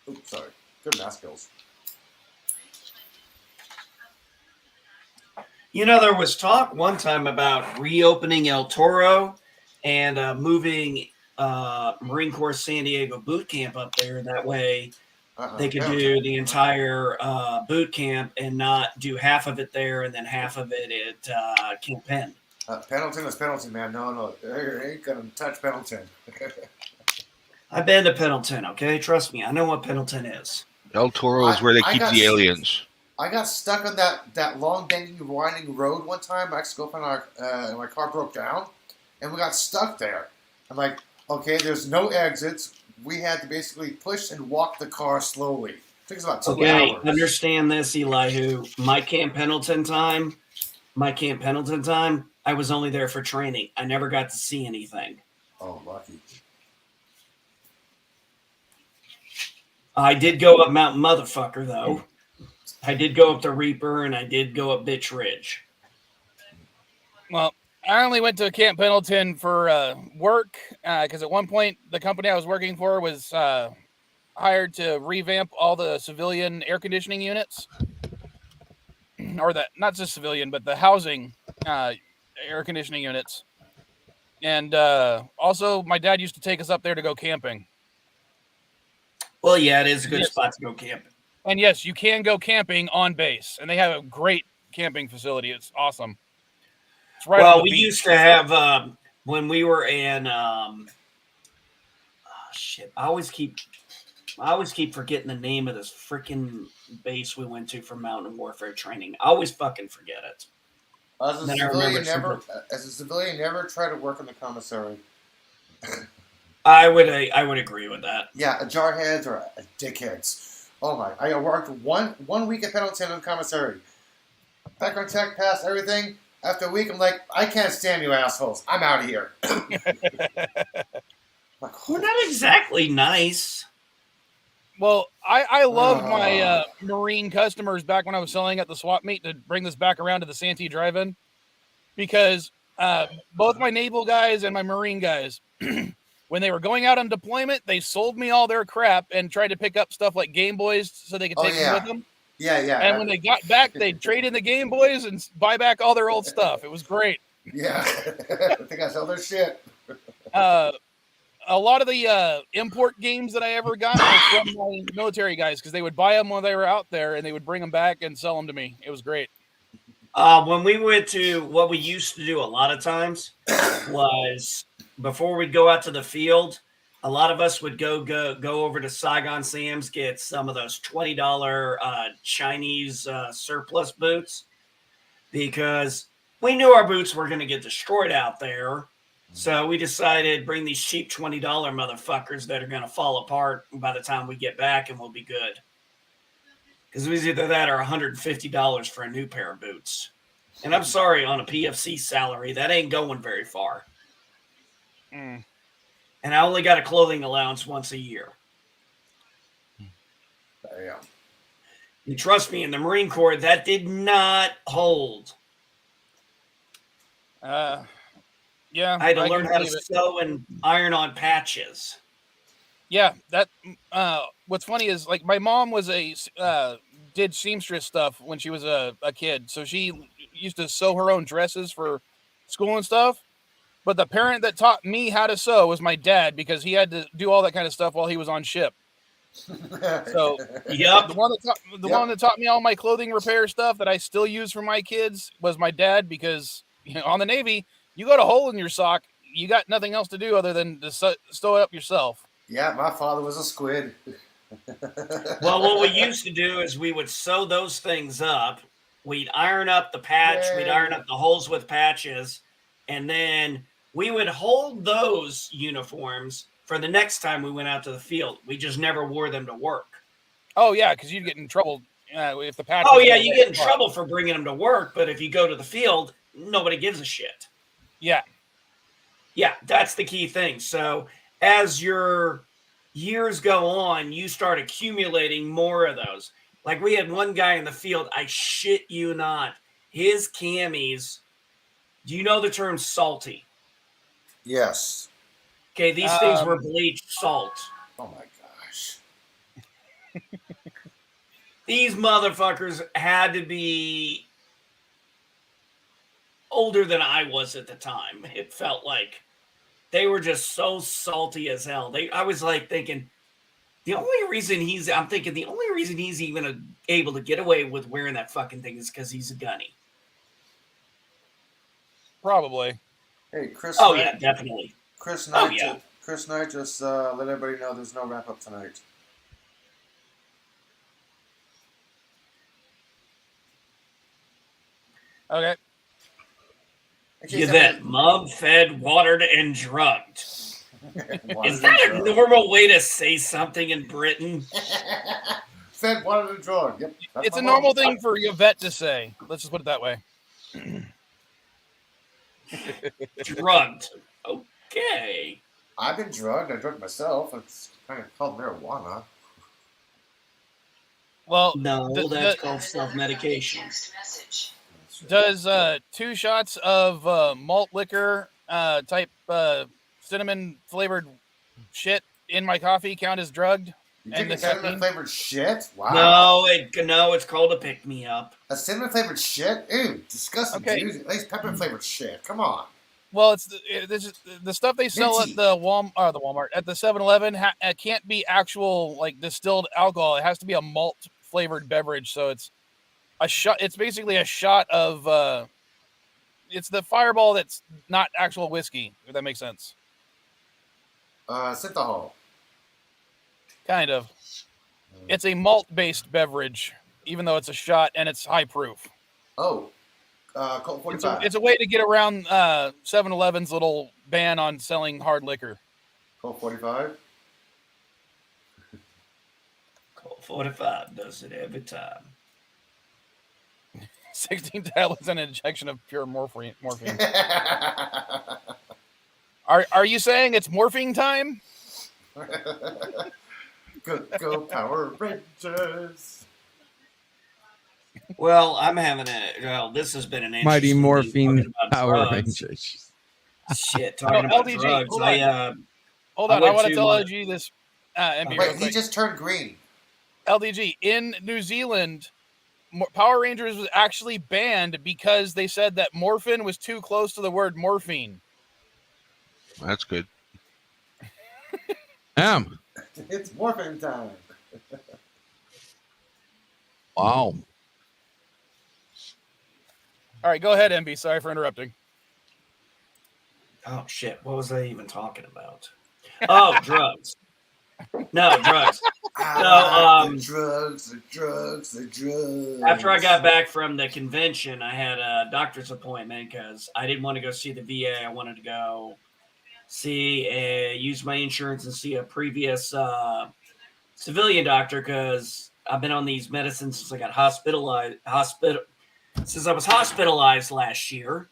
Oops, sorry. Good math skills. There was talk one time about reopening El Toro and moving Marine Corps San Diego boot camp up there. That way they could do the entire boot camp and not do half of it there and then half of it at Camp Penn. Pendleton is Pendleton, man. No. You ain't going to touch Pendleton. I've been to Pendleton, okay? Trust me. I know what Pendleton is. El Toro is where they keep the aliens. I got stuck on that long, bending, winding road one time. My ex-girlfriend and my car broke down, and we got stuck there. I'm like, okay, there's no exits. We had to basically push and walk the car slowly. It took us about 2 hours. Understand this, Elihu. My Camp Pendleton time, I was only there for training. I never got to see anything. Oh, lucky. I did go up Mount Motherfucker, though. I did go up the Reaper, and I did go up Bitch Ridge. Well, I only went to Camp Pendleton for work because at one point the company I was working for was hired to revamp all the civilian air conditioning units, or not just civilian, but the housing air conditioning units. And also, my dad used to take us up there to go camping. Well, yeah, it is a good spot to go camping. And yes, you can go camping on base, and they have a great camping facility. It's awesome. It's right on the we beach. used to have when we were in. Shit! I always keep forgetting the name of this freaking base we went to for mountain warfare training. I always fucking forget it. As a civilian, never try to work in the commissary. I would agree with that. Yeah, jarheads or dickheads. Oh my! I worked one week at Pendleton in commissary. Background check, passed everything. After a week, I'm like, I can't stand you assholes. I'm out of here. We're not exactly nice. Well, I loved my Marine customers back when I was selling at the swap meet, to bring this back around to the Santee drive-in, because both my naval guys and my Marine guys, when they were going out on deployment, they sold me all their crap and tried to pick up stuff like Game Boys so they could take them with them. Yeah. And when they got back, they'd trade in the Game Boys and buy back all their old stuff. It was great. Yeah. I think I sell their shit. A lot of the import games that I ever got were from my military guys, because they would buy them while they were out there and they would bring them back and sell them to me. It was great. When we went to, what we used to do a lot of times was, before we'd go out to the field, a lot of us would go over to Saigon Sam's, get some of those $20 Chinese surplus boots, because we knew our boots were going to get destroyed out there. So we decided bring these cheap $20 motherfuckers that are going to fall apart by the time we get back, and we'll be good. Because it was either that or $150 for a new pair of boots. And I'm sorry, on a PFC salary, that ain't going very far. And I only got a clothing allowance once a year. Damn. And trust me, in the Marine Corps, that did not hold. Yeah, I had to learn how to sew and iron on patches. Yeah, that. What's funny is, like, my mom was did seamstress stuff when she was a kid, so she used to sew her own dresses for school and stuff. But the parent that taught me how to sew was my dad, because he had to do all that kind of stuff while he was on ship. So, yep. The one that taught me all my clothing repair stuff that I still use for my kids was my dad, because on the Navy, you got a hole in your sock, you got nothing else to do other than to sew it up yourself. Yeah, my father was a squid. Well, what we used to do is we would sew those things up. We'd iron up the patch. Yay. We'd iron up the holes with patches. And then we would hold those uniforms for the next time we went out to the field. We just never wore them to work. Oh, yeah, because you'd get in trouble if the patch. Oh, yeah, you get in trouble for bringing them to work. But if you go to the field, nobody gives a shit. Yeah. Yeah, that's the key thing. So as your years go on, you start accumulating more of those. Like, we had one guy in the field, I shit you not, his camis, do you know the term salty? Yes. Okay, these things were bleached salt. Oh my gosh. These motherfuckers had to be older than I was at the time. It felt like they were just so salty as hell. I was like thinking, the only reason he's even able to get away with wearing that fucking thing is because he's a gunny. Probably. Hey, Chris. Oh, Knight, yeah, definitely. Chris Knight. Oh, yeah. Chris Knight just let everybody know there's no wrap up tonight. Okay. Yvette, mom fed, watered, and drugged. Watered Is that and a drugged. normal way to say something in Britain? Fed, watered, and drugged. Yep. That's It's my a mom. normal thing for Yvette to say. Let's just put it that way. Drugged. Okay. I've been drugged. I drugged myself. It's kind of called marijuana. Well, No, that's called self-medication. does 2 shots of malt liquor type cinnamon flavored shit in my coffee count as drugged? You And drinking the cinnamon caffeine? flavored shit? Wow. No, it's called a pick-me-up. A cinnamon flavored shit? Ew, disgusting. Okay. Dude. At least pepper flavored shit. Come on. Well, it's the stuff they sell Minty. at the Walmart at the 7-Eleven. It can't be actual like distilled alcohol. It has to be a malt flavored beverage. So it's a shot. It's basically a shot of. It's the Fireball that's not actual whiskey. If that makes sense. Synthahol. Kind of. It's a malt based beverage, even though it's a shot and it's high proof. Oh. Colt 45. It's a way to get around 7-Eleven's little ban on selling hard liquor. Colt 45. Colt 45 does it every time. 16 tablets and an injection of pure morphine. Are you saying it's morphine time? Go Power Rangers. Well, I'm having this has been an interesting Mighty thing Morphine talking about Power drugs. Rangers. Shit, talking about LDG, drugs. hold on. Hold on, I went want to to tell my- LG this. MB, real Wait, he quick. just turned green. LDG in New Zealand, Power Rangers was actually banned because they said that morphin was too close to the word morphine. That's good. It's morphine time. Wow. All right, go ahead, MB. Sorry for interrupting. Oh shit! What was I even talking about? Oh, drugs. No, drugs. The drugs. After I got back from the convention, I had a doctor's appointment because I didn't want to go see the VA. I wanted to go use my insurance and see a previous civilian doctor because I've been on these medicines since I got since I was hospitalized last year.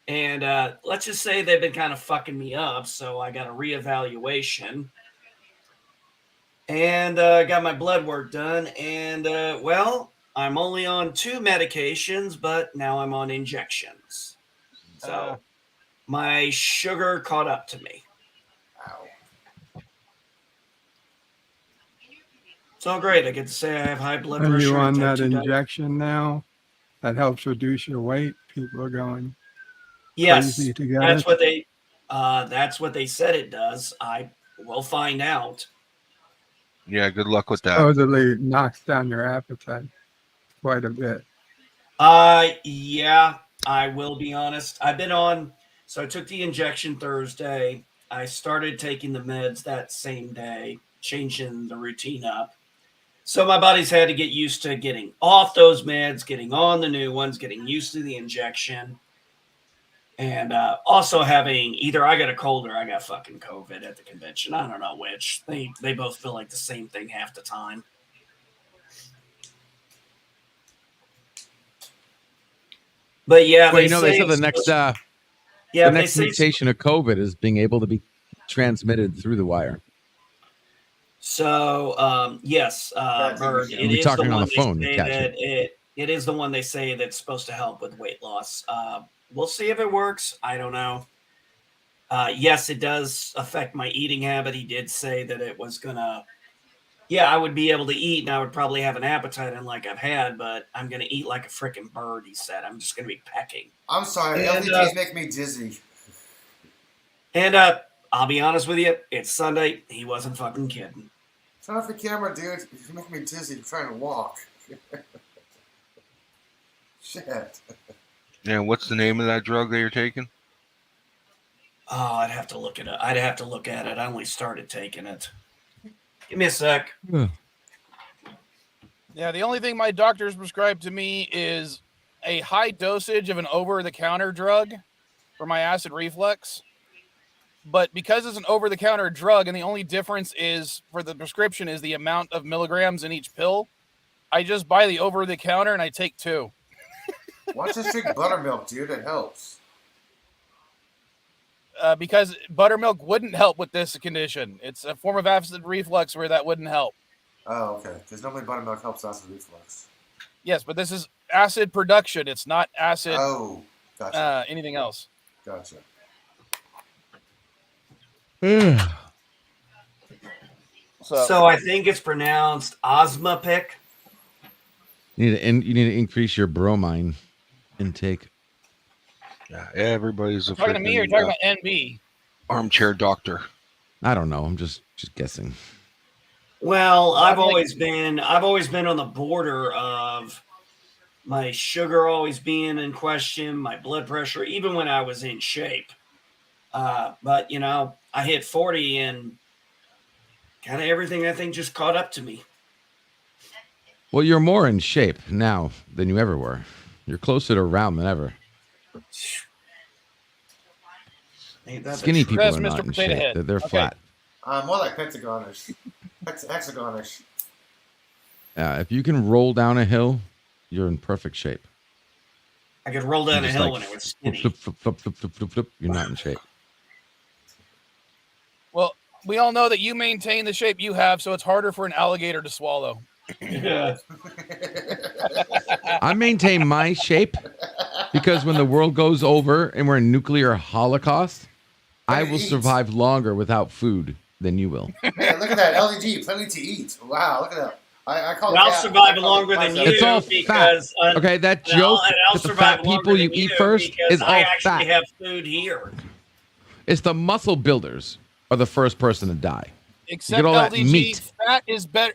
And let's just say they've been kind of fucking me up. So I got a reevaluation and got my blood work done. And I'm only on 2 medications, but now I'm on injections. So my sugar caught up to me. Ow. It's all great. I get to say I have high blood Are pressure. you on and that type 2 diabetes. injection now? That helps reduce your weight. People are going Yes, crazy to get that's it. that's what they said it does. I will find out. Yeah, good luck with that. Supposedly knocks down your appetite quite a bit. Yeah, I will be honest. I've been on, so I took the injection Thursday. I started taking the meds that same day, changing the routine up. So my body's had to get used to getting off those meds, getting on the new ones, getting used to the injection. And also having either I got a cold or I got fucking COVID at the convention. I don't know which. They both feel like the same thing half the time. But yeah, Well, they said the next yeah, the they next say mutation of COVID is being able to be transmitted through the wire. so. Yes, Bird. We'll It be is talking the on one the phone, they say catch that it is the one they say that's supposed to help with weight loss. We'll see if it works. I don't know. Yes, it does affect my eating habit. He did say that it was gonna. Yeah, I would be able to eat, and I would probably have an appetite unlike I've had, but I'm gonna eat like a freaking bird. He said, "I'm just gonna be pecking." I'm sorry. And, LDG's make me dizzy. And I'll be honest with you, it's Sunday. He wasn't fucking kidding. Turn off the camera, dude. You're making me dizzy. I'm trying to walk. Shit. And what's the name of that drug that you're taking? Oh, I'd have to look it up. I'd have to look at it. I only started taking it. Give me a sec. Yeah, the only thing my doctor's prescribed to me is a high dosage of an over-the-counter drug for my acid reflux. But because it's an over-the-counter drug and the only difference is for the prescription is the amount of milligrams in each pill, I just buy the over-the-counter and I take 2. Why don't you just drink buttermilk, dude? It helps. Because buttermilk wouldn't help with this condition. It's a form of acid reflux where that wouldn't help. Oh, okay. Because normally buttermilk helps acid reflux. Yes, but this is acid production. It's not acid Gotcha. anything else. Gotcha. So I think it's pronounced Osmopic. You need to increase your bromine intake. Yeah, everybody's a Talking to me or talking about NB? armchair doctor. I don't know. I'm just guessing. Well, I've always been on the border of my sugar always being in question, my blood pressure, even when I was in shape. But you know, I hit 40 and kind of everything I think just caught up to me. Well, you're more in shape now than you ever were. You're closer to round than ever. Ain't that the Skinny truth? people Yes, are Mr. not in Potato shape. Head. They're Okay. flat. More like pentagonish. Hexagonish. If you can roll down a hill, you're in perfect shape. I could roll down a Just hill like when it was skinny. flip, flip, flip, flip, flip, flip, flip. You're not in shape. Well, we all know that you maintain the shape you have, so it's harder for an alligator to swallow. Yeah. I maintain my shape because when the world goes over and we're in nuclear holocaust, I will survive longer without food than you will. Man, look at that. LEG, plenty to eat. Wow, look at that. I call I'll it survive longer than you It's all because fat. Okay, that joke that the fat people you eat first is all I actually fat. have food here. It's the muscle builders are the first person to die. Except you get all that LDG, meat. fat is better.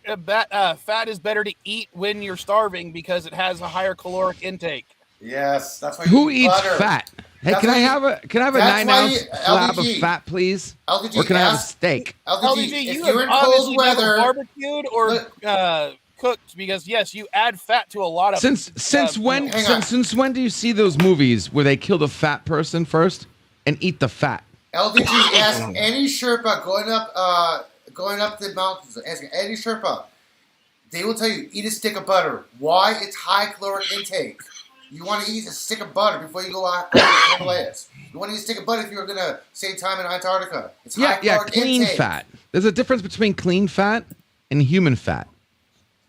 Fat is better to eat when you're starving because it has a higher caloric intake. Yes, that's why you Who eat eats butter. fat? Hey, That's can I why you- have a that's why 9-ounce you- slab of LDG. fat, please? LDG, Or can I have a ask- steak? LDG, LDG, if you you're have in cold obviously never weather, barbecued or cooked because yes, you add fat to a lot of. Since when? meals. Hang on. Since when do you see those movies where they kill the fat person first and eat the fat? LDG, ask any Sherpa going up the mountains. Ask any Sherpa. They will tell you, eat a stick of butter. Why? It's high caloric intake. You want to eat a stick of butter before you go out on the Himalayas. You want to eat a stick of butter if you're going to save time in Antarctica. It's high caloric clean intake. fat. There's a difference between clean fat and human fat.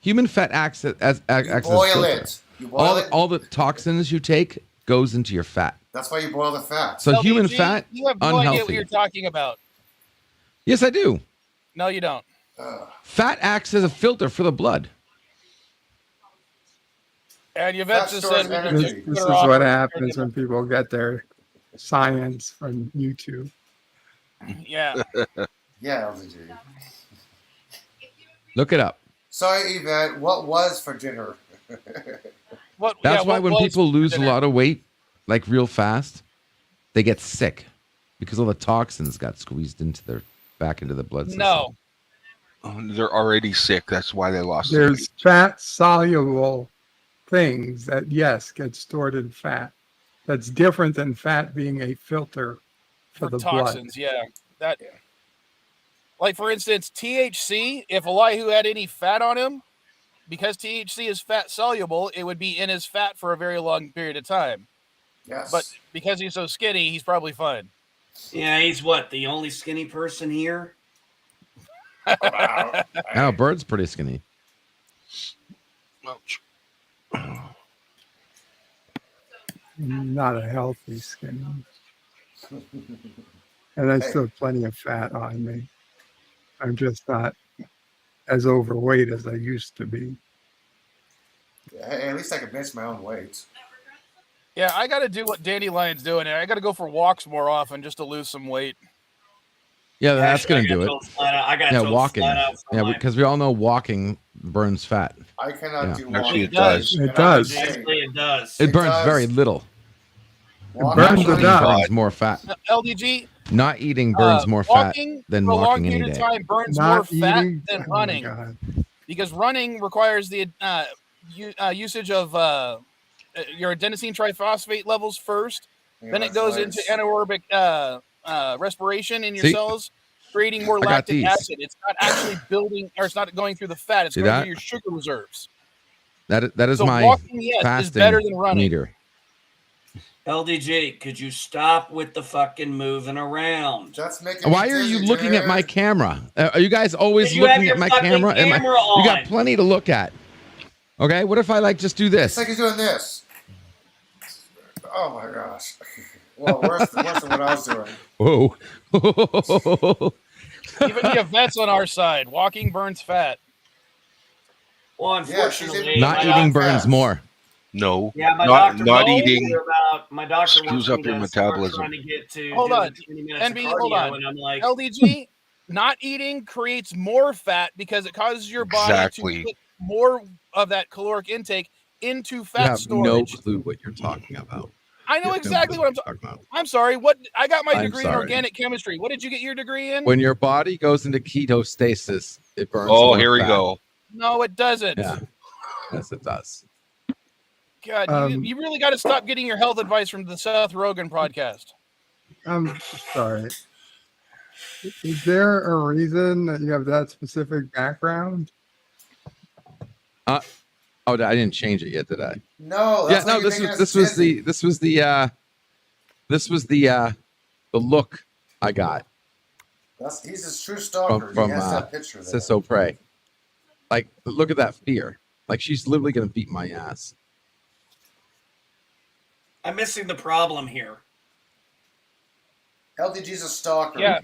Human fat acts as You as boil filter. it. You boil it. All the toxins you take goes into your fat. That's why you boil the fat. So human LDG, fat, you have no idea what unhealthy. you're talking about. Yes, I do. No, you don't. Fat acts as a filter for the blood. And Yvette Fat just stores said we energy. can This, just this is put her off what for- happens when people get their science from YouTube. Yeah. Yeah, LDG. Look it up. Sorry, Yvette. What was for dinner? That's why when people lose a dinner? lot of weight, like real fast, they get sick because all the toxins got squeezed back into the blood system. No. They're already sick. That's why they lost. the There's weight. fat soluble things that, yes, get stored in fat. That's different than fat being a filter for the toxins, yeah. That like for instance, THC, if Elihu had any fat on him, because THC is fat soluble, it would be in his fat for a very long period of time. Yes. But because he's so skinny, he's probably fine. Yeah, he's what, the only skinny person here? Wow. Now, Bird's pretty skinny. Ouch. Not a healthy skin. And I still have plenty of fat on me. I'm just not as overweight as I used to be. Hey, at least I can bench my own weight. Yeah, I got to do what Dandelion's doing. I got to go for walks more often just to lose some weight. Yeah, that's Actually, going to do it. I got Yeah, told walking. flat out for Yeah, my- because we all know walking burns fat. I cannot Yeah. do Actually, walking. it does. It does. Actually, it does. It It burns does. very little. Walking- burns Not it eating up. burns more fat. LDG, Not eating burns more fat walking than for a long walking any period of day. time burns Not more fat eating. than Oh my running God. because running requires the usage of your adenosine triphosphate levels first. Yeah, Then it goes into anaerobic respiration in your See? cells, creating more I got lactic these. acid. It's not actually building, or it's not going through the fat. It's See going that? through your sugar reserves. That is So my walking, yes, is fasting better than running. meter. LDG, could you stop with the fucking moving around? That's making Why me are you dizzy, looking at my dude. camera? Are you guys always You have looking your at my fucking camera? camera You got on. plenty to look at. Okay, what if I like just do It's this? like he's doing this. Oh my gosh. Well, worse than what I was doing. Whoa. Even the vets on our side. Walking burns fat. Well, Yeah, she's unfortunately, Not my eating doc- burns more. No, Yeah, my not doctor not told me eating. about my doctor screws wants up me your to start metabolism. trying to get to Hold doing on. 20 minutes of NB, cardio, hold on. and I'm like, LDG, not eating creates more fat because it causes your body Exactly. to put more of that caloric intake into You fat have no storage. clue what you're talking about. I know You have no exactly clue what I'm talking about. I'm sorry. What I got my I'm degree in sorry. organic chemistry. What did you get your degree in? When your body goes into ketostasis, it burns Oh, more here we fat. go. No, it doesn't. Yeah. Yes, it does. God, you really got to stop getting your health advice from the Seth Rogen podcast. I'm sorry. Is there a reason that you have that specific background? Oh, I didn't change it yet, did I? No, Yeah, that's no. This was the look I got he's a true stalker. from he has that picture there. Ciso Prey. Like, look at that fear. Like, she's literally gonna beat my ass. I'm missing the problem here. LDG's a stalker. Yeah.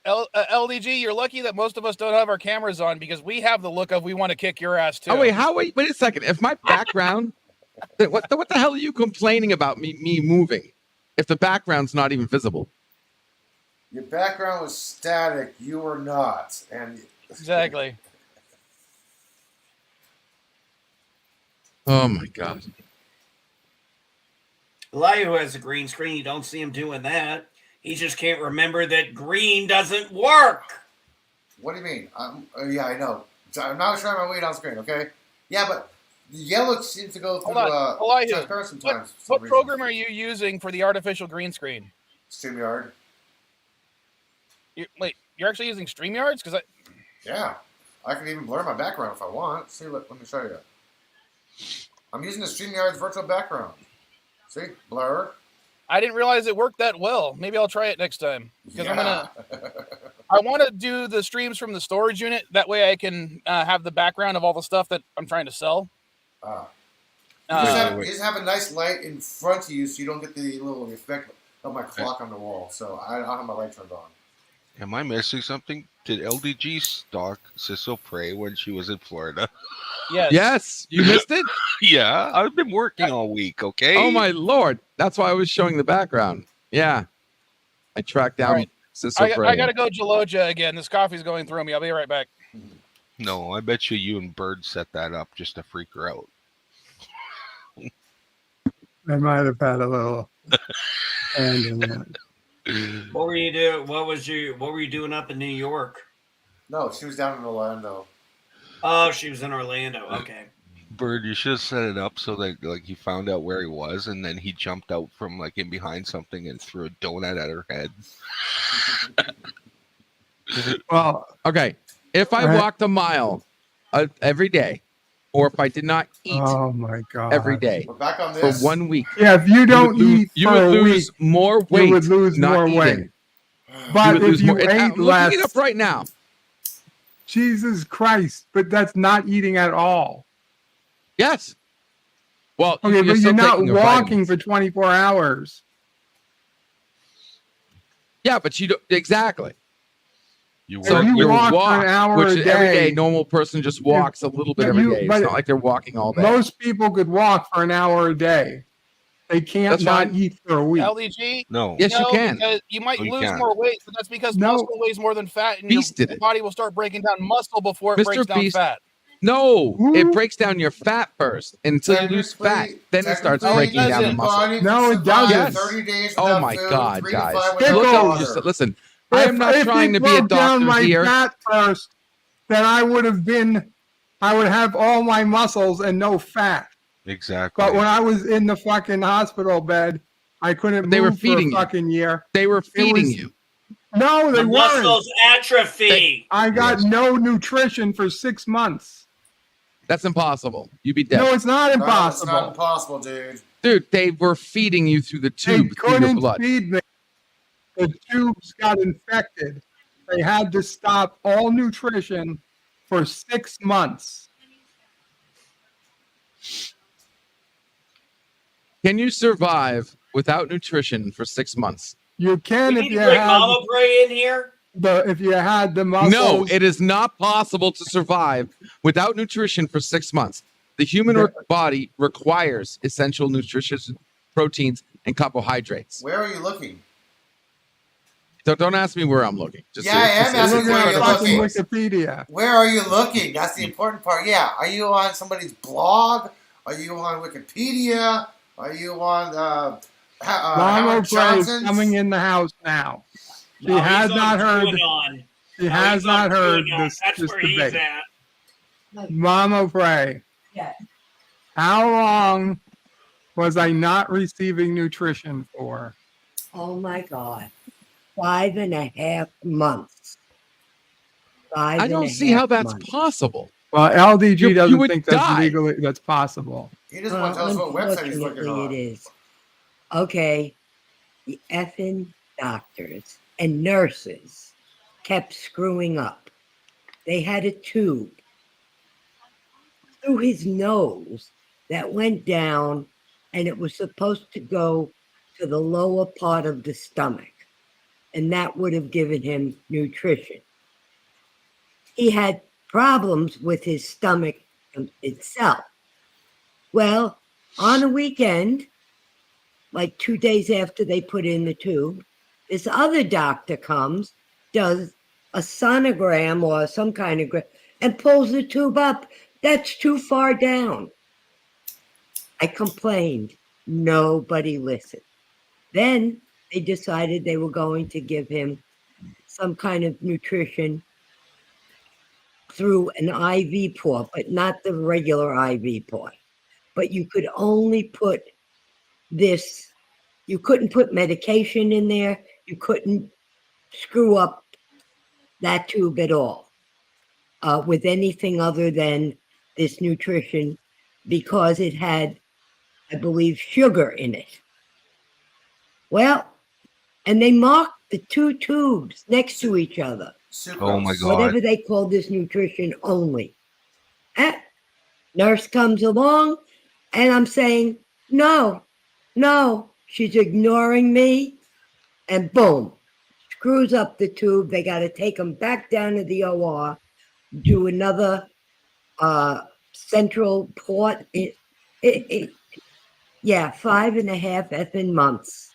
LDG, you're lucky that most of us don't have our cameras on because we have the look of we want to kick your ass too. Oh wait, wait a second. If my background, what the hell are you complaining about me moving? If the background's not even visible. Your background was static. You were not. And Exactly. Oh my god. Elihu has a green screen. You don't see him doing that. He just can't remember that green doesn't work. What do you mean? Yeah, I know. I'm not showing my weight on screen, okay? Yeah, but the yellow seems to go through Elihu, transparent sometimes. What program are you using for the artificial green screen? StreamYard. Wait, you're actually using StreamYards? Because Yeah. I can even blur my background if I want. See, let me show you. I'm using the StreamYard's virtual background. See? Blur. I didn't realize it worked that well. Maybe I'll try it next time. Because Yeah. I want to do the streams from the storage unit. That way I can have the background of all the stuff that I'm trying to sell. You just have a nice light in front of you so you don't get the little effect of my clock on the wall. So I don't have my light turned on. Am I missing something? Did LDG stalk Ciso Prey when she was in Florida? Yes. Yes, you missed it? Yeah, I've been working all week, okay? Oh my lord. That's why I was showing the background. Yeah. I tracked down Right. Ciso Prey. I got to go Geloja again. This coffee's going through me. I'll be right back. No, I bet you and Bird set that up just to freak her out. I might have had a little hand in that. What were you doing? What were you doing up in New York? No, she was down in Orlando. Oh, she was in Orlando. Okay. Bird, you should have set it up so that like he found out where he was, and then he jumped out from like in behind something and threw a donut at her head. Well, Okay. If I Right. walked a mile every day, or if I did not eat oh my god! every day We're back on for this. 1 week, Yeah, if you don't eat you for would a lose week, more weight. you would lose not more eating. weight. You But would if lose you more. ate I'm looking less, it up right now. Jesus Christ! But that's not eating at all. Yes. Well, Okay, but still you're not taking your walking vitamins. for 24 hours. Yeah, but you don't exactly. You So work. you your walk for walk, an hour which a every day day. normal person just walks a little bit but every you- day. It's but not like they're walking all day. Most people could walk for an hour a day. They can't That's not fine. eat for a week. LDG? No. Yes, you No, can. because you might No, you lose can't. more weight, but that's because No. muscle weighs more than fat, and Beast did your it. body will start breaking down muscle before it Mr. breaks down Beast- fat. No, Who? it breaks down your fat first until you lose fat. Then it starts Technically, breaking down the doesn't. muscle. body No, can it survive doesn't. 30 days Oh without my food, God, 3 to guys! 5 Look without at Pickles. water. just listen. I am not If trying it to be a broke down doctor my here. fat first, then I would have been. I would have all my muscles and no fat. Exactly. But when I was in the fucking hospital bed, I couldn't They were move for feeding a you. fucking year. They were feeding was- you. No, they The weren't. muscles atrophy. I got Yes. no nutrition for 6 months. That's impossible. You'd be dead. No, it's not No, impossible. it's not impossible, dude. Dude, they were feeding you through the They tube through your couldn't blood. feed me. The tubes got infected. They had to stop all nutrition for 6 months. Can you survive without nutrition for 6 months? You We can need if to you bring had Mama Bray in here. if you had the muscles. No, it is not possible to survive without nutrition for 6 months. The human body requires essential nutritious proteins and carbohydrates. Where are you looking? So don't ask me where I'm looking. Yeah, I am asking Look where at you're fucking looking. Wikipedia. Where are you looking? That's the important part. Yeah. Are you on somebody's blog? Are you on Wikipedia? Are you on Mama Howard Bray is Johnson's? coming in the house now. She No, has he's on not heard. QAnon. She No, has he's on not heard QAnon. this That's where he's debate. at. Mama Bray. Yeah. How long was I not receiving nutrition for? Oh my God. 5.5 months. I don't see how that's possible. Well, LDG You doesn't would think that's die. legally that's possible. He doesn't want to tell us what website he's looking Unfortunately, on. it is. Okay, the effing doctors and nurses kept screwing up. They had a tube through his nose that went down, and it was supposed to go to the lower part of the stomach, and that would have given him nutrition. He had problems with his stomach itself. Well, on a weekend, like 2 days after they put in the tube, this other doctor comes, does a sonogram or some kind of and pulls the tube up. That's too far down. I complained. Nobody listened. Then they decided they were going to give him some kind of nutrition through an IV port, but not the regular IV port. But you could only put this, you couldn't put medication in there. You couldn't screw up that tube at all with anything other than this nutrition because it had, I believe, sugar in it. Well, and they marked the two tubes next to each other. Oh my God. Whatever they called this nutrition only. Nurse comes along and I'm saying, no, she's ignoring me. And boom, screws up the tube. They got to take him back down to the OR, do another central port. Yeah, 5.5 effing months.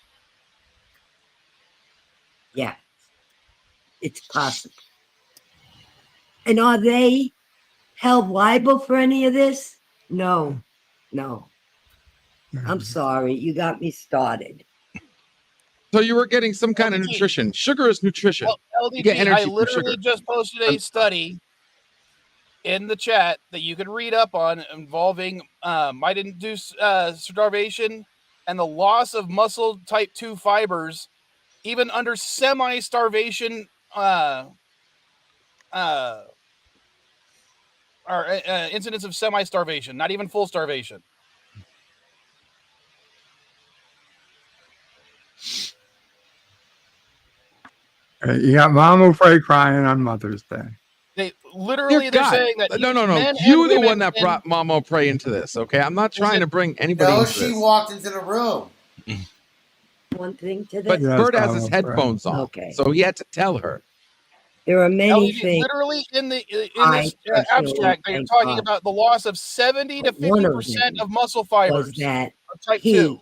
Yeah, it's possible. And are they held liable for any of this? No. I'm sorry. You got me started. So you were getting some kind of LDG. nutrition. Sugar is nutrition. You get LDG, energy I from literally sugar. just posted a study in the chat that you could read up on involving might-induced starvation and the loss of muscle type 2 fibers, even under semi-starvation incidents of semi-starvation, not even full starvation. You got Mama Frey crying on Mother's Day. They literally, they're saying that no. men You and the women one that in- brought Mama Prey into this, okay? I'm not trying to bring anybody No, into she this. walked into the room. One thing to But this. Yes, Bert has his Mama Prey. headphones on, Okay. so he had to tell her. There are many LDG, things. literally in I this personally abstract, they're thank talking God. about the loss of 70 to But one of 50% them of muscle Was fibers that of type he, 2.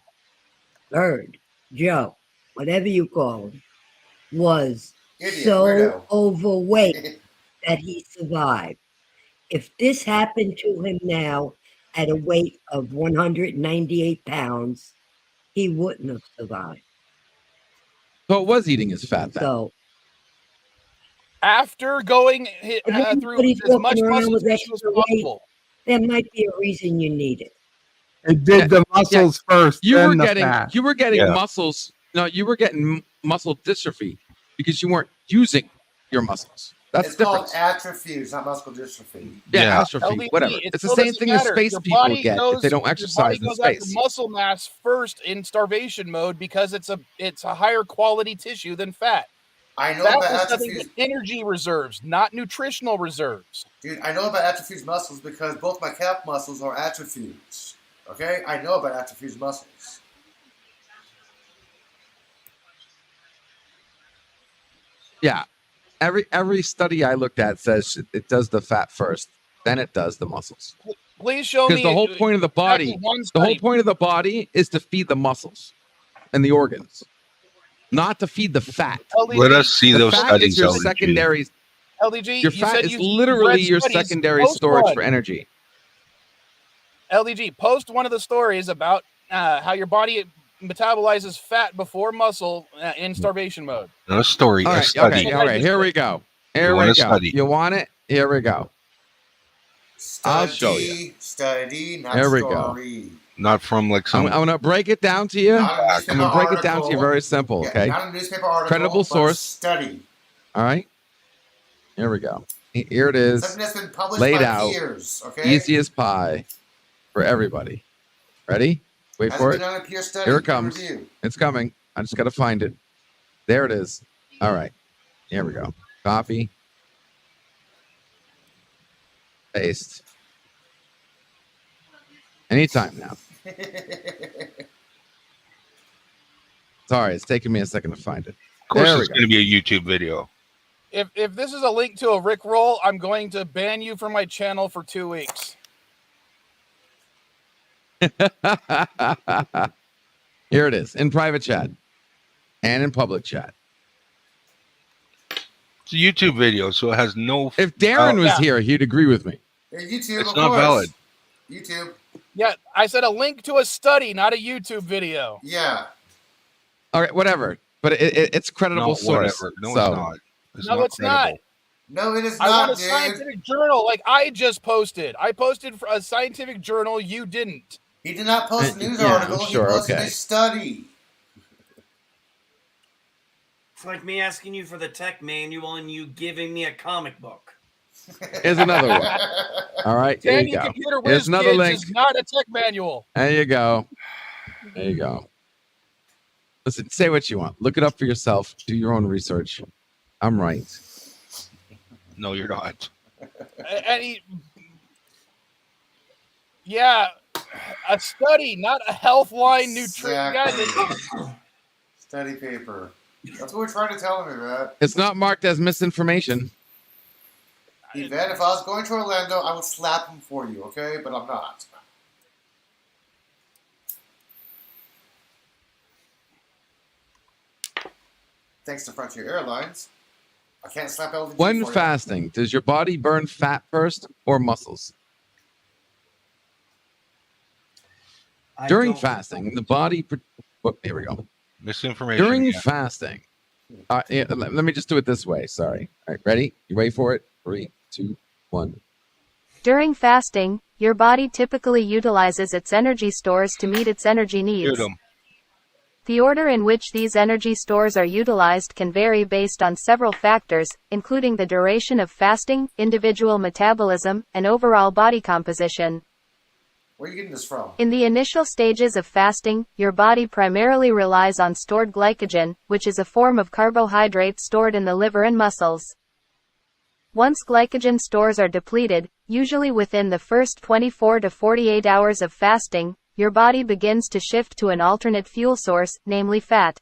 Bird, Joe, whatever you call him, was Idiot, so weirdo. overweight that he survived. If this happened to him now at a weight of 198 pounds, he wouldn't have survived. So it was eating his fat then. So After going if through everybody's as much walking around muscle with tissue as extra weight, possible. there might be a reason you need it. It did the muscles first. You then were the getting fat. you were getting Yeah. muscles. No, you were getting muscle dystrophy because you weren't using your muscles. That's It's the called difference. atrophy. It's not muscle dystrophy. Yeah, Yeah. atrophy, LDD, whatever. it It's the still same doesn't thing as matter. space Your people body get if they don't your exercise body in goes after space. muscle mass first in starvation mode because it's a higher quality tissue than fat. I know Fat about has nothing atrophy's, but energy reserves, not nutritional reserves. dude. I know about atrophy's muscles because both my calf muscles are atrophied. Okay, I know about atrophy's muscles. Yeah, every study I looked at says it does the fat first, then it does the muscles. Please show me. Because the whole point of the body, exactly one the whole study. point of the body is to feed the muscles and the organs, not to feed the fat. LDG, Let us see The those fat studies, is your LDG. secondary. LDG, Your you fat said is you literally read your studies. secondary Post storage one. for energy. LDG, post one of the stories about how your body metabolizes fat before muscle in starvation mode. Not a story, All a right, study. okay, all right. Here we go. Here want we a go. study? You want it? Here we go. I'll show Study, not There we go. story. Not from like I'm some. gonna break it down to you. Not a I'm newspaper gonna break it down to you article. very simple. Yeah, Okay. not a newspaper article. Credible but a source. study. All right. Here we go. Here it is. Something that's been published laid by out. peers. Okay. Easy as pie for everybody. Ready? Wait Hasn't for been it. on a peer study. Here it peer comes. review. It's coming. I just got to find it. There it is. All right. Here we go. Copy. Paste. Anytime now. Sorry, it's taking me a second to find it. Of course, There we it's go. going to be a YouTube video. If this is a link to a Rickroll, I'm going to ban you from my channel for 2 weeks. Here it is in private chat and in public chat. It's a YouTube video, so it has no. If Darren was yeah. here, he'd agree with me. Yeah, YouTube, It's of not course. valid. YouTube. Yeah, I said a link to a study, not a YouTube video. Yeah. All right, whatever. But it's credible No, source. whatever. No, so, it's not. It's No, not it's not. credible. No, it is I not, want a dude. scientific journal like I just posted. I posted for a scientific journal. You didn't. He did not post a news Yeah, article. I'm sure, He posted okay. a study. It's like me asking you for the tech manual and you giving me a comic book. here's another one. All right, there Danny you go. Computer Here's Whiz another Kids link. is not a tech manual. There you go. There you go. Listen, say what you want. Look it up for yourself. Do your own research. I'm right. No, you're not. Yeah, a study, not a Healthline nutrition. Exactly. Study paper. That's what we're trying to tell him, Yvette. It's not marked as misinformation. Yvette, if I was going to Orlando, I would slap him for you, okay? But I'm not. Thanks to Frontier Airlines, I can't slap LDG When for you. fasting, does your body burn fat first or muscles? I During don't- fasting, the body. Here we go. Misinformation. During again. fasting, let me just do it this way. Sorry. All right, ready? You wait for it. 3, 2, 1. During fasting, your body typically utilizes its energy stores to meet its energy Shoot needs. 'em. The order in which these energy stores are utilized can vary based on several factors, including the duration of fasting, individual metabolism, and overall body composition. Where are you getting this from? In the initial stages of fasting, your body primarily relies on stored glycogen, which is a form of carbohydrate stored in the liver and muscles. Once glycogen stores are depleted, usually within the first 24 to 48 hours of fasting, your body begins to shift to an alternate fuel source, namely fat.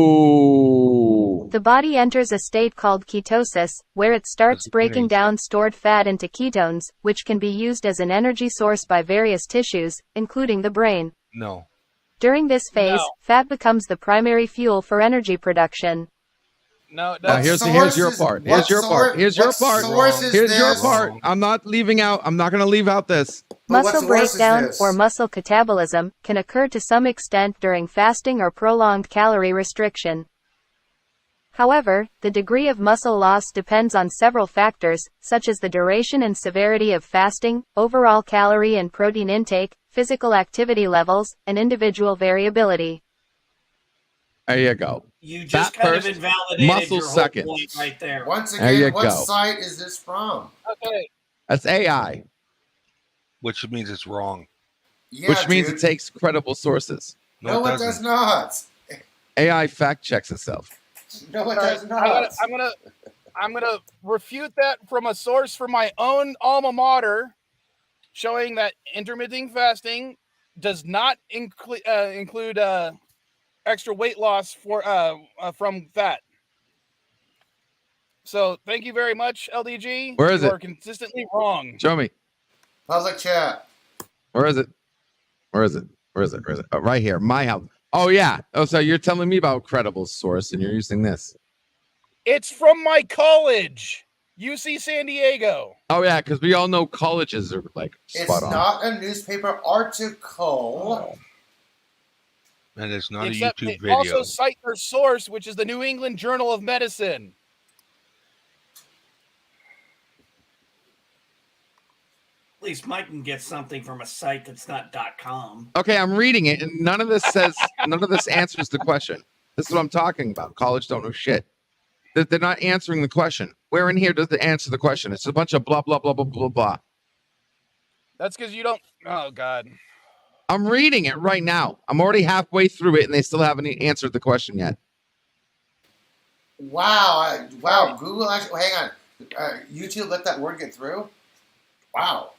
Ooh. The body enters a state called ketosis, where it starts That's breaking amazing. down stored fat into ketones, which can be used as an energy source by various tissues, including the brain. No. During this phase, No. fat becomes the primary fuel for energy production. No, Now What here's source your is- part. what Here's your part. source- Here's your what part. source is Here's your this? part. I'm not leaving out. I'm not going to leave out this. But what Muscle source is breakdown, this? or muscle catabolism, can occur to some extent during fasting or prolonged calorie restriction. However, the degree of muscle loss depends on several factors, such as the duration and severity of fasting, overall calorie and protein intake, physical activity levels, and individual variability. There you go. You just Fat kind first, of invalidated muscle your whole second. point right there. Once There you again, what go. site is this from? Okay. That's AI, Which means it's wrong. Yeah, which means dude. it takes credible sources. No, it does not. AI fact checks itself. No, it All right, does not. I'm gonna refute that from a source from my own alma mater, showing that intermittent fasting does not include extra weight loss from fat. So thank you very much, LDG. Where is you it? are consistently wrong. Show me. Public chat. Where is it? Where is it? Where is it? Where is it? Oh, right here. My house. Oh, yeah. Oh, so you're telling me about credible source and you're using this. It's from my college, UC San Diego. Oh, yeah, because we all know colleges are like It's spot on. not a newspaper article. And it's not Except a YouTube they video. also cite their source, which is the New England Journal of Medicine. At least Mike can get something from a site that's not .com. Okay, I'm reading it, and none of this answers the question. This is what I'm talking about. College don't know shit. They're not answering the question. Where in here does it answer the question? It's a bunch of blah, blah, blah, blah, blah, blah. That's because you don't. Oh, God. I'm reading it right now. I'm already halfway through it, and they still haven't answered the question yet. Wow. Wow. Google actually. Hang on. YouTube let that word get through? Wow.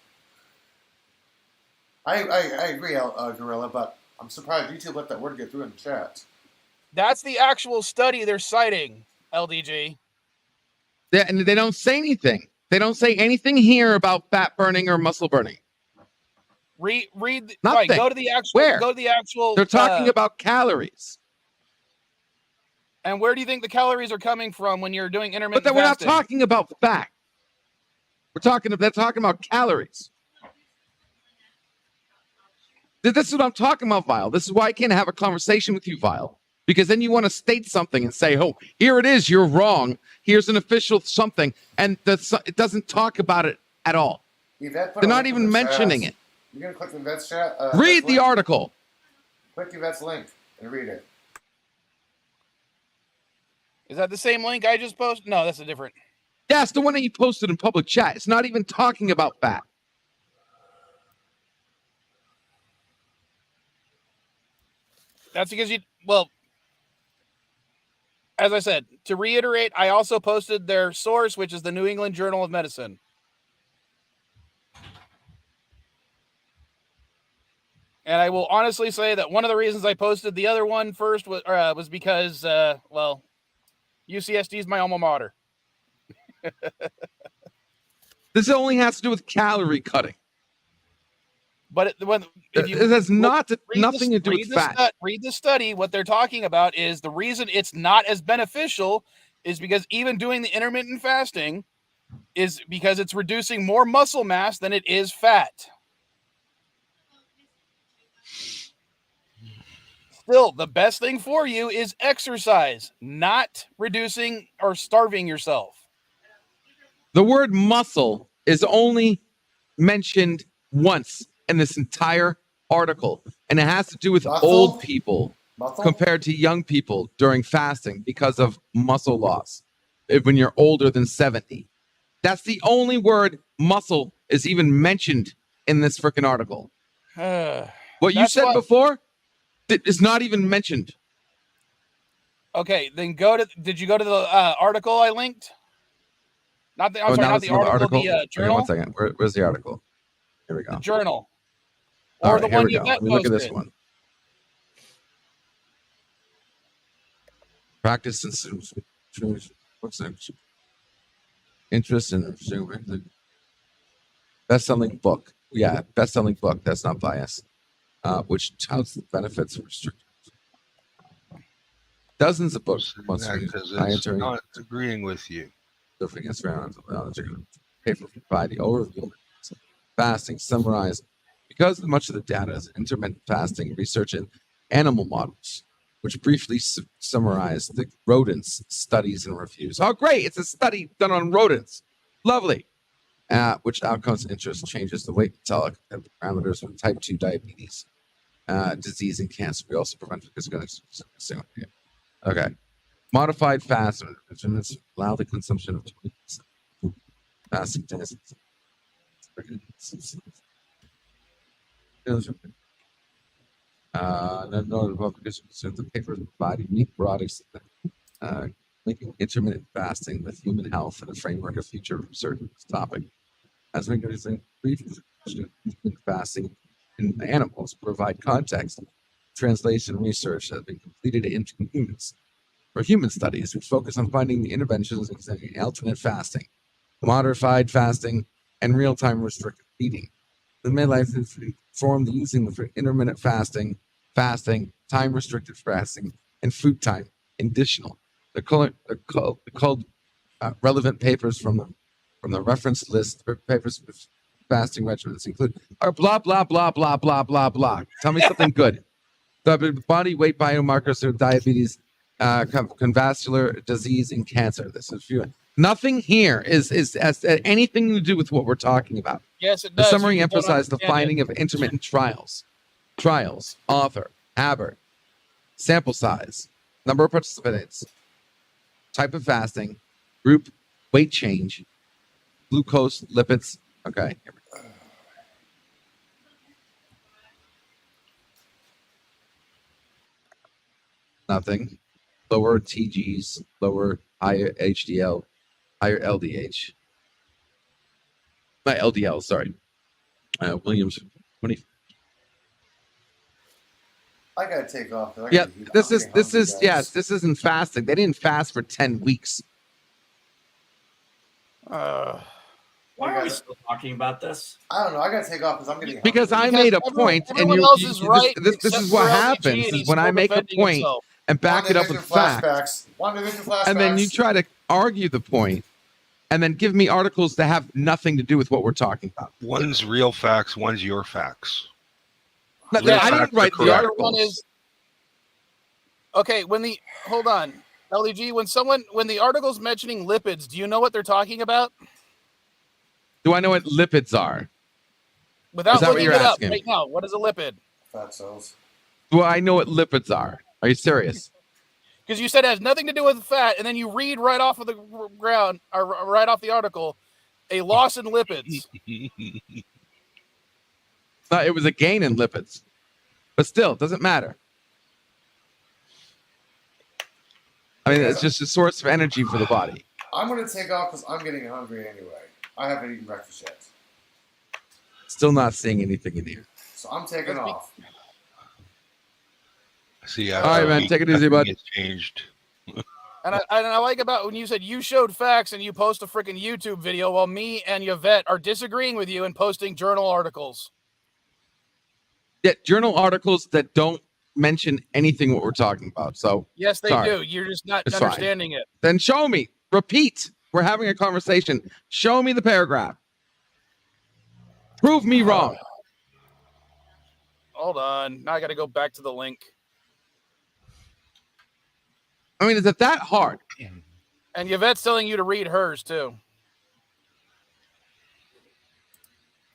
I agree, Gorilla, but I'm surprised YouTube let that word get through in the chat. That's the actual study they're citing, LDG. And they don't say anything. They don't say anything here about fat burning or muscle burning. Read. Nothing. Right, go to the actual. Where? Go to the actual. They're talking about calories. And where do you think the calories are coming from when you're doing intermittent But then we're not fasting? talking about fat. They're talking about calories. This is what I'm talking about, Vile. This is why I can't have a conversation with you, Vile. Because then you want to state something and say, oh, here it is, you're wrong. Here's an official something. And it doesn't talk about it at all. Yvette put They're a not link in even the mentioning chat. it. You're going to click Yvette's chat? Read the article. Click Yvette's link and read it. Is that the same link I just posted? No, that's a different. Yeah, it's the one that you posted in public chat. It's not even talking about fat. That's because well, as I said, to reiterate, I also posted their source, which is the New England Journal of Medicine. And I will honestly say that one of the reasons I posted the other one first was because, well, UCSD is my alma mater. This only has to do with calorie cutting. But it has nothing to do with fat. Read the study. What they're talking about is the reason it's not as beneficial is because even doing the intermittent fasting is because it's reducing more muscle mass than it is fat. Still, the best thing for you is exercise, not reducing or starving yourself. The word muscle is only mentioned once in this entire article, and it has to do with old people compared to young people during fasting because of muscle loss when you're older than 70. That's the only word muscle is even mentioned in this freaking article. What you said before is not even mentioned. Okay, then did you go to the article I linked? Not the article, the journal. Okay, 1 second. Where's the article? Here we go. The journal. All Or right, the here one we you go. Let me look at this one. Practice and what's that? Interest in best-selling book. Yeah, best-selling book. That's not bias. Which touts the benefits of restrictions. Dozens of books. It's not agreeing with you. Paper provide the overview. Fasting summarized because much of the data is intermittent fasting research in animal models. which briefly summarized the rodents studies and reviews. Oh, great! It's a study done on rodents. Lovely. Which outcomes interest changes the weight metabolic parameters of type 2 diabetes, disease, and cancer. We also prevent physical exercise. Okay. Modified fast regimens allow the consumption of 20% fasting days. The papers provide unique products linking intermittent fasting with human health and a framework of future research on this topic. As we go to brief fasting in animals provide context, translation research that has been completed into humans. For human studies, we focus on finding the interventions examining alternate fasting, modified fasting, and real-time restricted eating. The midlife is formed using the intermittent fasting, time-restricted fasting, and food time additional. They're called relevant papers from the reference list for papers with fasting regimens include blah blah blah blah blah blah blah. Tell me something good. The body weight biomarkers of diabetes, cardiovascular disease, and cancer. This is few. Nothing here has anything to do with what we're talking about. Yes, it The does. summary You just don't emphasized the understand finding it. of intermittent trials, author, Abberjam, sample size, number of participants, type of fasting, group, weight change, glucose, lipids. Okay. Here we go. Nothing. Lower TGs, higher HDL, higher LDH. Not LDL, sorry. Williams 20. I gotta take off. Yeah, this isn't fasting. They didn't fast for 10 weeks. Why are we still talking about this? I don't know. I gotta take off because I'm getting Because hungry. I made a point, and everyone else is right. this is except what for LDG, happens and is he's when I still make a defending point himself. and back it up with facts, WandaVision flashbacks. and then you try to argue the point, and then give me articles that have nothing to do with what we're talking about. One's real facts, one's your facts. No, Real I didn't facts are write the correct. articles. Okay, hold on, LDG. When the article's mentioning lipids, do you know what they're talking about? Do I know what lipids are? Without Is that what looking you're it up asking? right now, what is a lipid? Fat cells. Do I know what lipids are? Are you serious? Because you said it has nothing to do with fat, and then you read right off of the ground, or right off the article, a loss in lipids. No, it was a gain in lipids, but still, it doesn't matter. I mean, it's just a source of energy for the body. I'm gonna take off because I'm getting hungry anyway. I haven't eaten breakfast yet, Still not seeing anything in here. so I'm taking off. See, All right, man, take it easy, bud. It's changed. And I like about when you said you showed facts and you post a freaking YouTube video while me and Yvette are disagreeing with you and posting journal articles. Yeah, journal articles that don't mention anything what we're talking about. So Yes, they sorry. do. You're just not It's fine. understanding it. Then show me. Repeat. We're having a conversation. Show me the paragraph. Prove me wrong. Hold on. Now I got to go back to the link. I mean, is it that hard? And Yvette's telling you to read hers too.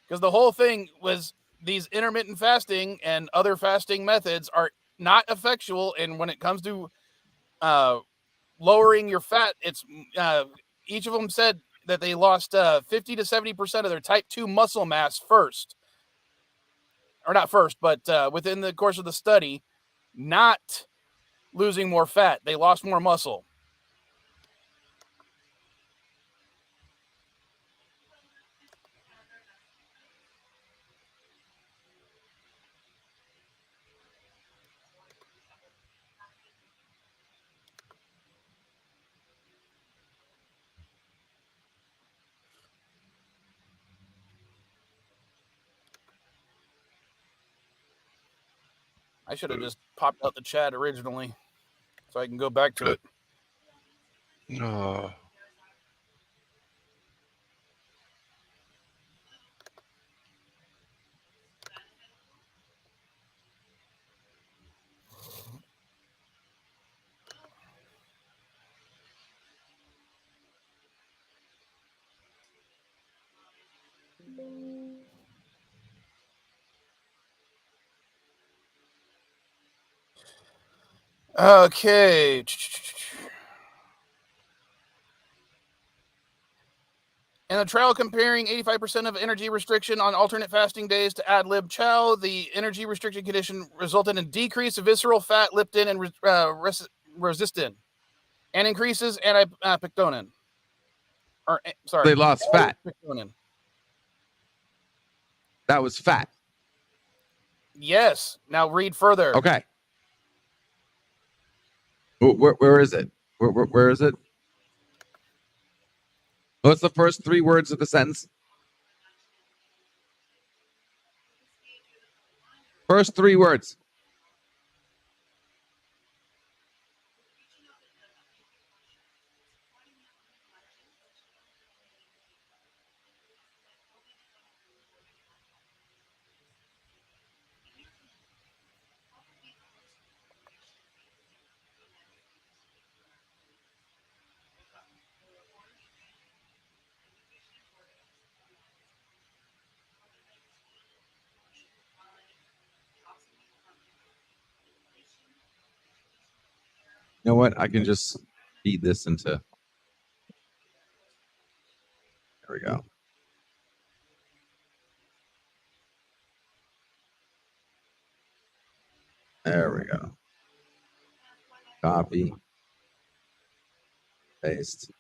Because the whole thing was these intermittent fasting and other fasting methods are not effectual. And when it comes to lowering your fat, it's each of them said that they lost 50 to 70% of their type 2 muscle mass first. Or not first, but within the course of the study, not losing more fat. They lost more muscle. I should have just popped out the chat originally so I can go back to it. No. Okay. In a trial comparing 85% of energy restriction on alternate fasting days to ad lib chow, the energy restriction condition resulted in decrease of visceral fat, leptin, and resistin, and increases antipectonin. Or sorry, They lost fat. Pectonin. That was fat. Yes. Now read further. Okay. Where is it? Where is it? What's the first 3 words of the sentence? First 3 words. You know what? I can just feed this into. There we go. There we go. Copy. Paste.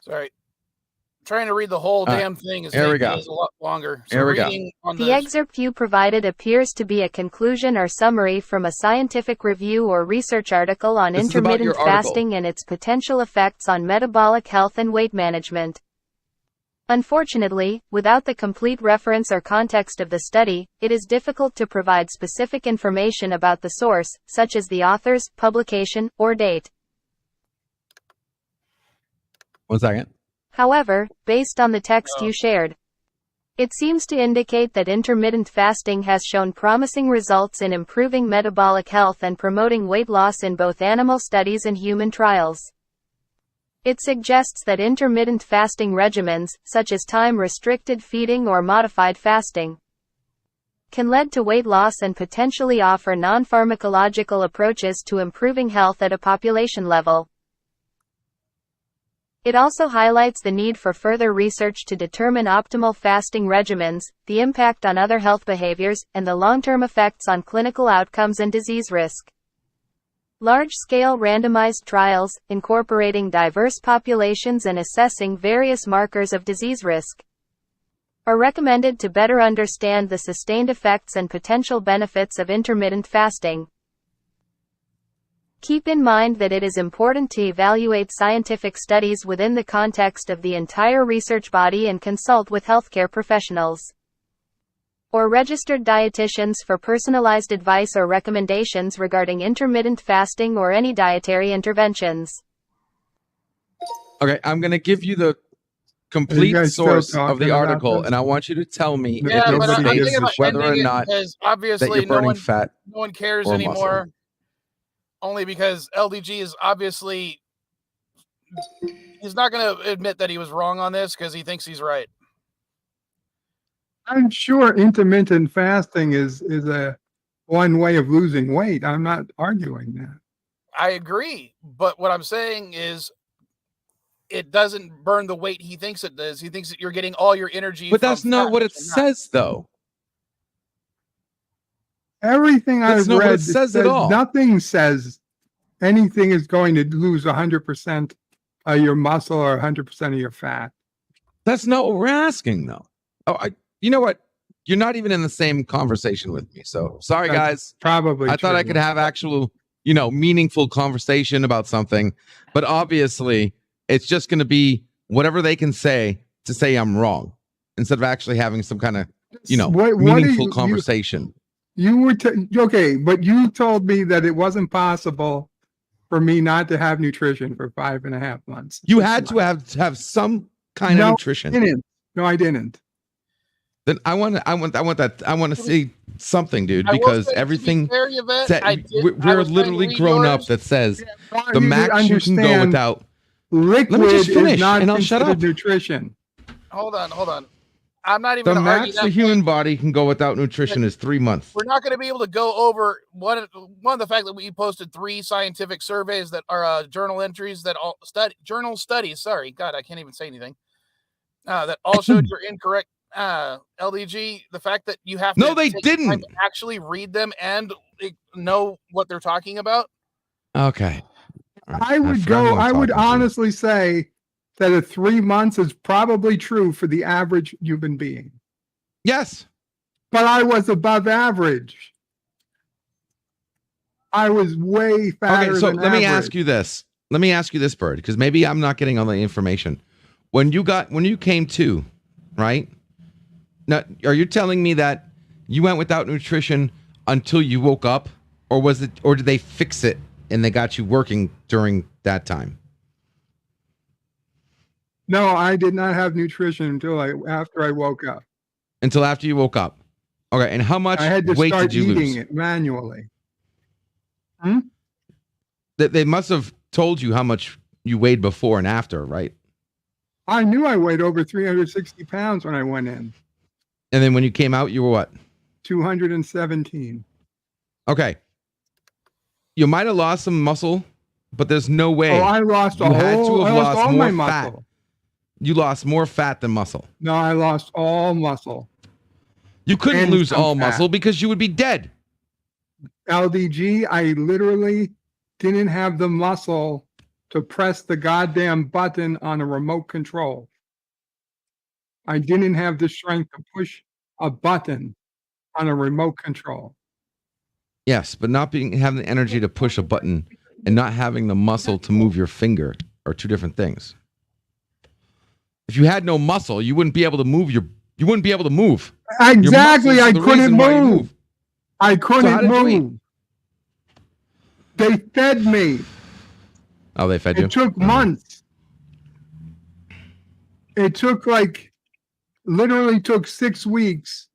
Sorry. Trying to read the whole damn thing is here we making go. this a lot longer. So Here we go. reading on The excerpt you provided appears to be a conclusion or summary from a scientific review or research article on This is about your intermittent article. fasting and its potential effects on metabolic health and weight management. Unfortunately, without the complete reference or context of the study, it is difficult to provide specific information about the source, such as the authors, publication, or date. 1 second. However, based on the text you shared, it seems to indicate that intermittent fasting has shown promising results in improving metabolic health and promoting weight loss in both animal studies and human trials. It suggests that intermittent fasting regimens, such as time-restricted feeding or modified fasting, can lead to weight loss and potentially offer non-pharmacological approaches to improving health at a population level. It also highlights the need for further research to determine optimal fasting regimens, the impact on other health behaviors, and the long-term effects on clinical outcomes and disease risk. Large-scale randomized trials, incorporating diverse populations and assessing various markers of disease risk, are recommended to better understand the sustained effects and potential benefits of intermittent fasting. Keep in mind that it is important to evaluate scientific studies within the context of the entire research body and consult with healthcare professionals or registered dietitians for personalized advice or recommendations regarding intermittent fasting or any dietary interventions. Okay, I'm going to give you the complete guys still source of talking the about article, this? and I want you to tell me Yeah, if Yeah, it but I'm Nobody thinking gives a about shit. whether or ending it not because that obviously you're burning fat. no one cares or muscle. anymore. Only because LDG is obviously he's not going to admit that he was wrong on this because he thinks he's right. I'm sure intermittent fasting is a one way of losing weight. I'm not arguing that. I agree, but what I'm saying is it doesn't burn the weight he thinks it does. He thinks that you're getting all your energy. But that's from not fat, what it and not. says, though. Everything That's I've not what read it says at all. nothing says anything is going to lose 100% of your muscle or 100% of your fat. That's not what we're asking, though. Oh, you know what? You're not even in the same conversation with me. So sorry, That's guys. Probably. I thought I true. could have actual, meaningful conversation about something, but obviously it's just going to be whatever they can say to say I'm wrong instead of actually having some kind of, What are meaningful conversation. You were okay, but you told me that it wasn't possible for me not to have nutrition for 5.5 months. You had to have some kind of nutrition. I didn't. No, I didn't. Then I want to see something, dude, I will because say, to be everything fair, Yvette, that I did- I we're was trying to literally read grown up yours. that says want the you to max you can go understand, without. Liquid Let me just finish, is not and I'll shut considered up. nutrition. Hold on. I'm not even The going to argue max that. the human body can go without nutrition is 3 months. We're not going to be able to go over one of the fact that we posted 3 scientific surveys that are journal entries that all journal studies. Sorry, God, I can't even say anything. That all showed you're incorrect. LDG, the fact that you have to No, they take the time didn't. to actually read them and know what they're talking about. Okay. All right. I would forgot who I'm I would talking to. honestly say that a 3 months is probably true for the average human being. Yes. But I was above average. I was way fatter Okay, so than let me average. ask you this. Let me ask you this, Bird, because maybe I'm not getting all the information. When you came to, right? Now, are you telling me that you went without nutrition until you woke up, or did they fix it and they got you working during that time? No, I did not have nutrition until after I woke up. Until after you woke up. Okay, and how much I had to weight start did you eating lose? it manually. They must have told you how much you weighed before and after, right? I knew I weighed over 360 pounds when I went in. And then when you came out, you were what? 217. Okay. You might have lost some muscle, but there's no way. Oh, I lost you had to have lost all more my fat. muscle. You lost more fat than muscle. No, I lost all muscle. You couldn't And lose some all fat. muscle because you would be dead. LDG, I literally didn't have the muscle to press the goddamn button on a remote control. I didn't have the strength to push a button on a remote control. Yes, but not having the energy to push a button and not having the muscle to move your finger are two different things. If you had no muscle, you wouldn't be able to move you wouldn't be able to move. Exactly, I the couldn't reason why you move. I how couldn't did you eat? move. They fed me. Oh, they fed you? It took months. It took literally took 6 weeks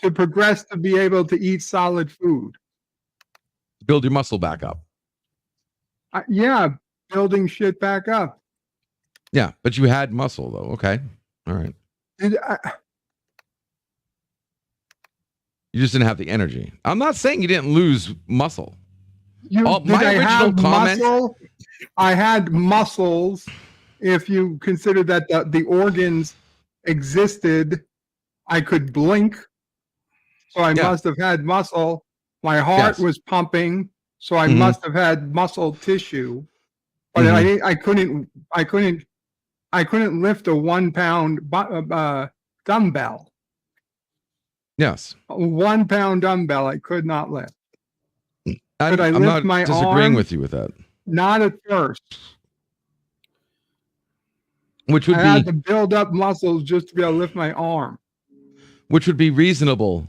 to progress to be able to eat solid food. Build your muscle back up. Yeah, building shit back up. Yeah, but you had muscle though. Okay. All right. You just didn't have the energy. I'm not saying you didn't lose muscle. My original comment. Muscle? I had muscles. If you consider that the organs existed, I could blink. So I must have had muscle. My heart was pumping, so I must have had muscle tissue. But I couldn't lift a 1 pound dumbbell. Yes. A 1 pound dumbbell I could not lift. Could I I'm lift not my disagreeing arm? with you with that. Not at first. Which would I had to build up muscles just to be able to lift my arm. Which would be reasonable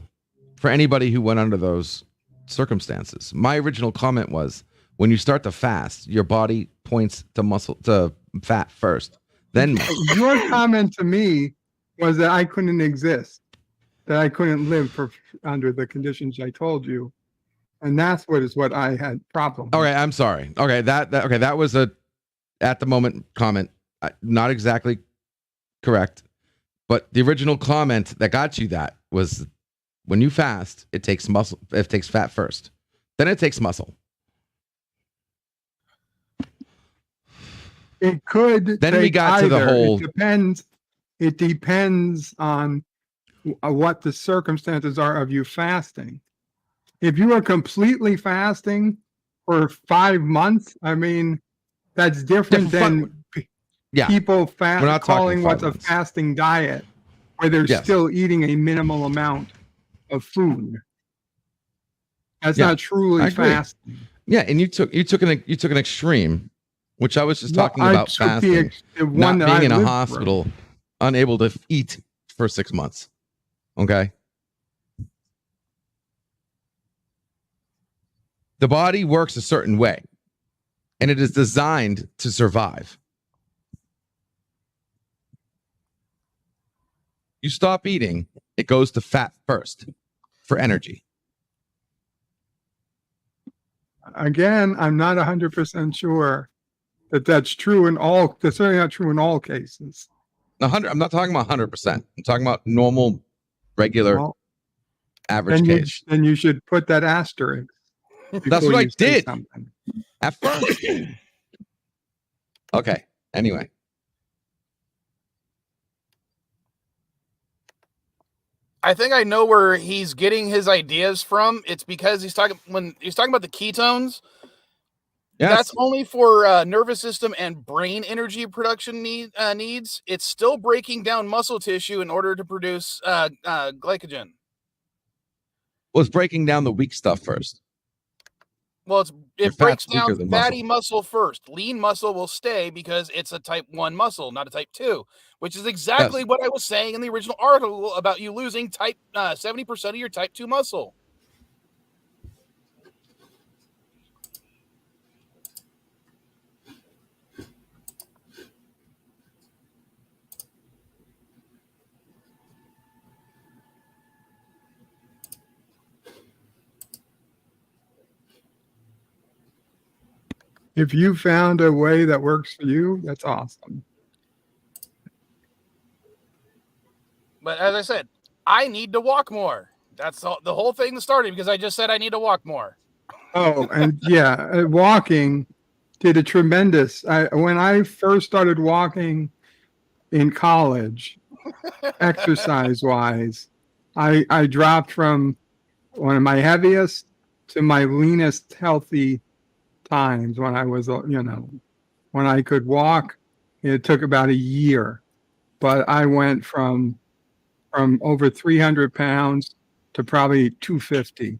for anybody who went under those circumstances. My original comment was when you start to fast, your body points to fat first, then muscle. Your comment to me was that I couldn't exist, that I couldn't live under the conditions I told you, and that's what I had problem. Okay, I'm sorry. Okay, that was a at the moment comment, not exactly correct, but the original comment that got you that was when you fast, it takes muscle. It takes fat first, then it takes muscle. It could. Then we got to the whole. It depends on what the circumstances are of you fasting. If you are completely fasting for 5 months, I mean, that's different than people calling what's a fasting diet, where they're still eating a minimal amount of food. That's not truly fasting. Yeah, and you took an extreme, which I was just talking about fasting, not being in a hospital, unable to eat for 6 months. Okay. The body works a certain way, and it is designed to survive. You stop eating, It goes to fat first for energy. Again, I'm not 100% sure that that's true in all. That's certainly not true in all cases. 100. I'm not talking about 100%. I'm talking about normal, regular, Well, average case. Then you should put that asterisk. That's what I did something. at first. Okay. Anyway. I think I know where he's getting his ideas from. It's because when he's talking about the ketones. Yes. That's only for nervous system and brain energy production needs. It's still breaking down muscle tissue in order to produce glycogen. Well, it's breaking down the weak stuff first. Well, it breaks down than fatty muscle first. Lean muscle will stay because it's a type 1 muscle, not a type 2, which is exactly what I was saying in the original article about you losing 70% of your type 2 muscle. If you found a way that works for you, that's awesome. But as I said, I need to walk more. That's the whole thing that started because I just said I need to walk more. Oh, and yeah, walking did a tremendous. When I first started walking in college, exercise-wise, I dropped from one of my heaviest to my leanest healthy times when I was, when I could walk. It took about a year, but I went from over 300 pounds to probably 250,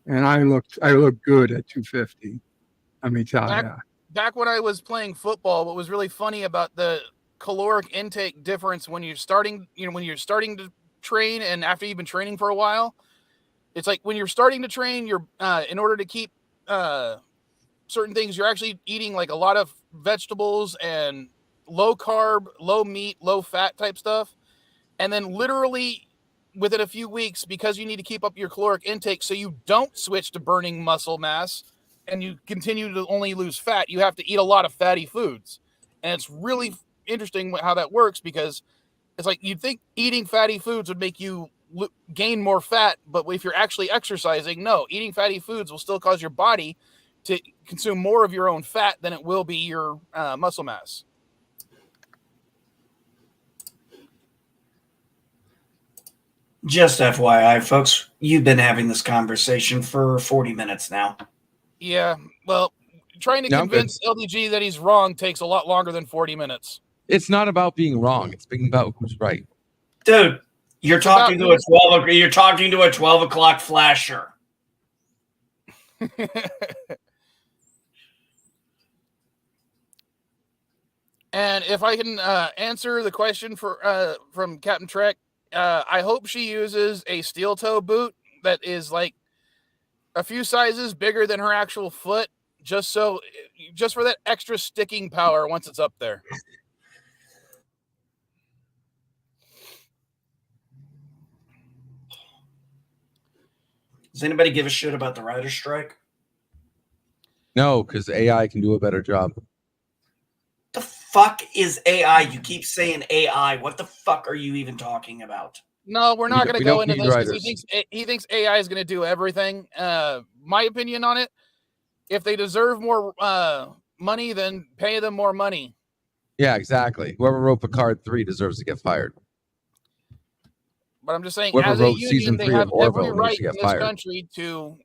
and I looked good at 250. Let me tell you. Back when I was playing football, what was really funny about the caloric intake difference when you're starting to train and after you've been training for a while, it's like when you're starting to train, you're in order to keep certain things, you're actually eating like a lot of vegetables and low carb, low meat, low fat type stuff. And then literally within a few weeks, because you need to keep up your caloric intake so you don't switch to burning muscle mass and you continue to only lose fat, you have to eat a lot of fatty foods. And it's really interesting how that works because it's like you'd think eating fatty foods would make you gain more fat, but if you're actually exercising, no, eating fatty foods will still cause your body to consume more of your own fat than it will be your muscle mass. Just FYI, folks, you've been having this conversation for 40 minutes now. Yeah, well, trying to convince LDG that he's wrong takes a lot longer than 40 minutes. It's not about being wrong. It's being about who's right. Dude, you're talking to a 12 o'clock flasher. And if I can answer the question from Captain Trek, I hope she uses a steel toe boot that is like a few sizes bigger than her actual foot, just for that extra sticking power once it's up there. Does anybody give a shit about the writer's strike? No, because AI can do a better job. The fuck is AI? You keep saying AI. What the fuck are you even talking about? No, we're not going to go into this because he thinks AI is going to do everything. My opinion on it, if they deserve more money, then pay them more money. Yeah, exactly. Whoever wrote Picard 3 deserves to get fired. But I'm just saying, whoever as a wrote union, they have every right in this fired. country to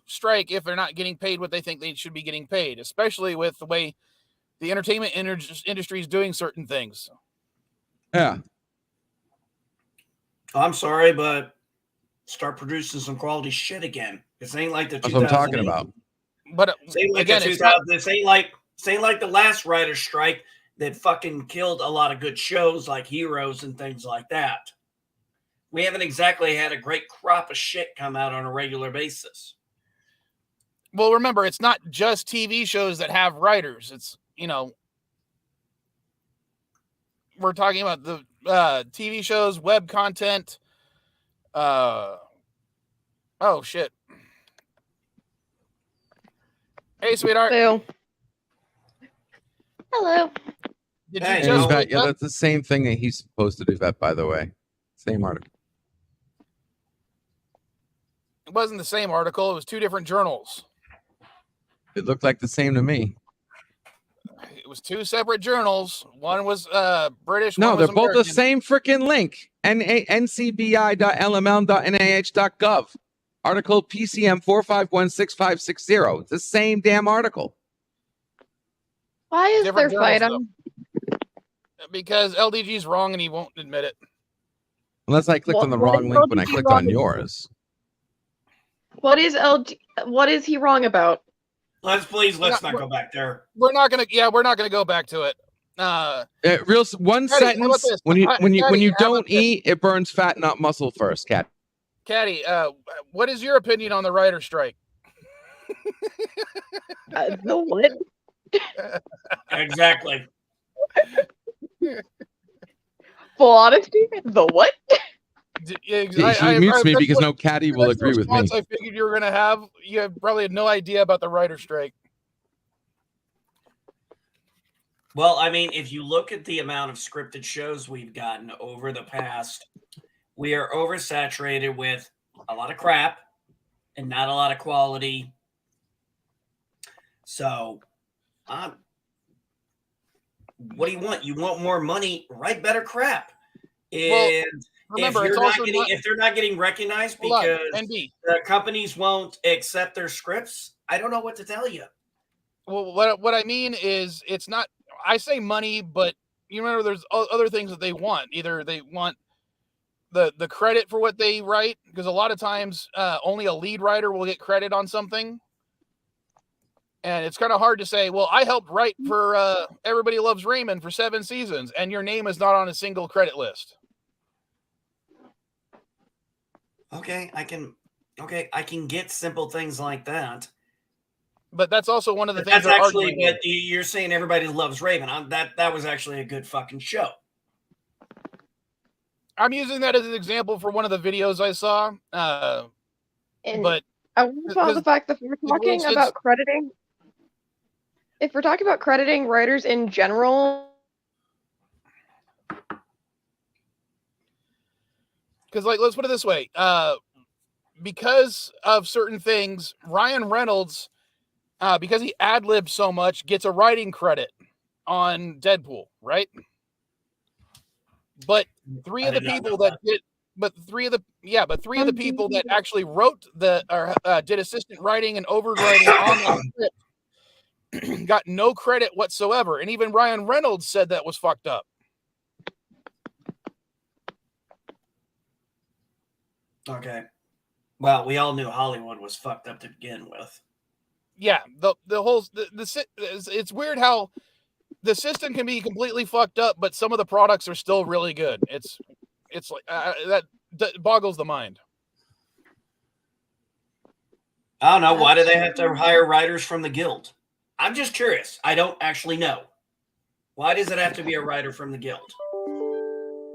strike if they're not getting paid what they think they should be getting paid, especially with the way the entertainment industry is doing certain things. Yeah. I'm sorry, but start producing some quality shit again. This ain't like the. That's what I'm talking about. But again, this ain't like the last writer's strike that fucking killed a lot of good shows like Heroes and things like that. We haven't exactly had a great crop of shit come out on a regular basis. Well, remember, it's not just TV shows that have writers. It's, we're talking about the TV shows, web content. Oh shit. Hey, sweetheart. Boo. Hello. Did Hey, you And just Yvette, wake yeah, up? that's the same thing that he's supposed to do, Yvette, by the way. Same article. It wasn't the same article. It was two different journals. It looked like the same to me. It was two separate journals. One was British. No, one they're was both the American. same freaking link. ncbi.lml.nih.gov. Article PCM 4516560. It's the same damn article. Why is Different there fight journals, on? Because LDG's wrong and he won't admit it. Unless I clicked on the What wrong is link when I LDG clicked wrong on about? yours. What is LG? What is he wrong about? Let's not go back there. We're not gonna go back to it. Real one Caddy, how about sentence. this? When you Caddy, how don't about this? eat, it burns fat, not muscle first, cat. Caddy, what is your opinion on the writer strike? The what? Exactly. Full honesty? The what? He mutes me because no caddy will that's the agree with me. response I figured you were gonna have. You probably had no idea about the writer strike. Well, I mean, if you look at the amount of scripted shows we've gotten over the past, we are oversaturated with a lot of crap and not a lot of quality. So, what do you want? You want more money? Write better crap. And remember, if they're not getting recognized because the companies won't accept their scripts, I don't know what to tell you. Well, what I mean is, it's not. I say money, but you remember there's other things that they want. Either they want the credit for what they write, because a lot of times only a lead writer will get credit on something. And it's kind of hard to say, well, I helped write for Everybody Loves Raymond for 7 seasons, and your name is not on a single credit list. Okay, I can get simple things like that. But that's also one of the things. That's actually what you're saying. Everybody Loves Raven. That was actually a good fucking show. I'm using that as an example for one of the videos I saw. But I want to follow the fact that if we're talking about crediting, writers in general, because let's put it this way, because of certain things, Ryan Reynolds, because he ad-libbed so much, gets a writing credit on Deadpool, right? But three of the people that actually wrote did assistant writing and overwriting on the script got no credit whatsoever, and even Ryan Reynolds said that was fucked up. Okay. Well, we all knew Hollywood was fucked up to begin with. Yeah, it's weird how the system can be completely fucked up, but some of the products are still really good. It's like that boggles the mind. I don't know. Why do they have to hire writers from the guild? I'm just curious. I don't actually know. Why does it have to be a writer from the guild?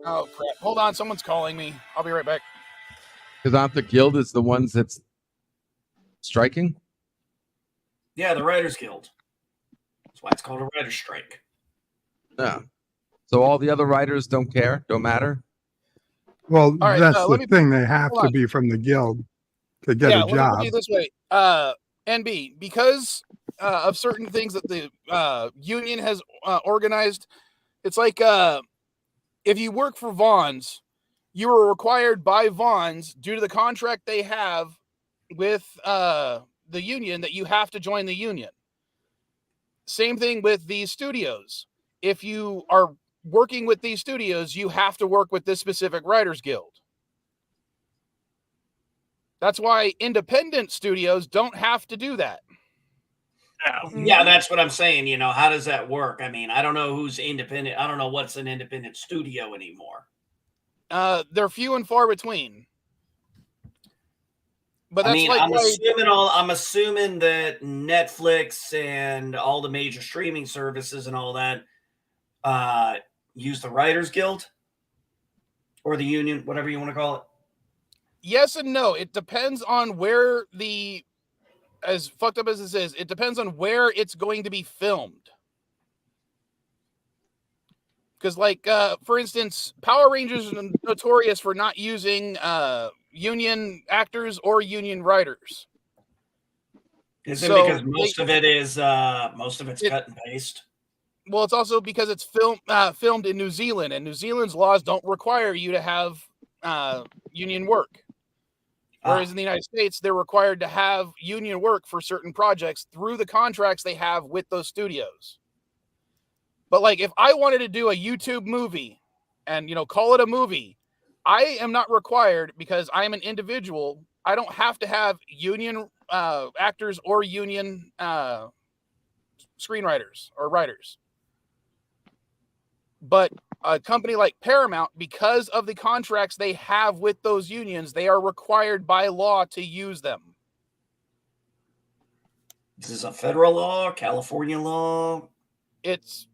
Oh crap! Hold on, someone's calling me. I'll be right back. Because aren't the guild is the ones that's striking? Yeah, the Writers Guild. That's why it's called a writer's strike. Yeah. So all the other writers don't care, don't matter? Well, All right, that's the thing. They have hold to on. be from the guild to get a Let me job. put it this way. NB, because of certain things that the union has organized, it's like if you work for Vaughn's, you are required by Vaughn's, due to the contract they have with the union, that you have to join the union. Same thing with these studios. If you are working with these studios, you have to work with this specific writers guild. That's why independent studios don't have to do that. Yeah, that's what I'm saying. You know, how does that work? I mean, I don't know who's independent. I don't know what's an independent studio anymore. They're few and far between. But that's I'm assuming that Netflix and all the major streaming services and all that use the Writers Guild. or the union, whatever you want to call it? Yes and no. It depends on where as fucked up as this is, it depends on where it's going to be filmed. Because, like, for instance, Power Rangers are notorious for not using union actors or union writers. Is it because most of it's cut and paste? Well, it's also because it's filmed in New Zealand, and New Zealand's laws don't require you to have union work. Whereas in the United States, they're required to have union work for certain projects through the contracts they have with those studios. But like, if I wanted to do a YouTube movie and, call it a movie, I am not required, because I am an individual. I don't have to have union actors or union screenwriters or writers. But a company like Paramount, because of the contracts they have with those unions, they are required by law to use them. This is a federal law, California law? It's,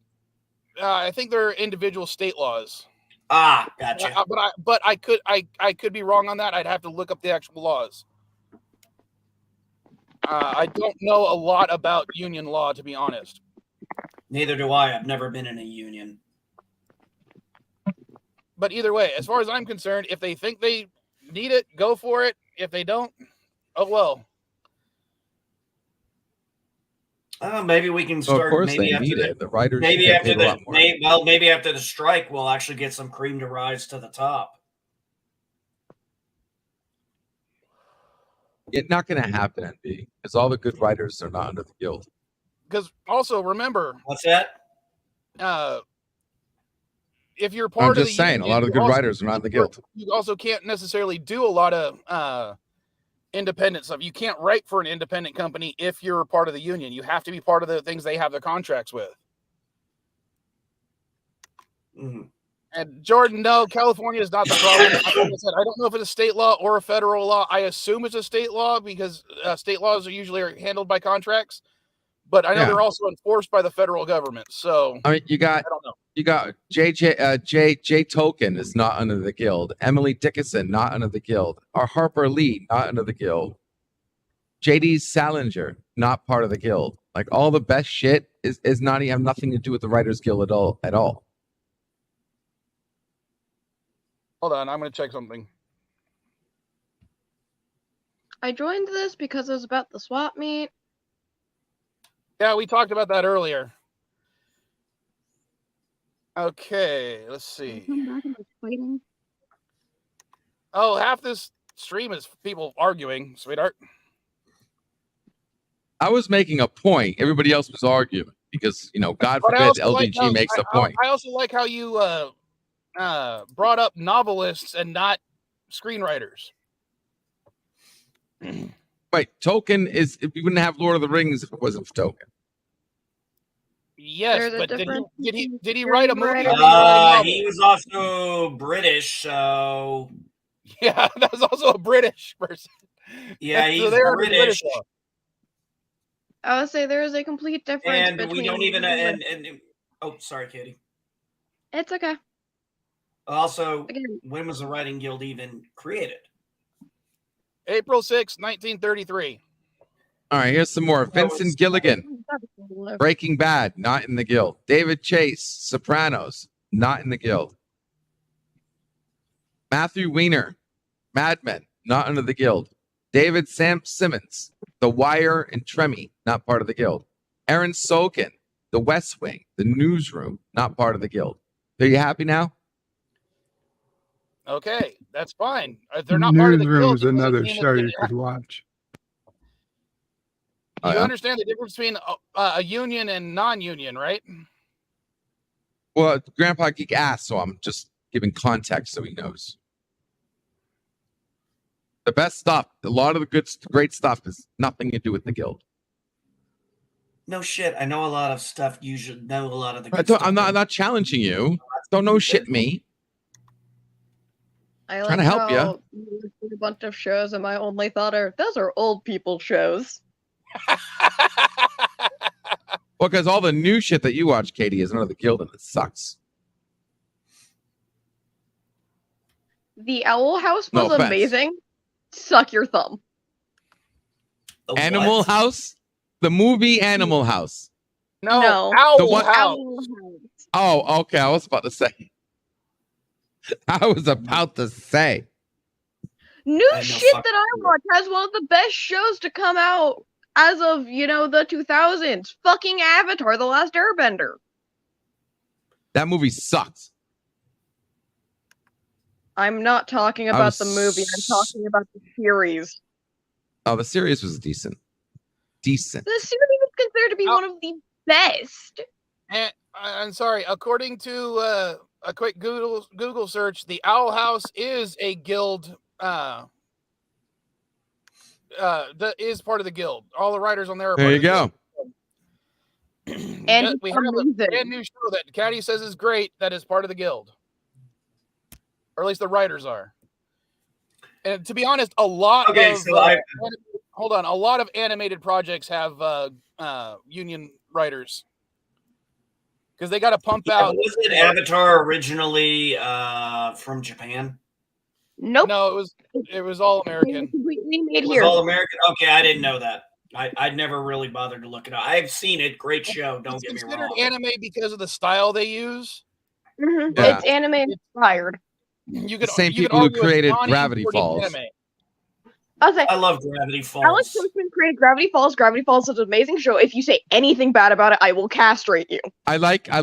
I think they're individual state laws. Gotcha. But I could be wrong on that. I'd have to look up the actual laws. I don't know a lot about union law, to be honest. Neither do I. I've never been in a union. But either way, as far as I'm concerned, if they think they need it, go for it. If they don't, oh well. Maybe we can start. Of course, maybe they after need it. The writers maybe get after paid a lot more. maybe after the strike, we'll actually get some cream to rise to the top. It's not going to happen, NB, because all the good writers are not under the guild. Because also remember, what's that? If you're part of the I'm just saying, union, a lot of the good writers are not in the guild. You also can't necessarily do a lot of independent stuff. You can't write for an independent company if you're a part of the union. You have to be part of the things they have their contracts with. Mm-hmm. And Jordan, no, California is not the problem. Like I said, I don't know if it's a state law or a federal law. I assume it's a state law, because state laws are usually handled by contracts. But I know they're also enforced by the federal government. So I mean, you got J Token is not under the guild. Emily Dickinson not under the guild. Or Harper Lee not under the guild. JD Salinger not part of the guild. Like, all the best shit is not even have nothing to do with the Writers Guild at all. Hold on, I'm going to check something. I joined this because it was about the swap meet. Yeah, we talked about that earlier. Okay, let's see. Oh, half this stream is people arguing, sweetheart. I was making a point. Everybody else was arguing because, God forbid LDG makes a point. I also like how you brought up novelists and not screenwriters. Wait, Token is, we wouldn't have Lord of the Rings if it wasn't for Token. Yes, but did he write a movie? He was also British, so yeah, that was also a British person. Yeah, he's British. I would say there is a complete difference And between. we don't even. And oh, sorry, Katie. It's okay. Also, when was the Writing Guild even created? April 6, 1933. All right, here's some more. Vincent Gilligan, Breaking Bad, not in the guild. David Chase, Sopranos, not in the guild. Matthew Weiner, Mad Men, not under the guild. David Sam Simmons, The Wire and Tremmy, not part of the guild. Aaron Sorkin, The West Wing, The Newsroom, not part of the guild. Are you happy now? Okay, that's fine. If they're not part of the guild, Newsroom's another show you could watch. You understand the difference between a union and non-union, right? Well, Grandpa Geek asked, so I'm just giving context so he knows. The best stuff, a lot of the great stuff has nothing to do with the guild. No shit. I know a lot of stuff. You should know a lot of the. I'm not challenging you. Don't know shit me. I like trying to help you. A bunch of shows, and my only thought are those are old people shows. Well, because all the new shit that you watch, Katie, is under the guild, and it sucks. The Owl House No was offense. amazing. Suck your thumb. Animal House? The movie Animal House. No. Owl The one- House. Owl House. Oh, okay. I was about to say. New I know shit fuck- that I watch has one of the best shows to come out as of, the 2000s. Fucking Avatar, The Last Airbender. That movie sucked. I'm not talking about the movie. I'm talking about the series. Oh, the series was decent. The series is considered to be one of the best. And I'm sorry. According to a quick Google search, the Owl House is a guild. That is part of the guild. All the writers on there are There part you of the go. guild. And We have a brand new show that Caddy says is great. That is part of the guild, or at least the writers are. And to be honest, a lot Okay, of so hold on, a lot of animated projects have union writers because they got to pump out. Wasn't Avatar originally from Japan? Nope. No, it was all American. Completely made It was here. all American? Okay, I didn't know that. I'd never really bothered to look it up. I've seen it. Great show. Don't get me Considered wrong. anime because of the style they use. Mhm. Yeah. It's anime inspired. You The could same you could people who argue it's created non-imported Gravity Falls. anime. I was like, I love Gravity Falls. Alex Kurtzman created Gravity Falls. Gravity Falls is an amazing show. If you say anything bad about it, I will castrate you. I like it.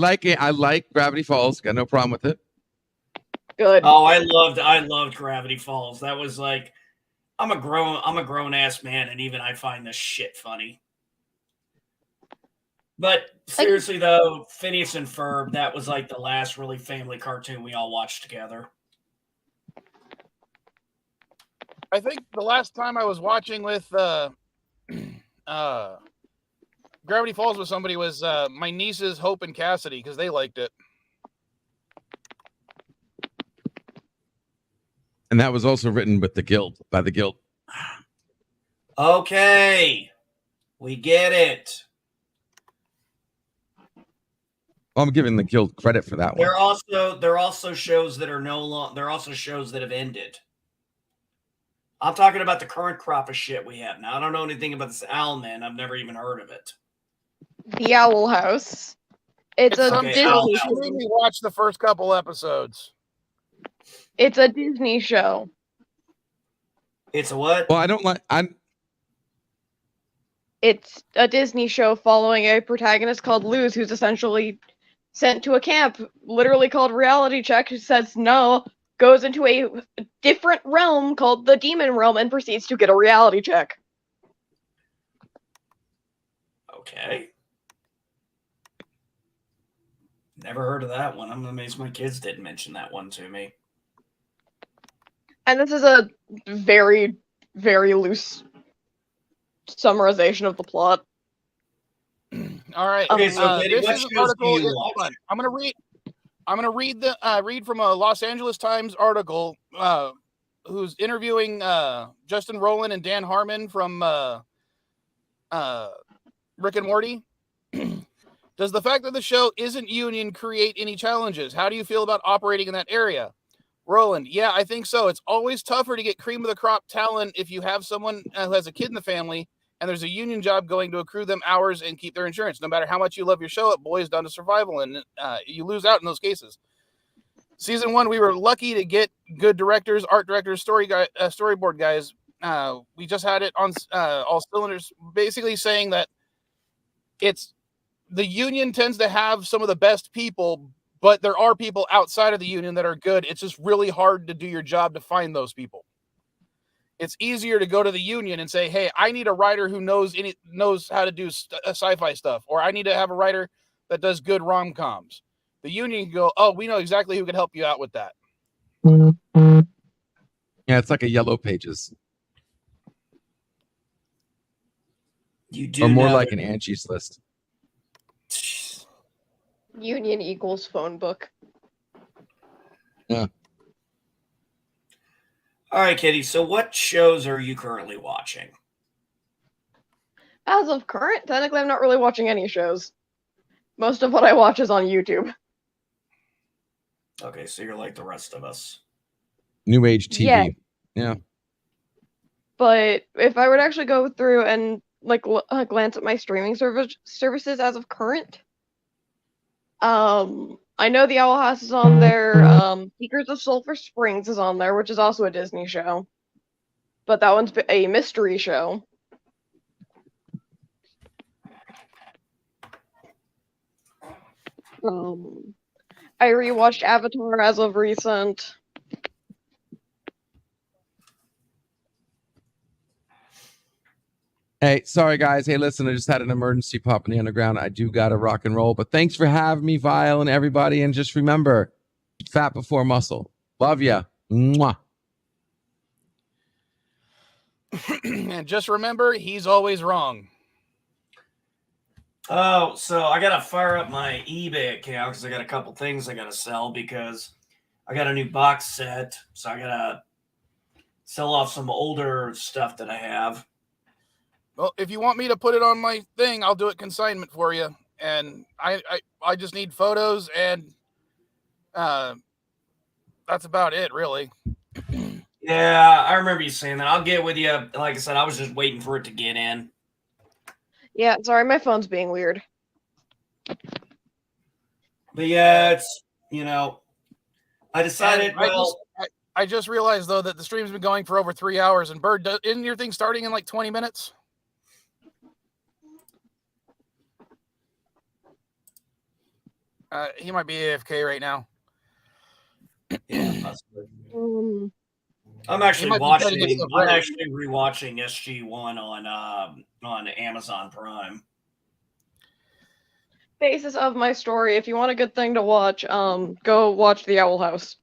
I like Gravity Falls. Got no problem with it. Good. Oh, I loved Gravity Falls. That was like, I'm a grown ass man, and even I find this shit funny. But seriously though, Phineas and Ferb, that was like the last really family cartoon we all watched together. I think the last time I was watching with Gravity Falls with somebody was my nieces Hope and Cassidy because they liked it. And that was also written with the guild, by the guild. Okay, we get it. Well, I'm giving the guild credit for that one. There are also shows that are no longer. There are also shows that have ended. I'm talking about the current crop of shit we have now. I don't know anything about this Owlman. I've never even heard of it. The Owl House. It's a Okay, Disney Owl She House. made me watch the first couple episodes. It's a Disney show. It's a what? Well, I don't like. It's a Disney show following a protagonist called Luz, who's essentially sent to a camp, literally called Reality Check, who says no, goes into a different realm called the Demon Realm, and proceeds to get a reality check. Okay. Never heard of that one. I'm amazed my kids didn't mention that one to me. And this is a very, very loose summarization of the plot. All right. Okay, so Katie, this what is an shows article. do you Hold watch? on. I'm gonna read from a Los Angeles Times article. Who's interviewing Justin Rowland and Dan Harmon from Rick and Morty. Does the fact that the show isn't union create any challenges? How do you feel about operating in that area? Roland, yeah, I think so. It's always tougher to get cream of the crop talent if you have someone who has a kid in the family and there's a union job going to accrue them hours and keep their insurance. No matter how much you love your show, it boils down to survival, and you lose out in those cases. Season 1, we were lucky to get good directors, art directors, storyboard guys. We just had it on all cylinders, basically saying that the union tends to have some of the best people, but there are people outside of the union that are good. It's just really hard to do your job to find those people. It's easier to go to the union and say, hey, I need a writer who knows how to do sci-fi stuff, or I need to have a writer that does good rom-coms. The union can go, oh, we know exactly who can help you out with that. Yeah, it's like a Yellow Pages. You do Or more know like that- an Angie's List. Union equals phone book. Yeah. All right, Kitty. So what shows are you currently watching? As of current, technically I'm not really watching any shows. Most of what I watch is on YouTube. Okay, so you're like the rest of us. New age TV. Yeah. Yeah. But if I would actually go through and like glance at my streaming services as of current, I know the Owl House is on there. Seekers of Sulphur Springs is on there, which is also a Disney show, but that one's a mystery show. I rewatched Avatar as of recent. Hey, sorry guys. Hey, listen, I just had an emergency pop in the underground. I do gotta rock and roll, but thanks for having me, Vile, and everybody. And just remember, fat before muscle. Love ya. Mwah. And just remember, he's always wrong. Oh, so I gotta fire up my eBay account because I got a couple things I gotta sell because I got a new box set. So I gotta sell off some older stuff that I have. Well, if you want me to put it on my thing, I'll do it consignment for you. And I just need photos, and that's about it, really. Yeah, I remember you saying that. I'll get with you. Like I said, I was just waiting for it to get in. Yeah, sorry, my phone's being weird. But yeah, it's, I decided, I just realized, though, that the stream's been going for over 3 hours, and Bird, isn't your thing starting in like 20 minutes? He might be AFK right now. Yeah, I'm actually rewatching SG1 on Amazon Prime. Basis of my story, if you want a good thing to watch, go watch The Owl House.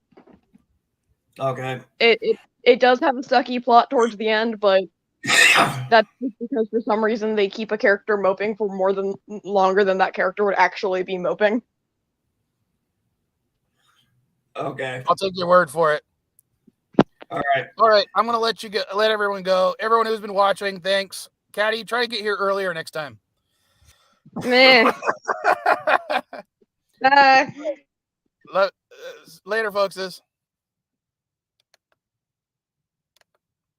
Okay. It does have a sucky plot towards the end, but that's just because for some reason they keep a character moping for longer than that character would actually be moping. Okay. I'll take your word for it. All right. I'm gonna let everyone go. Everyone who's been watching, thanks. Caddy, try to get here earlier next time. Meh. Later, folks.